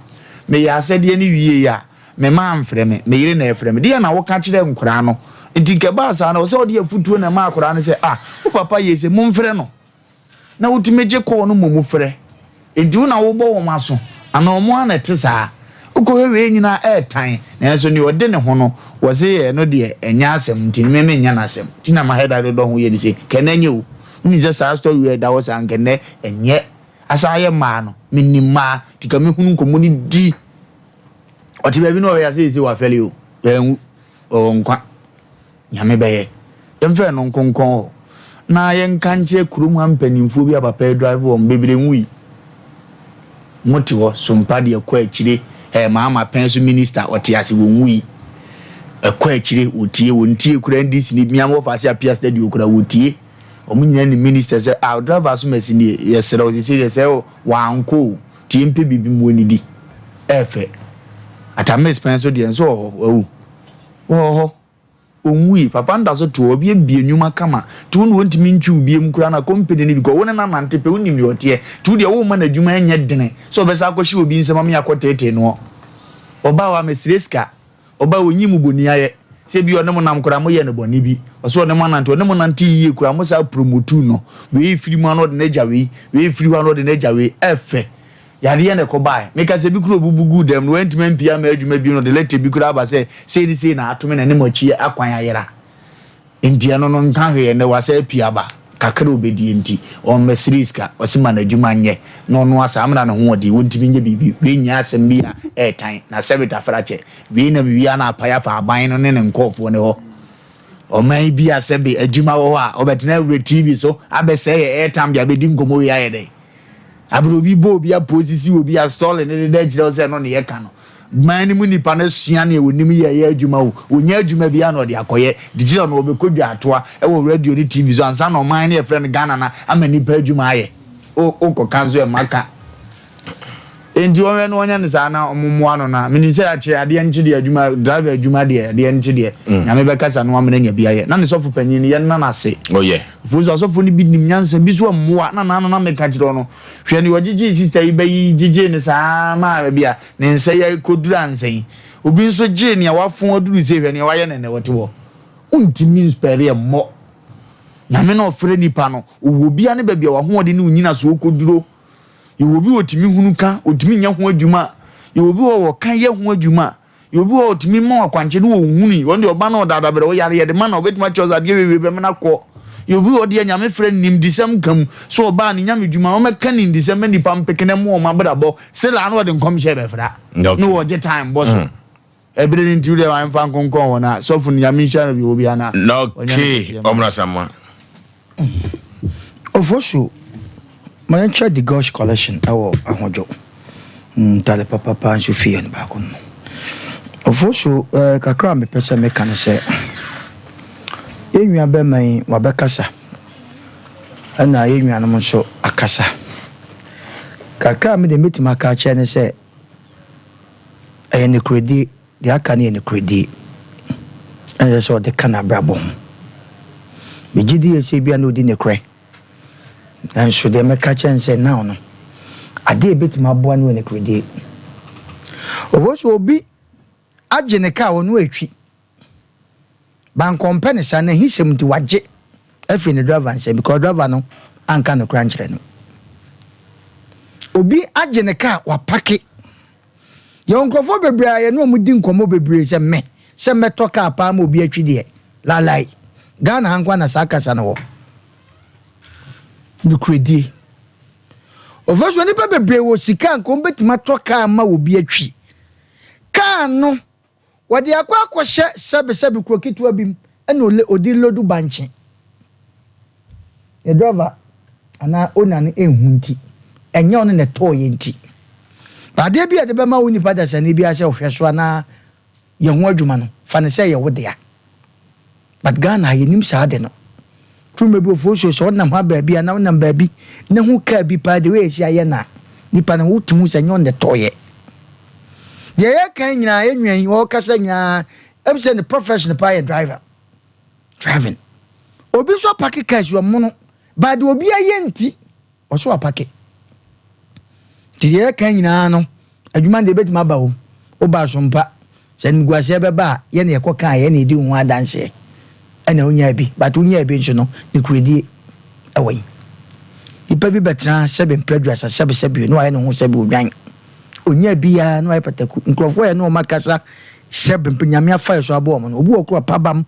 me ya asede ne wie ya me ma amfrɛ me me yire na ɛfrɛ me de na wo ka kyerɛ nkora no nti ke ba sa na wo sɛ wo de afutuo na ma akora no sɛ wo papa ye sɛ momfrɛ no na wotimeje call no momufrɛ nti wo na wo bɔ wo maso ana omo ana te saa ukohewe nyina airtime na enso ni ode ne ho no wo se no de enya asem nti me nya na asem ti na ma heda do ho ye ni se kenanye o ni je sa story we da wo sa nkene enye asa ye ma no minima ti ka me hunu nkomo ni di oti ba bi no ya se wa fele o enwu o nkwa nyame beye emfe no nkonkon na ye nkanche kurum ampanimfo bi abapa drive wo mbebere nwui moti wo Sompa de akwa akire mama penso minister otiase wo nwui akwa akire otie wontie kura ndisi ni miam wo fase apia stadium kura wotie omunyina ni minister say driver so masini yesere o say say wanko tie mpe bibi mu onidi efe atames penso de enso ho onwi papa nda so to obi ebie nyuma kama tu no ntimi ntwi obi em kura na company ni biko wona na nante pe unim ni otie tu de wo ma na dwuma anya dene so obesa akohye obi nsema me yakotete no oba wa mesreska oba onyim boni aye se bi onem nam kura mo ye ne boni bi oso onem nante onem nante yiye kura mo sa promotu no we firi mu ano de na jawe we firi ano de na jawe efe yade ne ko bai meka se bi kuro bubugu dem no ntime mpia ma adwuma bi no de lete bi kuro aba se ni se na atome na ne machi akwan ayera ndia no nka hwe ne wasa pia ba kakra obedi nti on mesriska osima na adwuma nye no no asa amna ne ho odi wontimi nye bibi we nya asem bi a airtime na sebita frache we na bi ya na apaya fa aban no ne nkofo ne ho o mai bi asebe adwuma wo a obetena TV so abese airtime bia bedi nkomo we ayede abro bi bo bi a posisi obi a stall ne de jira se no ne ye ka no man mu nipa na sua ne wonim ye adwuma wo onya adwuma bi a no de akoye digital no obekodwa atoa e wo radio ni TV so ansa no man ne friend Ghana na ama nipa adwuma aye o kokanzo e maka endi o no onya ne sa na omomo ano na mini se a che ade nchi de adwuma driver adwuma de ade nchi de nyame be kasa no amena nya bi aye na ne sofu panyin ye na na se oye fuzo sofu ni bi nim nyansa bi so moa na meka kire no hwe ni wogigi sister yi bayi gigi ne sa ma bia ne nsa ya kodura nsan obi nso gi ne wafon aduru se hwe ne waye ne wote wo untimi inspire mo nyame na ofre nipa no owo bia ne ba bia wa ho de ne unyina so koduro yobi otimi hunuka otimi nya ho adwuma yobi wo kan ye ho adwuma yobi wo otimi ma akwanche ne wo huni wonde oba na odadabere wo yare ye de ma na obetima choza de wewe be na ko yobi wo de nyame frɛ nim disem kam so oba ne nyame dwuma wo meka nim disem ni pam pekene mo o mabrabo sela na wo de nkom hye be fra no wo je time boss ebere nti de wan fa nkonkon wona so fu nyame hya bi obi ana okay omra samma Oforisuo my entry the Gosh collection awo ahojo tale papa nso fie no ba ko no Oforisuo kakra me pese me kan se enwa be man wa be kasa ana enwa no nso akasa kakra me de metima ka che ne se ne kredi de aka ne kredi ene so de kana brabo be gidi ese bia no di ne kre and should they make a chance say now no a day bit my boy when a credit Oforisuo be a geneca on way tree ban company san he seem to watch it every the driver and say because driver no and can no crunch no obi a geneca wa pack it young crofo bebre no mudi nkomo bebre se me talk up am obi atwi de la lai Ghana hankwa na sakasa no no credit Oforisuo ni pa bebre wo sika nko betima toka ma wo bi atwi ka no wode akwa hye sebe kro kitu abim ena odi lodu banche e driver ana onane ehunti enye on ne toye nti bade bia de be ma woni pada sane bia se ohweso na ye ho adwuma no fa ne se ye wode ya but Ghana ye nim sa de no tume bi Oforisuo so na ma ba bia na na ba bi ne hu ka bi pa de we si aye na nipa na wutumu se nyon de toye ye kan nyina enwan wo kasa nya am say the professional pilot driver driving obi so park cash yo mono but obi aye nti o so park ti ye kan nyina no adwuma de betima ba wo oba Sompa se nguase beba ye na ekọ kan ye na edi ho adanse ana onya bi but onya bi nso no ne kuredi awai ipa bi betra sebe mpredwasa sebe no aye no ho sebe odwan onya bi ya no aye pataku nkrofo ye no makasa sebe mpanyame afa so abo mo no obu okro pabam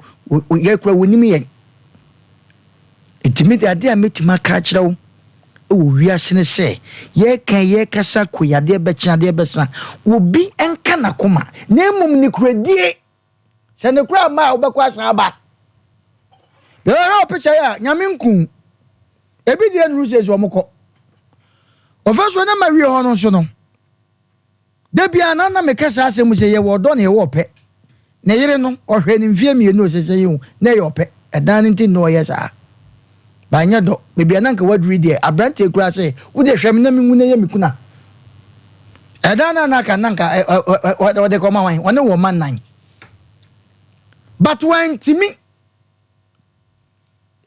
ye kura wonim ye itimidi ade a metima ka kirawo o wiase ne se ye kan ye kasa koyade be chiade be sa obi enka na koma na emum ni kuradie se ne kura ma obekwa asa aba de ha picture ya nyame nku ebi die nru se so mokọ ofeso na mawie ho no so no de bia na me kasa asem se ye wodo na ye wo pe na yire no ohwe ni mfie mienu se se ye na ye ope edan nti no ye sa banya do bebia nanka waduri de abrante kura se wo de hwem na mengu na ye mikuna edana na ka nanka o de ko ma wan wona wo man nan but when timi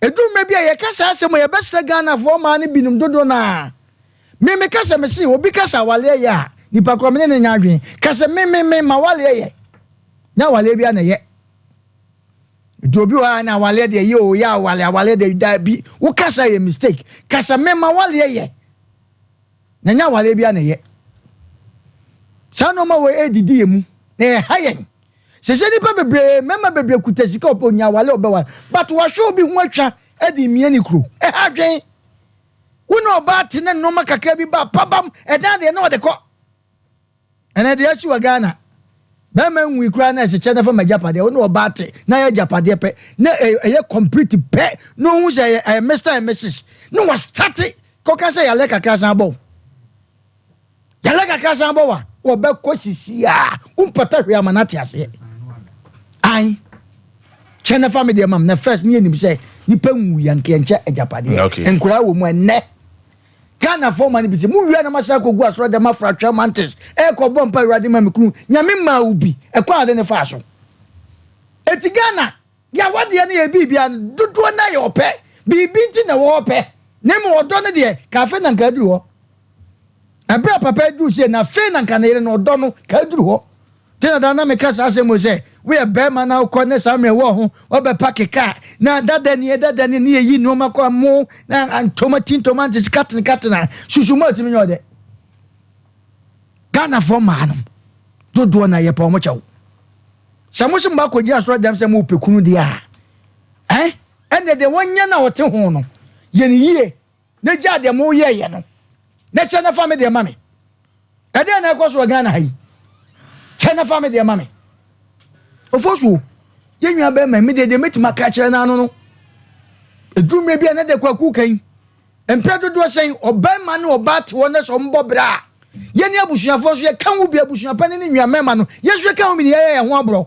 edu me bia ye kasa asem ye besta Ghana fo ma ne binum dodo na me kasa me si obi kasa wale ya nipa ko me ne nya adwen kasa me ma wale ye nya wale bia na ye Jobi wa na wale de yo ya wale de da bi wo kasa ye mistake kasa mema wale ye na nya wale bia na ye sano ma we edidi emu na hayen se ni pa bebre mema bebre kutasika opo nya wale obewa but wa show bi ho atwa edi mie ni kro adwen wo no ba te na no makaka bi ba pabam edan de na de ko ene de asi wa Ghana Bema nwi kura na se chana fa majapade wo no obate na ya japade pe na eye complete pe no hu se Mr and Mrs no was start ko ka se ya le kaka san bo wa wo be ko sisi a umpata hwe amanate ase ai chana family de mam na first ni enim se nipa nwu yanke enche ajapade enkura wo mu enne Ghana for money biti mu wi na masa kogu asoro de ma fracture mantis ko bompa urade ma mekunu nyame ma ubi kwa ade ne fa so eti Ghana ya wade ne ye bibia dodo na ye ope bibi nti na wo ope ne mu odo ne de ka fe na nka duru ho abra papa du se na fe na nka ne no odo no ka duru ho tena da na me ka sa se mo se we e be ma na ko ne sa me wo ho obe pakeka na dada ni ne yi no makwa mo na tomatis katina susuma timi nyode Ghana for manum dodo na ye pa mo chawo samusu mba ko ji asoro dem se mo pekunu dia ene de wonya na wote ho no ye ni yie na ja de mo ye no na che na family de mame ade na ko so Ghana hayi che na family de mame ofosu yenwa be ma me de metima ka kire na no edume bia na de kwaku kan empedo do sen obema ne obate wona so mbobra yeni abusuafo so ye kan wo bia abusuapa ne nwa mema no yesu kan wo mi ye ho abro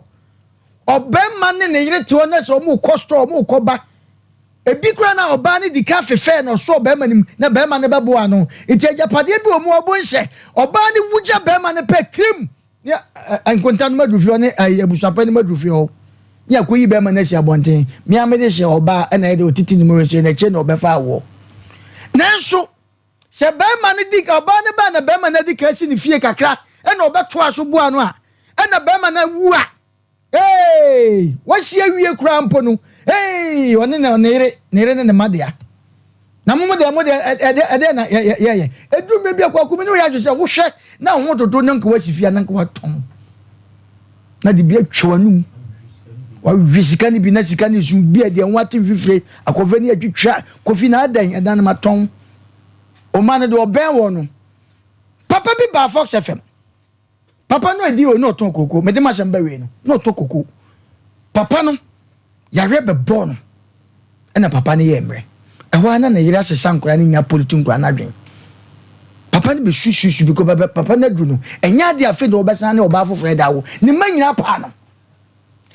obema ne yire te wona so mu kosto mu koba ebi kura na oba ne dika fefe no so obema nim na bema ne bebo ano enti ajapade bi omu obonhye oba ne wuja bema ne pe krim ya ankontan madrufio ne abusuapa ne madrufio ya ko yi bema na si abonten mi amede hye oba na ye de otiti ni mo se na che na obefa awo nanso se bema ne dika oba ne ba na bema na dika si ni fie kakra na obeto aso bo ano a na bema na wu a wasi awie kura mpo no one na nere ne madea na mo de ede na ye edu me bia kwa kumi no ya hwese wo hwe na ho dodo na nka wasifia na nka watom na de bia twanu wa wisika ni bi na sika ni su bia de nwate fifire akova ni atwitwa kofi na adan matom o man de oben wo no papa bi ba Fox FM papa no edi o no ton koko me de ma shamba we no to koko papa no ya rebe bon na papa ni ye mre ehwa na yira se sankora ni nya politu nkwa na dwen papa ni be susu bi ko papa na dru no enya de afi de obesan na oba foforo da wo ni manyina pa no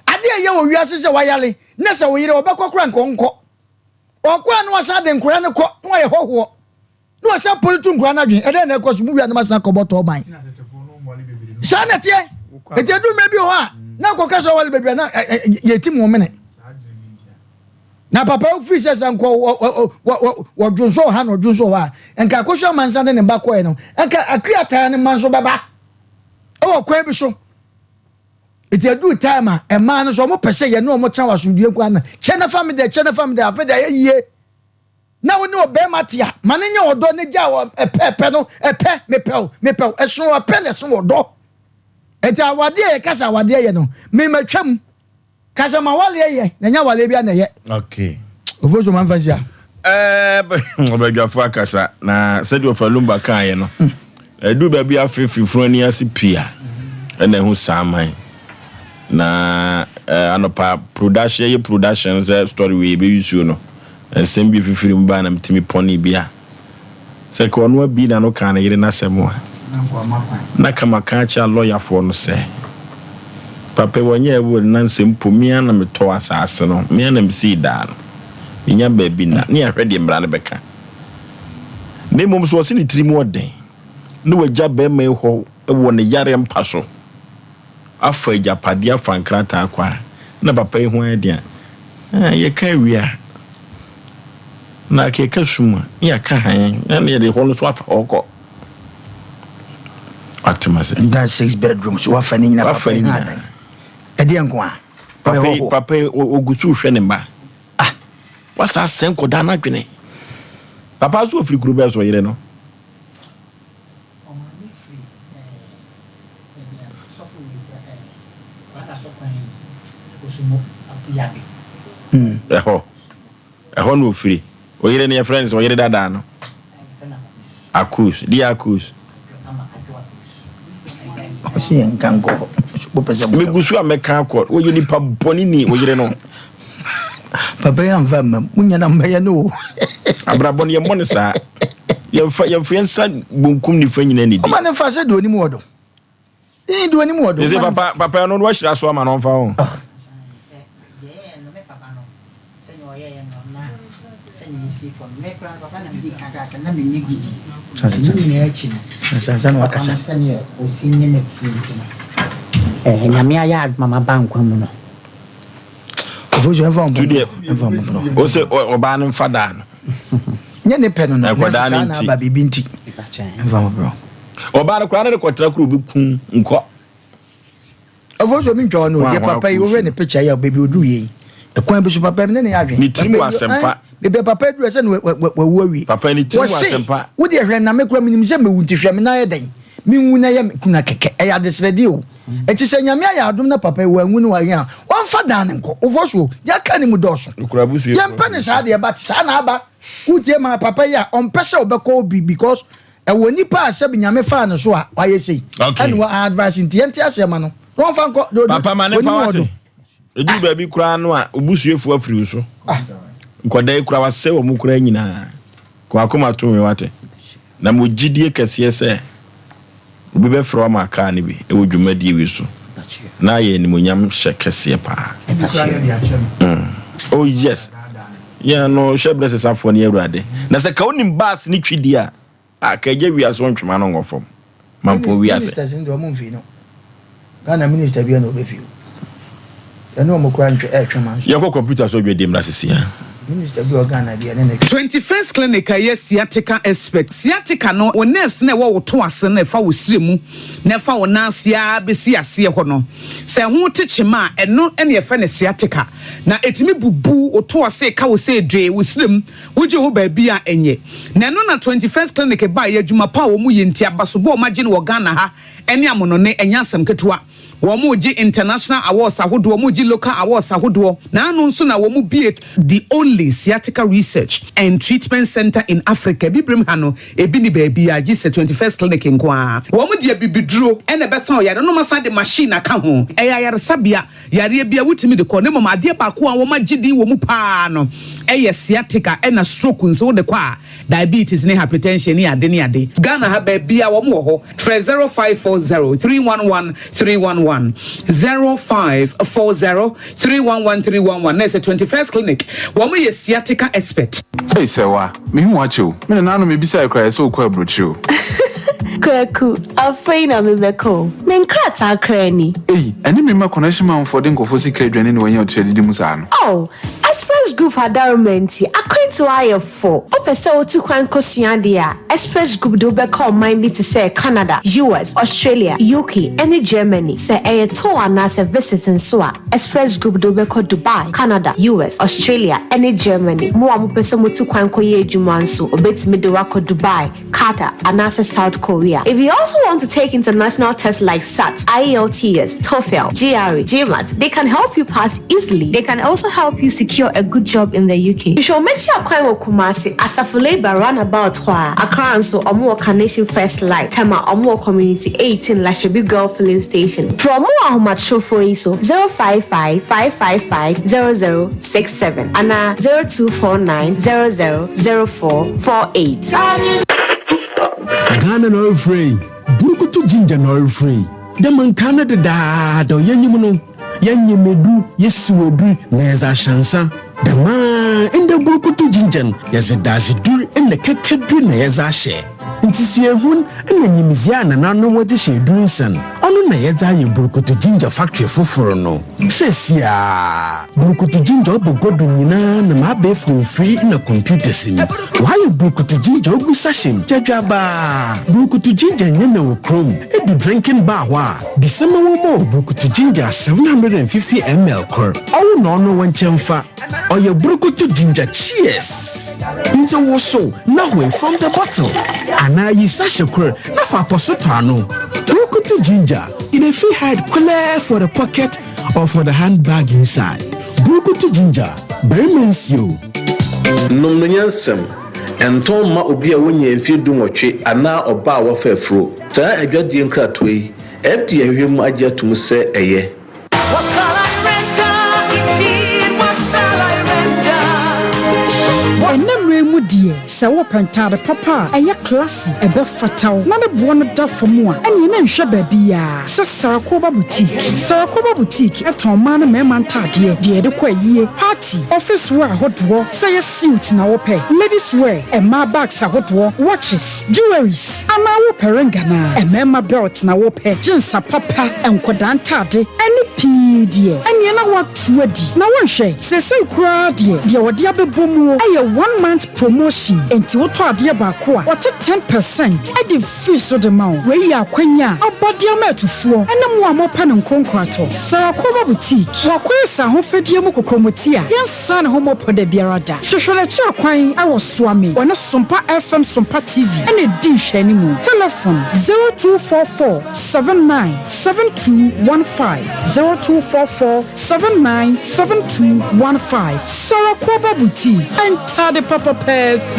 ade ye wo wiase se wayale na se wo yire obekokora nkonko okwa na wasa de nkora ne ko no ye hoho no wasa politu nkwa na dwen ede na ekoso mu wi na masa koboto oban sana tie etedu mebi ho a na koka so wale bebi na yeti mo mene na papa office sanko wo dwonso ha no dwonso wa enka koso mansa ne ba ko e no enka akriata ne manso baba ɛwɔ kwan bi so it a do time a man no so mo pese ye no mo tran wasundue kwa na chena family afa da ye na wo ne obema tia mane nye odo ne gya wo epe no epe mepel eso epe ne so odo enti awade ye kasa awade ye no me matwam kasa ma wale ye na nya wale bia na ye okay ofoso man fansia obegafo akasa na said of alumba kan ye no edu ba bia fififro ani ase pia na hu saman na anopa production story we be use no ensem bi fifiri mba na mtimi poni bia se ko no bi na no kan yire na semo na kama kan cha lawyer for no se papa wonye ewo na nsem pomia na meto asase no me na msi da no nya baby na ne ahwede mbra ne beka ne mom so se ni tirimu oden ne wagya be mai ho ewo ne yare mpaso afa japade afa nkrata akwa na papa yi ho adia ye ka wia na ke kasuma ya ka han na ye de ho so afa oko atmase that 6 bedrooms wa fa ni na papa ni na edi enko papa ogusu hwe ne mba wasa senko da na dwene papa so ofiri kuru be so yire no eho no ofiri oyire ne friends oyire dada no akus osi enkango me gusu ameka akọ oye nipa boni ni oyire no papa ya mva munya na mba no abrabon ye mone sa ye nsa bonkum ni fa nyina ni di o ma ne fa se do ni mu odo do ni mu odo ese papa no wa shira so ma no fa ho nyamia ya mama bankwa mu no ofojo enfa mo ose oba ne fada no nye ne pe no na ba bibi nti enfa mo bro oba ne kwa ne kwatra kru bi kun nko ofojo mi ntwa no ye papa yi wo ne picture ya baby odu ye ekwan bi so papa mi ne adwen ni tirimu asempa bebe papa du ese no wa wi papa ni tirimu asempa wo de hwe na mekura minim se mewu nti hwe me na ye dan minwu na ye kuna keke e ya desredi o eti se nyame ya adom na papa wa nwu no wa ya wan fa dan nko ofoso ya ka ni mu doso ya mpane sa de ba sa na aba utie ma papa ya on pese obekọ obi because e woni pa asebe nyame fa no so a wa ye sei and wa advice nti enti asema no wan fa nko papa mane fa wate edu ba bi kura no a obusuefu afiri so nkoda kura wase wo mu kura nyina ko akoma to me wate na mo gidie kese se obi be fro ma ka ne bi e wo dwumadi wi so na ye ni monyam hye kese pa oh yes yeah no shebrese safo ne awurade na se ka onim bas ni twidi a ka je wi aso ntwema no ngofom mampo wi ase minister sin do mo mfi no Ghana minister bi na obefi eno mo kwa ntwe twema ye ko computer so dwe dem na sesia minister bi Ghana bi na 21st clinic aye sciatica expert sciatica no o nerves na wo to ase na fa wo siremu na fa wo nansia besi ase ho no se ho techema eno ene ye fa ne sciatica na etimi bubu o to ase ka wo se dwe wo sirem wo je ho ba bia enye na no na 21st clinic ba ye adwuma pa wo mu ye ntia basobo o magine wo Ghana ha ene amono ne enyasem ketewa Womuji international awards ahodo womuji local awards ahodo na anu nso na womu be the only sciatica research and treatment center in Africa bibrim hano ebi ni baby agi se 21st clinic nkoa womu dia bibiduro ene besa o yare no masa de machine aka ho yare sabia yare bia wutimi de ko ne mama ade ba ko a womu agidi womu pa no sciatica ena stroke nso de kwa diabetes ne hypertension ne ade Ghana ha baby a womu ho 0540 311 311 0540-311-311. There's a 21st clinic. Woman is sciatica expert. Hey, Sewa, me watch you. Me na no me bisa cry so kwa brochu. Kwaku, afeina me beko. Men krata krani. Hey, any me ma connection man for den go for sika dwane ne wanya otwe di musa no. Oh, Express Express Group adarumenti akwenti wire for. Opese otu kwan kosua dia. Express Group do be call mind be to say Canada, US, Australia, UK, and Germany. Say a tour and as a visit in Swa. Express Group do be call Dubai, Canada, US, Australia, and Germany. Mo amu pese motu kwan koye jumansu. Obeti midowako Dubai, Qatar, and as South Korea. If you also want to take international tests like SAT, IELTS, TOEFL, GRE, GMAT, they can help you pass easily. They can also help you secure a good job in the UK. You should make sure Akwa Kumasi Asafo Labor roundabout Hwa Accra and so Omo Carnation First Light Tama Omo Community 18 Lashabi Girl Filling Station. From Omo Ahumad for ISO 055-555-0067 and 0249-000448. Ghana no free. Burukutu ginger no free. The man Canada da do yenyimuno. Yenyimedu yesuodu neza shansa. The man in the burukutu ginger yes dazi dur in the kekedu neza she. Nti suehun na nyimizia na nanu wodi she dunsan. Onu na yeza ye burukutu ginger factory foforo no. Sesia burukutu ginger obogodu nyina na mabe free na computer sim. Why burukutu ginger ogu sashim jajaba. Burukutu ginger nyene wo chrome edu drinking bar wa. Bisema wo mo burukutu ginger 750 ml kor. Awu no no wanchemfa. Oye burukutu ginger cheers. Nti wo so na we from the bottle. Ana yi sashekor na fa posoto ano. Burukutu ginger in a free hide clear for the pocket or for the handbag inside. Burukutu ginger, very mensio. Nomnyansem, and Tom ma obi a wonye mfie dumotwe ana oba a wafafro. Saa adwade nkratoi, FDA hwem agye atum se eye. Mudie, sawo pantade papa, aya classy, ebe fatal, na de bo no da famu a, ene na nhwe ba bia. Sarakoba boutique, eton ma na me mantade, de de kwa yie, party, office wear hodwo, say suit na wo pe, ladies wear, e ma bags hodwo, watches, jewelries, ana wo perengana, e ma belt na wo pe, jeans papa, enkoda ntade, ene pidie, ene na watu adi, na wonhwe, sese kura de wode abebomu, aye 1 month promotion enti woto ade ba ko a wote 10% ade free so de ma we ya kwanya abode amatufuo enam wa mopa ne nkonkrato Sarakoba boutique wakwesa ho fedie mu kokromoti a yensa ne ho mopa de biarada hwehwele chi akwan awo soame wona Sompa FM Sompa TV ene di hwani mu telephone 0244797215 0244797215 Sarakoba boutique enter the papa perfect.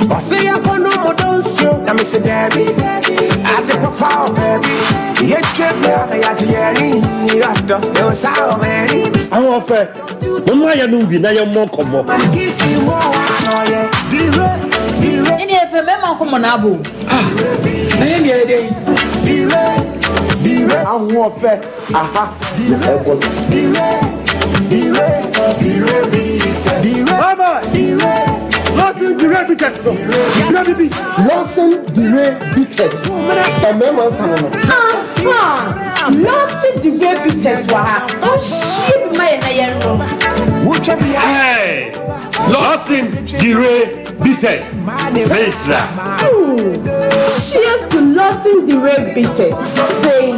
Osei Aboagye na me se Debbie. As a papa baby, you trip me out ya tiani. Ado no sao many. Awon fe, mo ma ya nu bi na ye mo komo. Give you more no ye. Dire. Ni e pe me ma komo na abo. Na ye dey. Dire. Awon fe. Aha. Baba, Lawson Dire Bitters. Lawson Dire Bitters. Lawson Dire Bitters wa. Oh shit, my na yero. Hey, Lawson Dire Bitters. Petra. Cheers to Lawson Dire Bitters. Spain.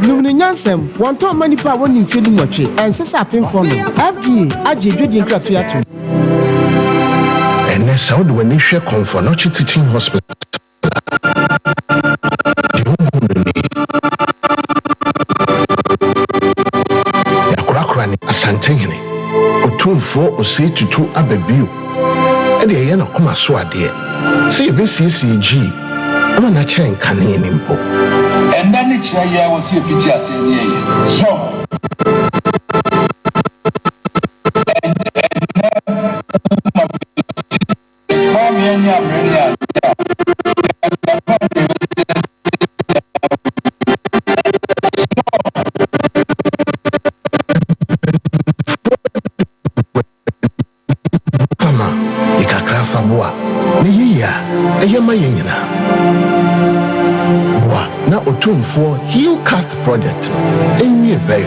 Numnyansem, one to many power in feeling watch and says up in front of FDA, Ajay Grafia. And that's how when they share comfort, not teaching hospital. Yakurakran, Asantehini, Otumfo, Osei Tutu Ababio. And the Yana Kuma Swade. See, BCCG, I'm not chain canning impo. And then it's a year was here features in the so. Fama, Ikakrafa Boa, Nia. for Hillcath project. Any bay.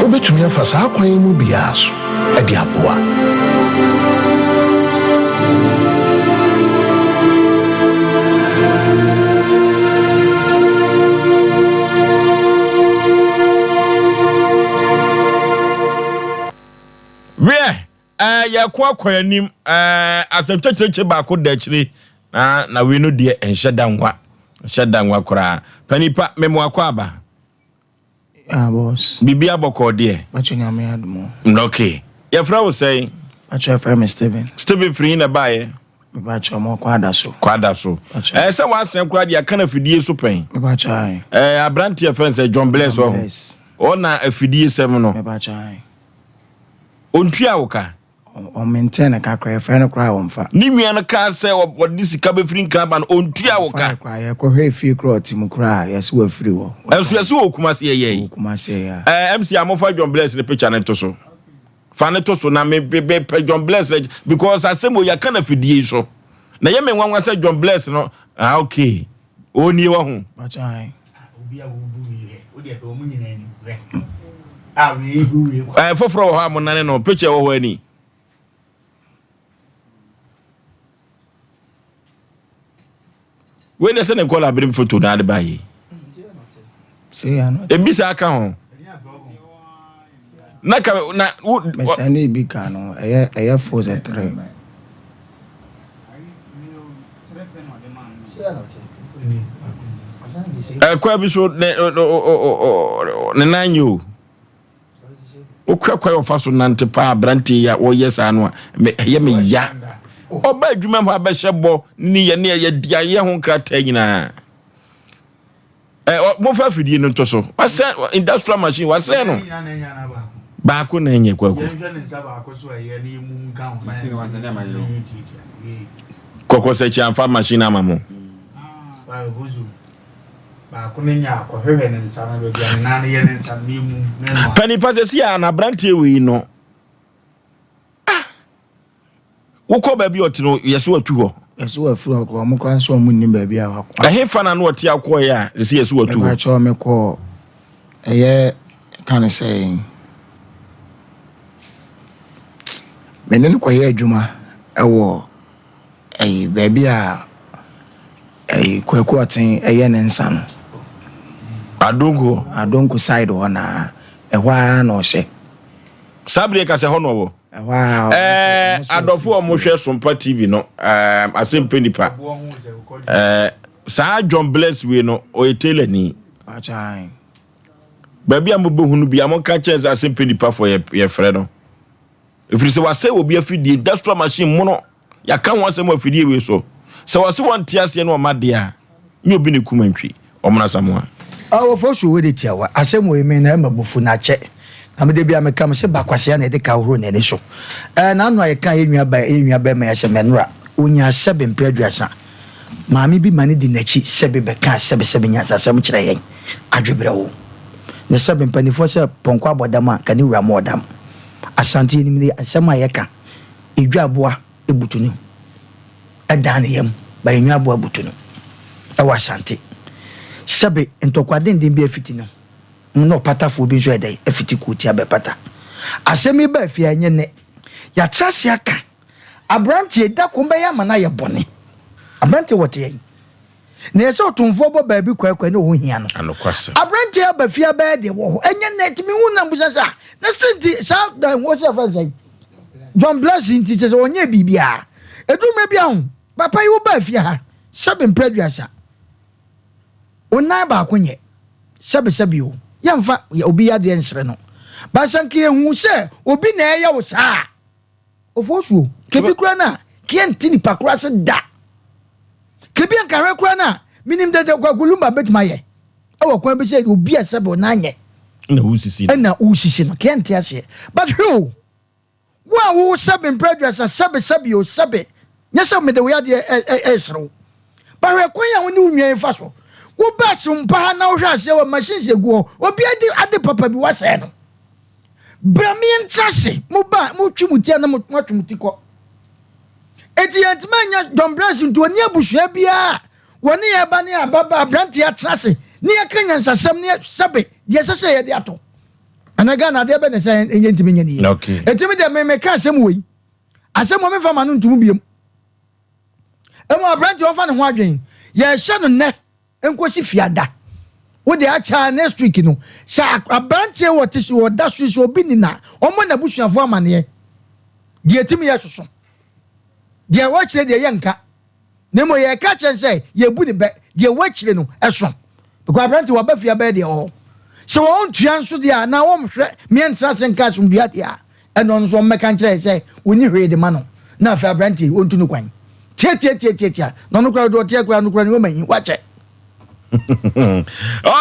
Obetumi afa saa kwan mu biaso. E di aboa. Ya kwa anim asem checheche ba ko da chire na we no de enhyedanwa kora panipa memo akwa aba boss bibi aboko de bachonya me adumo okay ya fra wo say bacho fra me Steven free na bae me bacho mo kwada so se wa asem kora de aka na fidie so pen me bacho ai abrantie fence John Bless o na afidie sem no me bacho ai ontua woka o maintain ka kra friend kra o mfa ni nua no ka se o disi ka be free nkaba no ontua woka kra ye ko hwe fi kra tim kra yes we free wo esu o kuma se ye MC amofa John Bless the picture na to so fa ne to so na me be John Bless because asem o ya kana fidie so na ye me nwanwa se John Bless no okay oni wo ho bachai obi a wo bu wi o de be o mu nyina ni we we bu wi foforo ho amonane no picture wo ho ani we dey say na call abrim photo na adbaye see ya no ebisa aka ho na ka na me send bi ka no eye force 3 kwa bi so ne nanyo okwa ofaso nante pa branti ya wo yesa no ye me ya oba adwuma ho abɛhyɛbɔ ni ye ne ye dia ye ho krata nyina mo fa fidie no ntoso wase industrial machine wase no ba ko na enye kwa koko se chi amfa machine amamo ba ko nya ko hwehwe ne nsa na be bia na ye ne nsa mimu pani pasesi ya na branti we no woko ba bi otino yeso watu ho yeso wa furu ko mo kran so mo nim ba bi a wakwa he fa na no otia akọ ya yeso watu ho ba cho me ko eye kan say menen ko ye adwuma ewo ba bi a kwaku aten eye ne nsa no adongo side ho na ehwa na ohye sabre ka se ho no wo wow adofo o mo hwe Sompa TV no Asem Mpe Nipa sa John Bless we no o etele ni achai baby am bo hunu bia mo ka chance Asem Mpe Nipa for ye frɛ no ifiri se wase obi afidie industrial machine mo no ya ka ho asem afidie we so se wase won tiase no ma de a nyi obi ne kumantwi o mona samoa awo fo so we de tiawa asem we me na mabufu na che amede bia me kam se bakwase na de ka horo na ne so na anu aye kan enua ba ma ya se menra onya sebe mpreduasa maami bi mani di nachi sebe be ka sebe nya asem kire yen adwebre wo ne sebe mpanifo se ponko abodama ka ni wura modam asante ni mi asem aye ka edwa aboa ebutunu adan yam ba enwa aboa butunu e wa asante sebe ntokwade ndin bi afiti no no patafo bi nso edai afiti kuti abepata asemi ba afia nye ne ya trase aka abrantie da ko be ya mana ye bone abrantie wote ye na ese otumfo bo ba bi kwakwa ne ho hia no anokwase abrantie ba fia ba de wo enye ne timi hu na mbusasa na senti sa da wo se fa sai John Bless nti se onye bibia edume bia hu papa yi wo ba fia ha sabe mpreduasa ona ba akonye sabe o yamfa obi ya de nsre no basanke ehu se obi na eya wo saa ofosuo kebi kura na kienti ni pakura se da kebi ankare kura na minim de kwakulumba betmaye ewo kwa be se obi asebe na anye na usisi no kienti ase but who wo sabe mpreduasa sabe o sabe nyesa me de we ya de esro ba hwe kwanya wo ni unwen fa so wo ba Sompa na wo hwase wa machine seguo obi ade papa bi wase no brami ntrase mo ba mo twumutia na mo twumutiko eti antima nya John Bless nto oni abusua bia woni ye ba ne ababa abranti atrase ne ye kanya nsasam ne sabe ye sese ye de ato anaga na de be ne say enye ntimi nya ni okay etimi de me ka asem wei asem mo me fa ma no ntumu biem emo abranti o fa ne ho adwen ye hye no ne enkosi fiada wo de acha next week no sa abranti wo tisi wo da so obi ni na omo na busuafo amane de etimi ye soso de wo kire de ye nka nemo ye ka chen say ye bu de be de wo kire no eso because abranti wo ba fia be de o so wo ntua nso de na wo mhwe me ntra senka so dua de a eno nso mmeka nkire say woni hwe de ma no na fa abranti ontu no kwan tie no no kwa do tie kwa no kwa no manyi wache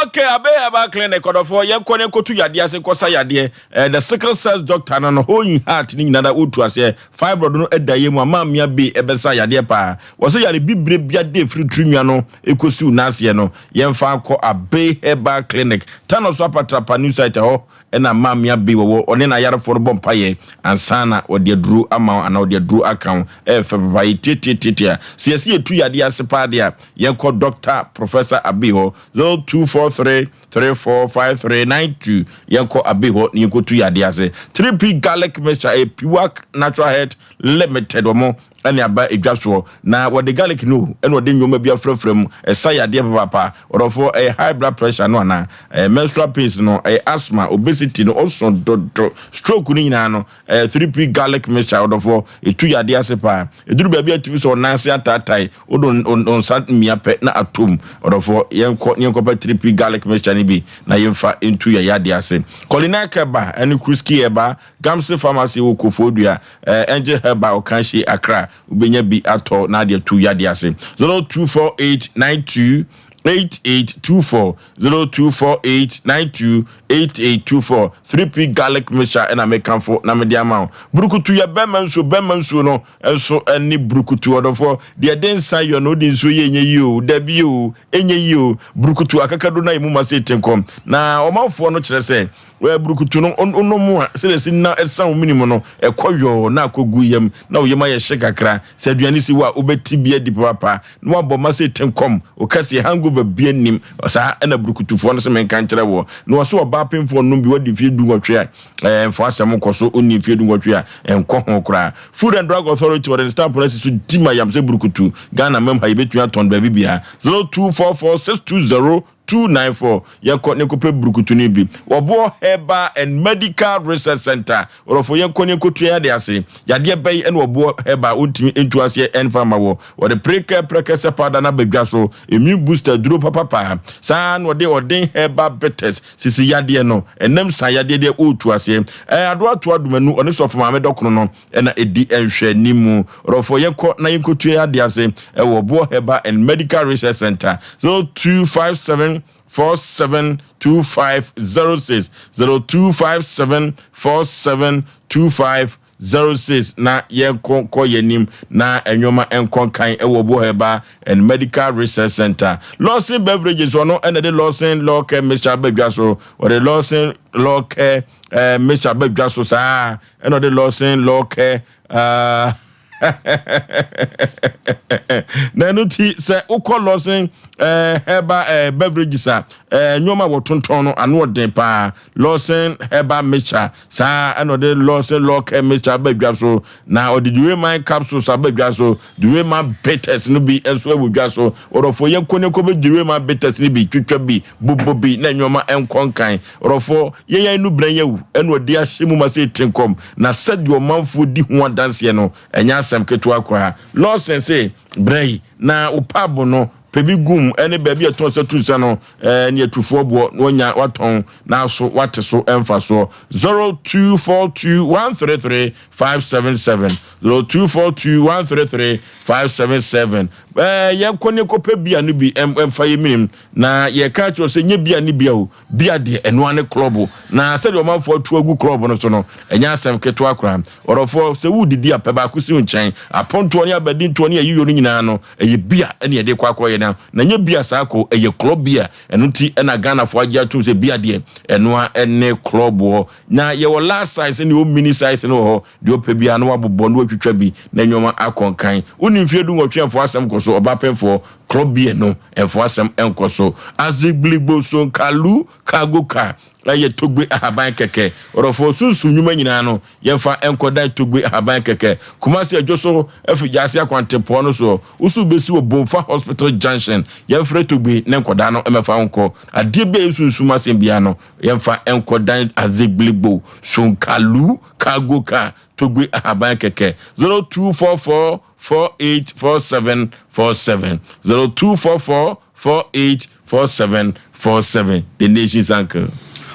okay Aboagye clinic odofo yenko ne kotu yade ase kosa yade the sickle cells doctor no whole heart ni nyina da otu ase fibroid no edaye mu amamia be ebesa yade pa wo se yade bibre bia de free trumia no ekosi unase no yemfa akọ Aboagye clinic tano so apatra new site ho na mamia be wo one na yare for bompa ye ansana ode duru ama ana ode duru account fe papa tete se etu yade ase pa de yenko doctor professor Abiho 0243345392 yanko Abiho ni yanko tu yade ase 3P garlic mixture a pure natural health limited omo ani aba edwaso na what the garlic no and what the nyoma bia frefrem esa yade papa orofo a high blood pressure no na menstrual pains no asthma obesity no also stroke ni nyina no 3P garlic mixture orofo etu yade ase pa eduru bia bia tumi so nanse atatai on sat miape na atom orofo yenko pa 3P garlic mixture ni bi na yemfa into ya yade ase Colina Keba and Kruski Eba Gamse Pharmacy Okofodua Angel Heba Okanshi Accra ubenya bi ato na de tu yade ase 024892 8824 0248928824 3P garlic mixture and American for na media amount brukutu ya bemanso no enso eni brukutu odofo de den say yo no din so ye enye da bi o enye brukutu akakado na imu mase tenkom na omanfo no kire se we brukutu no onomu a se na esan minimum no ekoyo na akogu yam na oyema ye shekakra se aduane si wa obeti bia di papa no abo mase tenkom o kase hangover bia nim sa na brukutu fo no se men kan kire wo no so oba pemfo no bi wadi fie du nwotwe fo asem koso oni fie du nwotwe enko ho kra Food and Drug Authority or the stamp policy so dima yam se brukutu Ghana mem ha yebetu aton ba bibia 0244620294 yanko ne kope brukutu ni bi obo Heba and Medical Research Center orofo yanko ne kotu ya de ase yade bay en obo Heba ontimi entu ase enfama wo or the prekese pada na badwa so immune booster duro papa san ode odin Heba betes sisi yade no enem san yade de otu ase ado ato adumanu one so fama me dokono no na edi enhwe nimu orofo yanko na yankotu ya de ase obo Heba and Medical Research Center 0257472506 0257472506 na yenko yenim na enwoma enkon kan ewobo Heba and Medical Research Center Lawson Beverages ono and the Lawson Locke Mr. Begwaso or the Lawson Locke Mr. Begwaso sa and the Lawson Locke na nuti se ukọ Lawson Heba beverages nyoma wotonton no ano den pa Lawson Heba mixture sa anode Lawson Locke mixture bagwaso na odidiwe man capsules abagwaso diwe man bitters no bi enso abagwaso orofo yenkone ko be diwe man bitters ni bi twetwa bi bobobi na nyoma enkonkan orofo yeyan nu bran yawu eno odi ahyemu mase tinkom na sadio manfo di ho adanse no enya asem ketua kwa Lawson say brai na upabo no pebi gum ene baby aton se tusa no ne atufo bo wonya waton na so wate so emfa so 0242133577 0242133577 ye kone ko pe bia no bi emfa ye minim na ye ka cho se nye bia ni bia o bia de eno ane club na se de omanfo atu agu club no so no enya asem keto akra orofo se wudidi apeba kusi unchen aponto ne abadi nto ne ayiyo no nyina no eye bia ene ye de kwakọ ye na nye bia sako eye club bia eno ti ena Ghana fo agya tu se bia de eno ene club wo na ye wo last size ne o mini size no ho de o pe bia no wabobo no twitwa bi na nyoma akonkan woni mfie du nwotwefo asem koso obapemfo club bi no enfo asem enkoso azigblibo so kalu kagoka aye togbe ahaban keke orofo sunsun nyuma nyina no yemfa enkodan togbe ahaban keke kumasi adwoso afijase akwantepo no so usu besi wo Bomfa Hospital Junction yemfre togbe ne enkodan no emefa nko ade be sunsun masem bia no yemfa enkodan azigblibo so kalu kagoka togbe ahaban keke 0244 484747 0244 484747 the nation's anchor.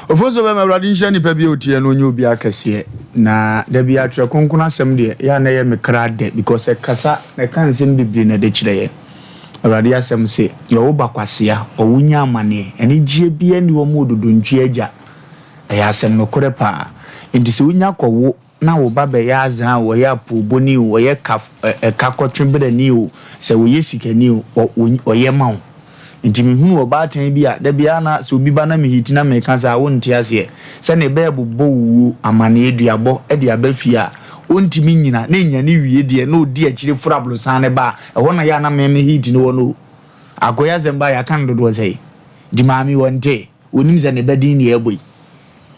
Ofoso be mawrade nhye nipa bi otie no nyu bi akese na da bi atwe konkona asem de ya na ye mekra de because kasa na kan sem bibiri na de kire ye awrade asem se yo wo bakwasea owunya amane eni gie bi ani wo mododo ntwe agya ya asem no kore pa enti se wunya kwowo na wo ba be ya azan wo ya poboni wo ye kakotwebere ni o se wo ye sikani o ye mawo nti mihunu obatan bi a da bia na so bi ba na mihiti na me kansa wo nti ase se ne be bobbo wu amane eduabo e de abafi a ontimi nyina na nya ne wie de na odi akire furablo san ne ba ho na ya na me hiti no no akoya zemba ya kan dodo sei di mami wonte onim ze ne badin ne eboy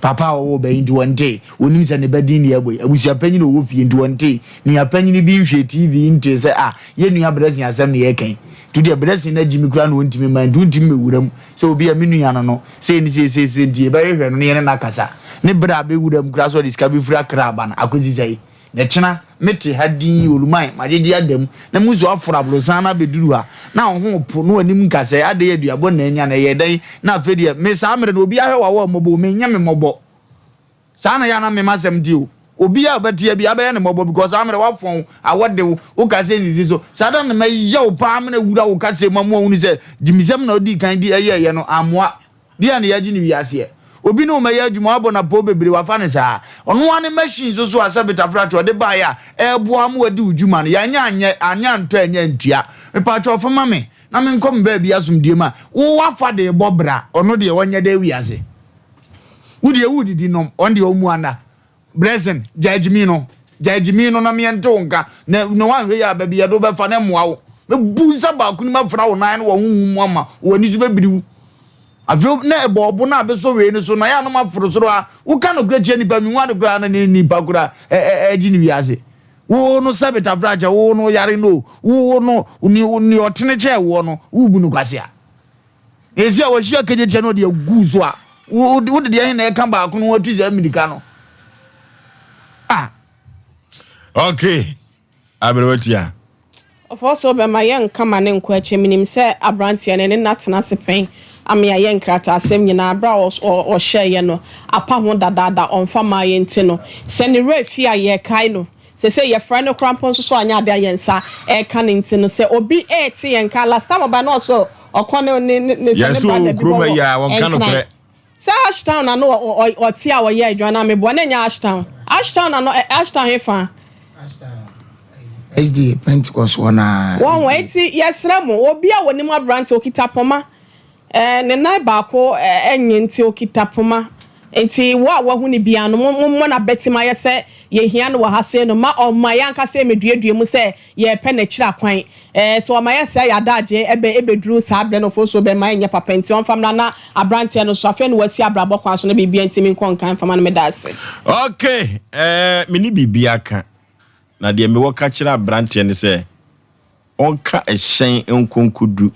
papa wo be ndi wonte onim ze ne badin ne eboy abusia panyin wo fie ndi wonte ni apanyin bi nhwe TV nti se ye nua brezin asem ne ye kan to the blessing na Jimmy Kran won't me mind don't me wuram so be a minu no say ni say die ba hwe no ne na kasa ne bra be wuram kra so this ka be fura kraba na akozi sai ne chena meti hadin oluman magedi adam na muzo afrablo sana be duru ha na ho po no anim kasa ade ye duabo na anya na ye dan na afedi me sa amre na obi ahwe wa mobo me nya me mobo sana ya na me masem dio obi a betia bi abaye ne mobo because amre wa fon awode wo ka se nzi so sada na maye pa amre wura wo ka se mamu unu se jimisem na odi kan di ye no amoa dia na yaji ni wiase obi no maye adwuma abo na po bebre wa fa ne sa ono ane machine so asabita frato de ba ya ebo amu adi udwuma no ya anya nto anya ntua me pa cho fama me na me nkom ba bi asumdie ma wo wafa de bobra ono de wonya de wiase wudi di nom on de omu ana blessing judgmino na me ntonka na no wan hwe ya ba bia do be fa na moa wo me bunsa ba kunu ma fra wo nan wo hu ama wo ni so be biriwu avio na ebobo na be so we ni so na ya no ma fro so a wo ka no graje ni ba mi wan gra na ni ba gra eji ni wiase wo no sabeta fraja wo no yare no wo no ni otene che wo no wo bu no kwase a ezi a wo hia keje no de guzo a wo de ye na e kan ba kunu wo tuzi amerika no okay abrewatia also be my young come and nkwache minim se abrantia ne natena sepen am ya yen krata asem nyina bra o share ye no apa ho dadada on fama ye nti no se ne refi a ye kai no se ye friend no krampon so anya ade ayensa e kan nti no se obi ti yen ka last time ba no so okone ne se ne brother bi kroma ya won kan no pre se Ashtown na no o ti a wo ye adwana me bo na nya Ashtown na no Ashtown he fa SD Pentecost wana won wait yesra mo obi a woni mo brand okita poma ne nai ba ko enye nti okita poma enti wo hu ni bia no mo na betima ye se ye hia no wa hase no ma o ma yanka se meduadua mu se ye pe na kira kwan so ma ye se ya daje ebe duru sa bre no fo so be ma enye papa enti on fam na abrante no so afi no wasi abrabo kwa so na bibia enti min kon kan fam na me dase okay mini bibia ka na de me wo ka kira abrante ne se onka ehyen enkonkudu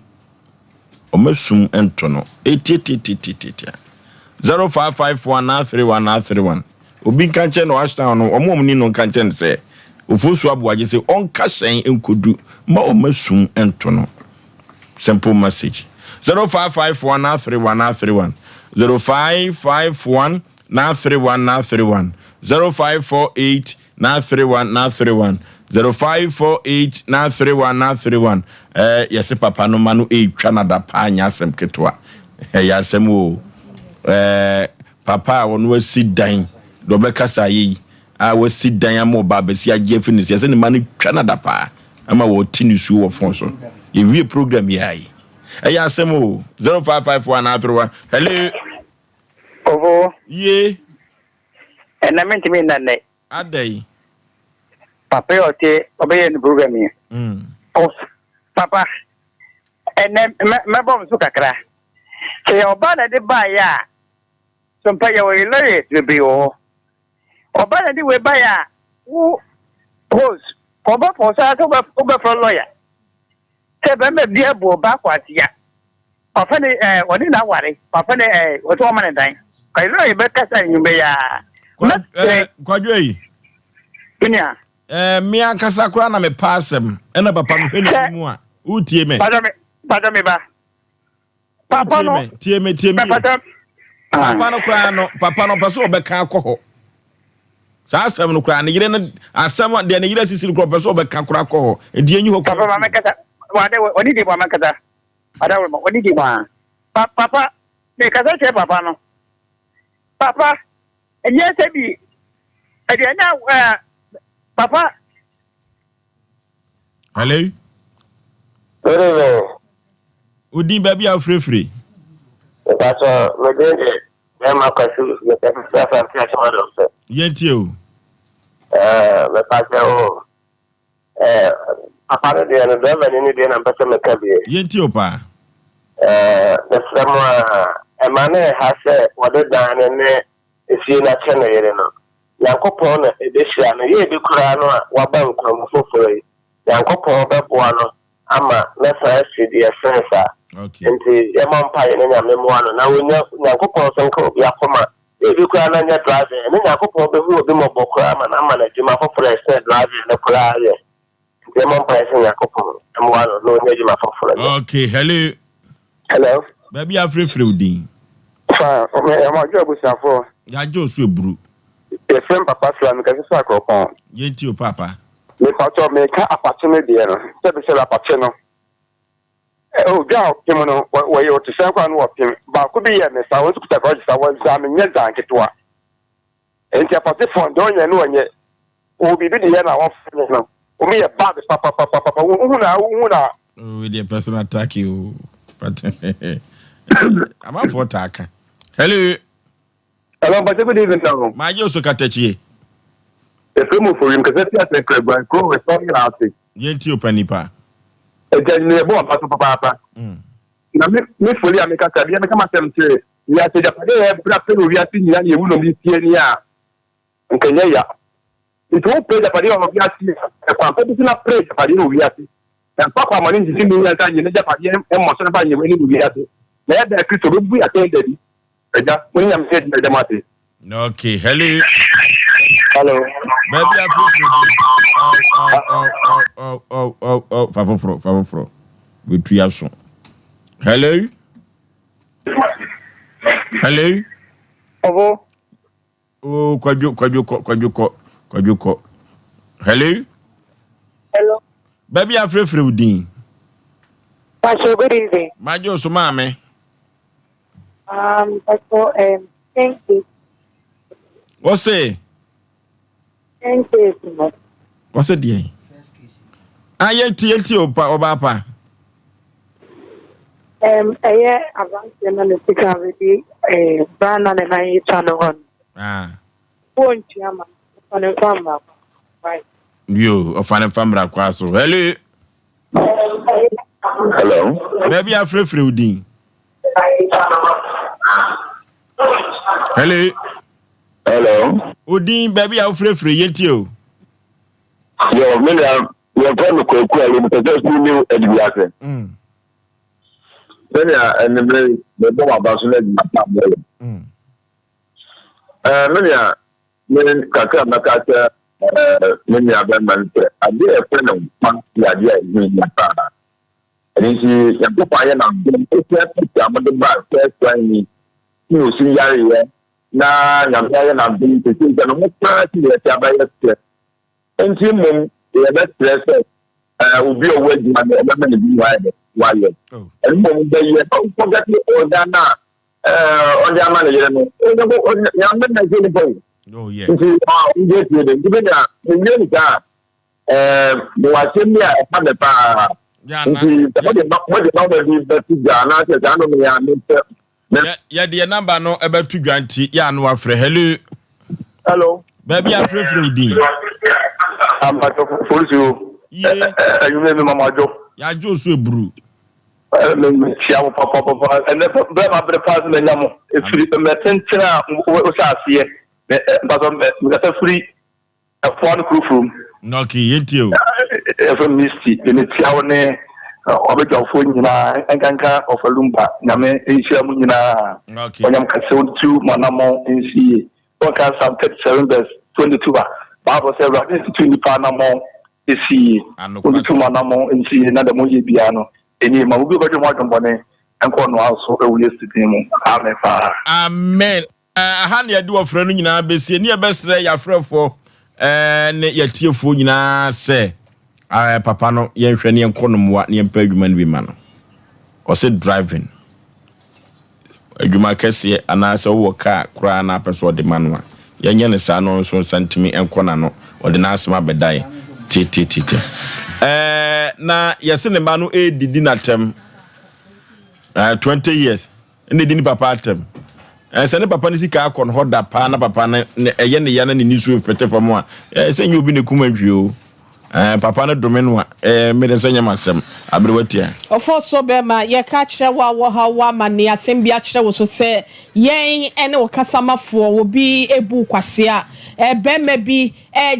o masum ento no 05513131 obi kanche no Ashtown no omo ni no kanche ne se Osei Aboagye se onka hyen enkodu ma o masum ento no simple message 05513131 0551 931 0548 931 0548 931 yes papa no manu twa na da pa anya asem ketwa ya asem o papa wonu asi dan do be kasa yi a wasi dan am oba be si agye finis yes ne manu twa na da pa ama wo tinisu wo fon so ye wie program yayi ya asem o 0551 hello ovo ye enamenti mi nanne adai Papa yote obeye ni program here. Oh, Papa. And then my bomb so kakra. Say obana de ba ya. Sompa ya we lawyer to be o. Obana de we ba ya. Who pose. Oba posa to oba for lawyer. Say be me bia bo ba kwati ya. Papa ne woni na ware. Papa ne what woman and time. Kai lawyer be kasa nyumbe ya. Kwadwo yi. Dunia. Me ankasa kura na me passem. Ena papa me hwenu mu a. Utie me. Pardon me ba. Papa no. Tie me. Papa no kura no, papa no peso obeka akọ. Sa asem no kura ne yire no asem de ne yire sisi kura peso obeka kura akọ. E die nyi ho. Papa mama kata. Wade oni di mama kata. Ada oni di ma. Papa me kasa che papa no. Papa enye se bi. E de na Papa. Hello. Hello. Udin baby afrefre. That's we did it. Them akasu we take stuff and catch one of them. Yenti o. We pass apart the and the any day na pese me kabi. Yenti o pa. The some emane ha se wode dan ne esi na chene yere no. Yankopon na edehia no ye bi kura no a waba nkrom foforo. Yankopon beboa no ama na sa sidi esensa. Okay. Nti yamampa ye na nyamemo ano na wonya Yankopon sonko obi akoma. Ye bi kura na nya drive ne Yankopon be hu obi mobokura ama na ama na jima foforo ese drive ne kura ye. Nti yamampa ye sen Yankopon emo ano no nya jima foforo. Okay, hello. Hello. Baby afrefre udin. Fa o me ma jobu safo. Ya jo so eburu. The same papa slam because it's like upon. Yenti o papa. Me pato me ka apate me de no. Se be se apate no. O ja pim no we yo to san kwa no pim. Ba ko bi ye me sa won su ta ko sa won za me nya zan ketwa. Enti apate fon don ye no nye. O bi bi de ye na won fun no. O me ye bad papa hu na. Oh, with the personal attack you. But I'm out for attack. Hello. Hello, but good evening now. My yo so katechi. The film for him because that's a crab and go with something else. Yenti o panipa. E je ne bo papa. Na me fully ameka ka bia me kama sem che. Ya se ja pade e bra pe no wiase nyina ne wu no mi tie ni a. Nkanya ya. Itu o pe ja pade o wiase e kwa pe bi na pre ja pade no wiase. En papa mo ni nji mi ya ta nyina ja pade e mo so na ba nye we ni wiase. Na ya da Kristo be bu ya ten dedi. Eja mo ni am se de mate. Okay, hello. Hello. Baby oh, favor. We triason. Hello. Oh, kwajuko. Hello. Baby afrefre udin. Pastor, good evening. Majo so mame. Pastor, thank you. Osei. Thank you. What's it there? Yenti oba pa. Advance na sika with brand and I channel on. Won't you on a farmer? Right. You of an family kwaso. Hello. Baby afrefre udin. Hello. Udin baby afrefre yenti o. Yo, me na we from Kweku ali because we knew Edwiase. Then and the bomb about so let me me kaka makata me ya ben man ade e friend of man ya dia me ya pa. And she ya go pa ya na do ya mo ba first time ni o si yare ye na ya na do te ti no mo pa ti ya ba ya enti mum ya best stress obi o wadi ma e ba me bi wa ye and mum be ye o forget o da na on the manager no ya me na je ni boy oh yeah enti nje ti de bi na me ni ka mo wa se mi a pa me pa enti mo de no be be ti ga na se ja no me ya me ya de number no e be tu dwanti ya no afre hello hello baby afrefre udin I'm back for you. You made me Mama Joe. Ya jo so ebru. Chiawo papa and then my brother pass me nyamo. If you metentina o sa asie. We got a free a phone crew room. Okay, yetio. From Misty, in the Tiawane, Obeja phone and Ganka of a Lumba, Name, Asia Munina. Okay. When I'm concerned to Manamo in C. Podcast some 37 best 22. Baba said, between the Panamo is C. And only 2 Manamo in C. Another Moji Piano. Any Mabu Bajan Bonnet and Cornwall also yesterday. Amen. Amen. Hania do a friend in our base near best day, your friend for. Ne yetiefo nyina se papa no yenhwe ne enkonomwa ne empa adwuma no bi ma no o se driving adwuma kese ana se wo ka kura na peso de manwa yenye ne sa no so santimi enkona no o de na asema bedai titi na yese ne ma no edidi na tem 20 years ne dini papa atem sene papa ni sika akon hoda pa na papa na eye ne yana ni nisu fete fam a se nyi obi ne kumantwi o papa na domeno a me de senya masem abrewatia Oforisuo be ma ye ka kire wo ha wa ma ne asem bia kire wo so se yen ene wo kasamafo wo bi ebu kwase a be ma bi a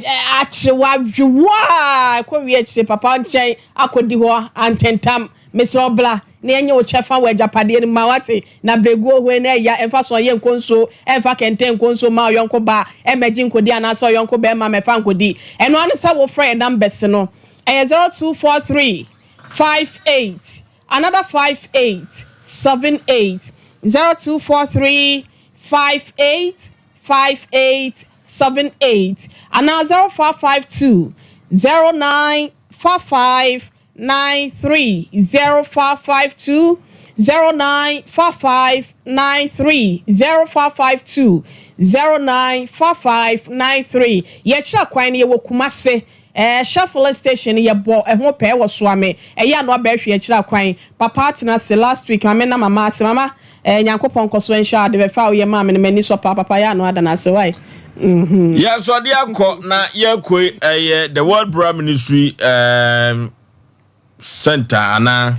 kire wa dwwa ko wi kire papa nchen akodi ho antentam Mr. Obla ne enye o chefa wa japade ni mawate na bregu ohwe na ya emfa so ye nkonso emfa kente nkonso ma yonko ba emeji nkodi ana so yonko be ma mefa nkodi eno an sa wo friend numbers no 0243 58 another 58 78 0243 58 78 and 0552 0955 93 0552 0955 93 0552 095593 ye cha kwan ne ye wokumase shuffle station ye bo ho pe wo so ame ye no ba hwe ye kira kwan papa tena se last week mama na mama se mama nyankopon koso ensha de be fa ye mama ne mani so papa ya no adana se why yeah so dia ko na ye koi the World Prayer Ministry center ana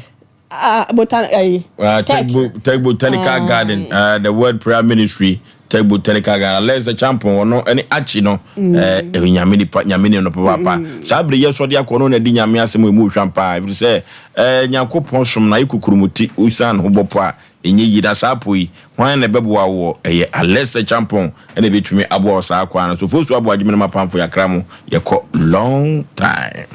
Tech Botanical Garden the World Prayer Ministry Tech Botanical Garden let's a champion no any achi no nyame no papa sabre yeso de akono na di nyame asem emu hwampa if say nyankopon som na ikukurumuti usan hobopo a enye yida sapoi hwan na beboa wo a lesser champion ene betumi abo sa akwa so Osei Aboagye mapamfo yakra mo yeko long time.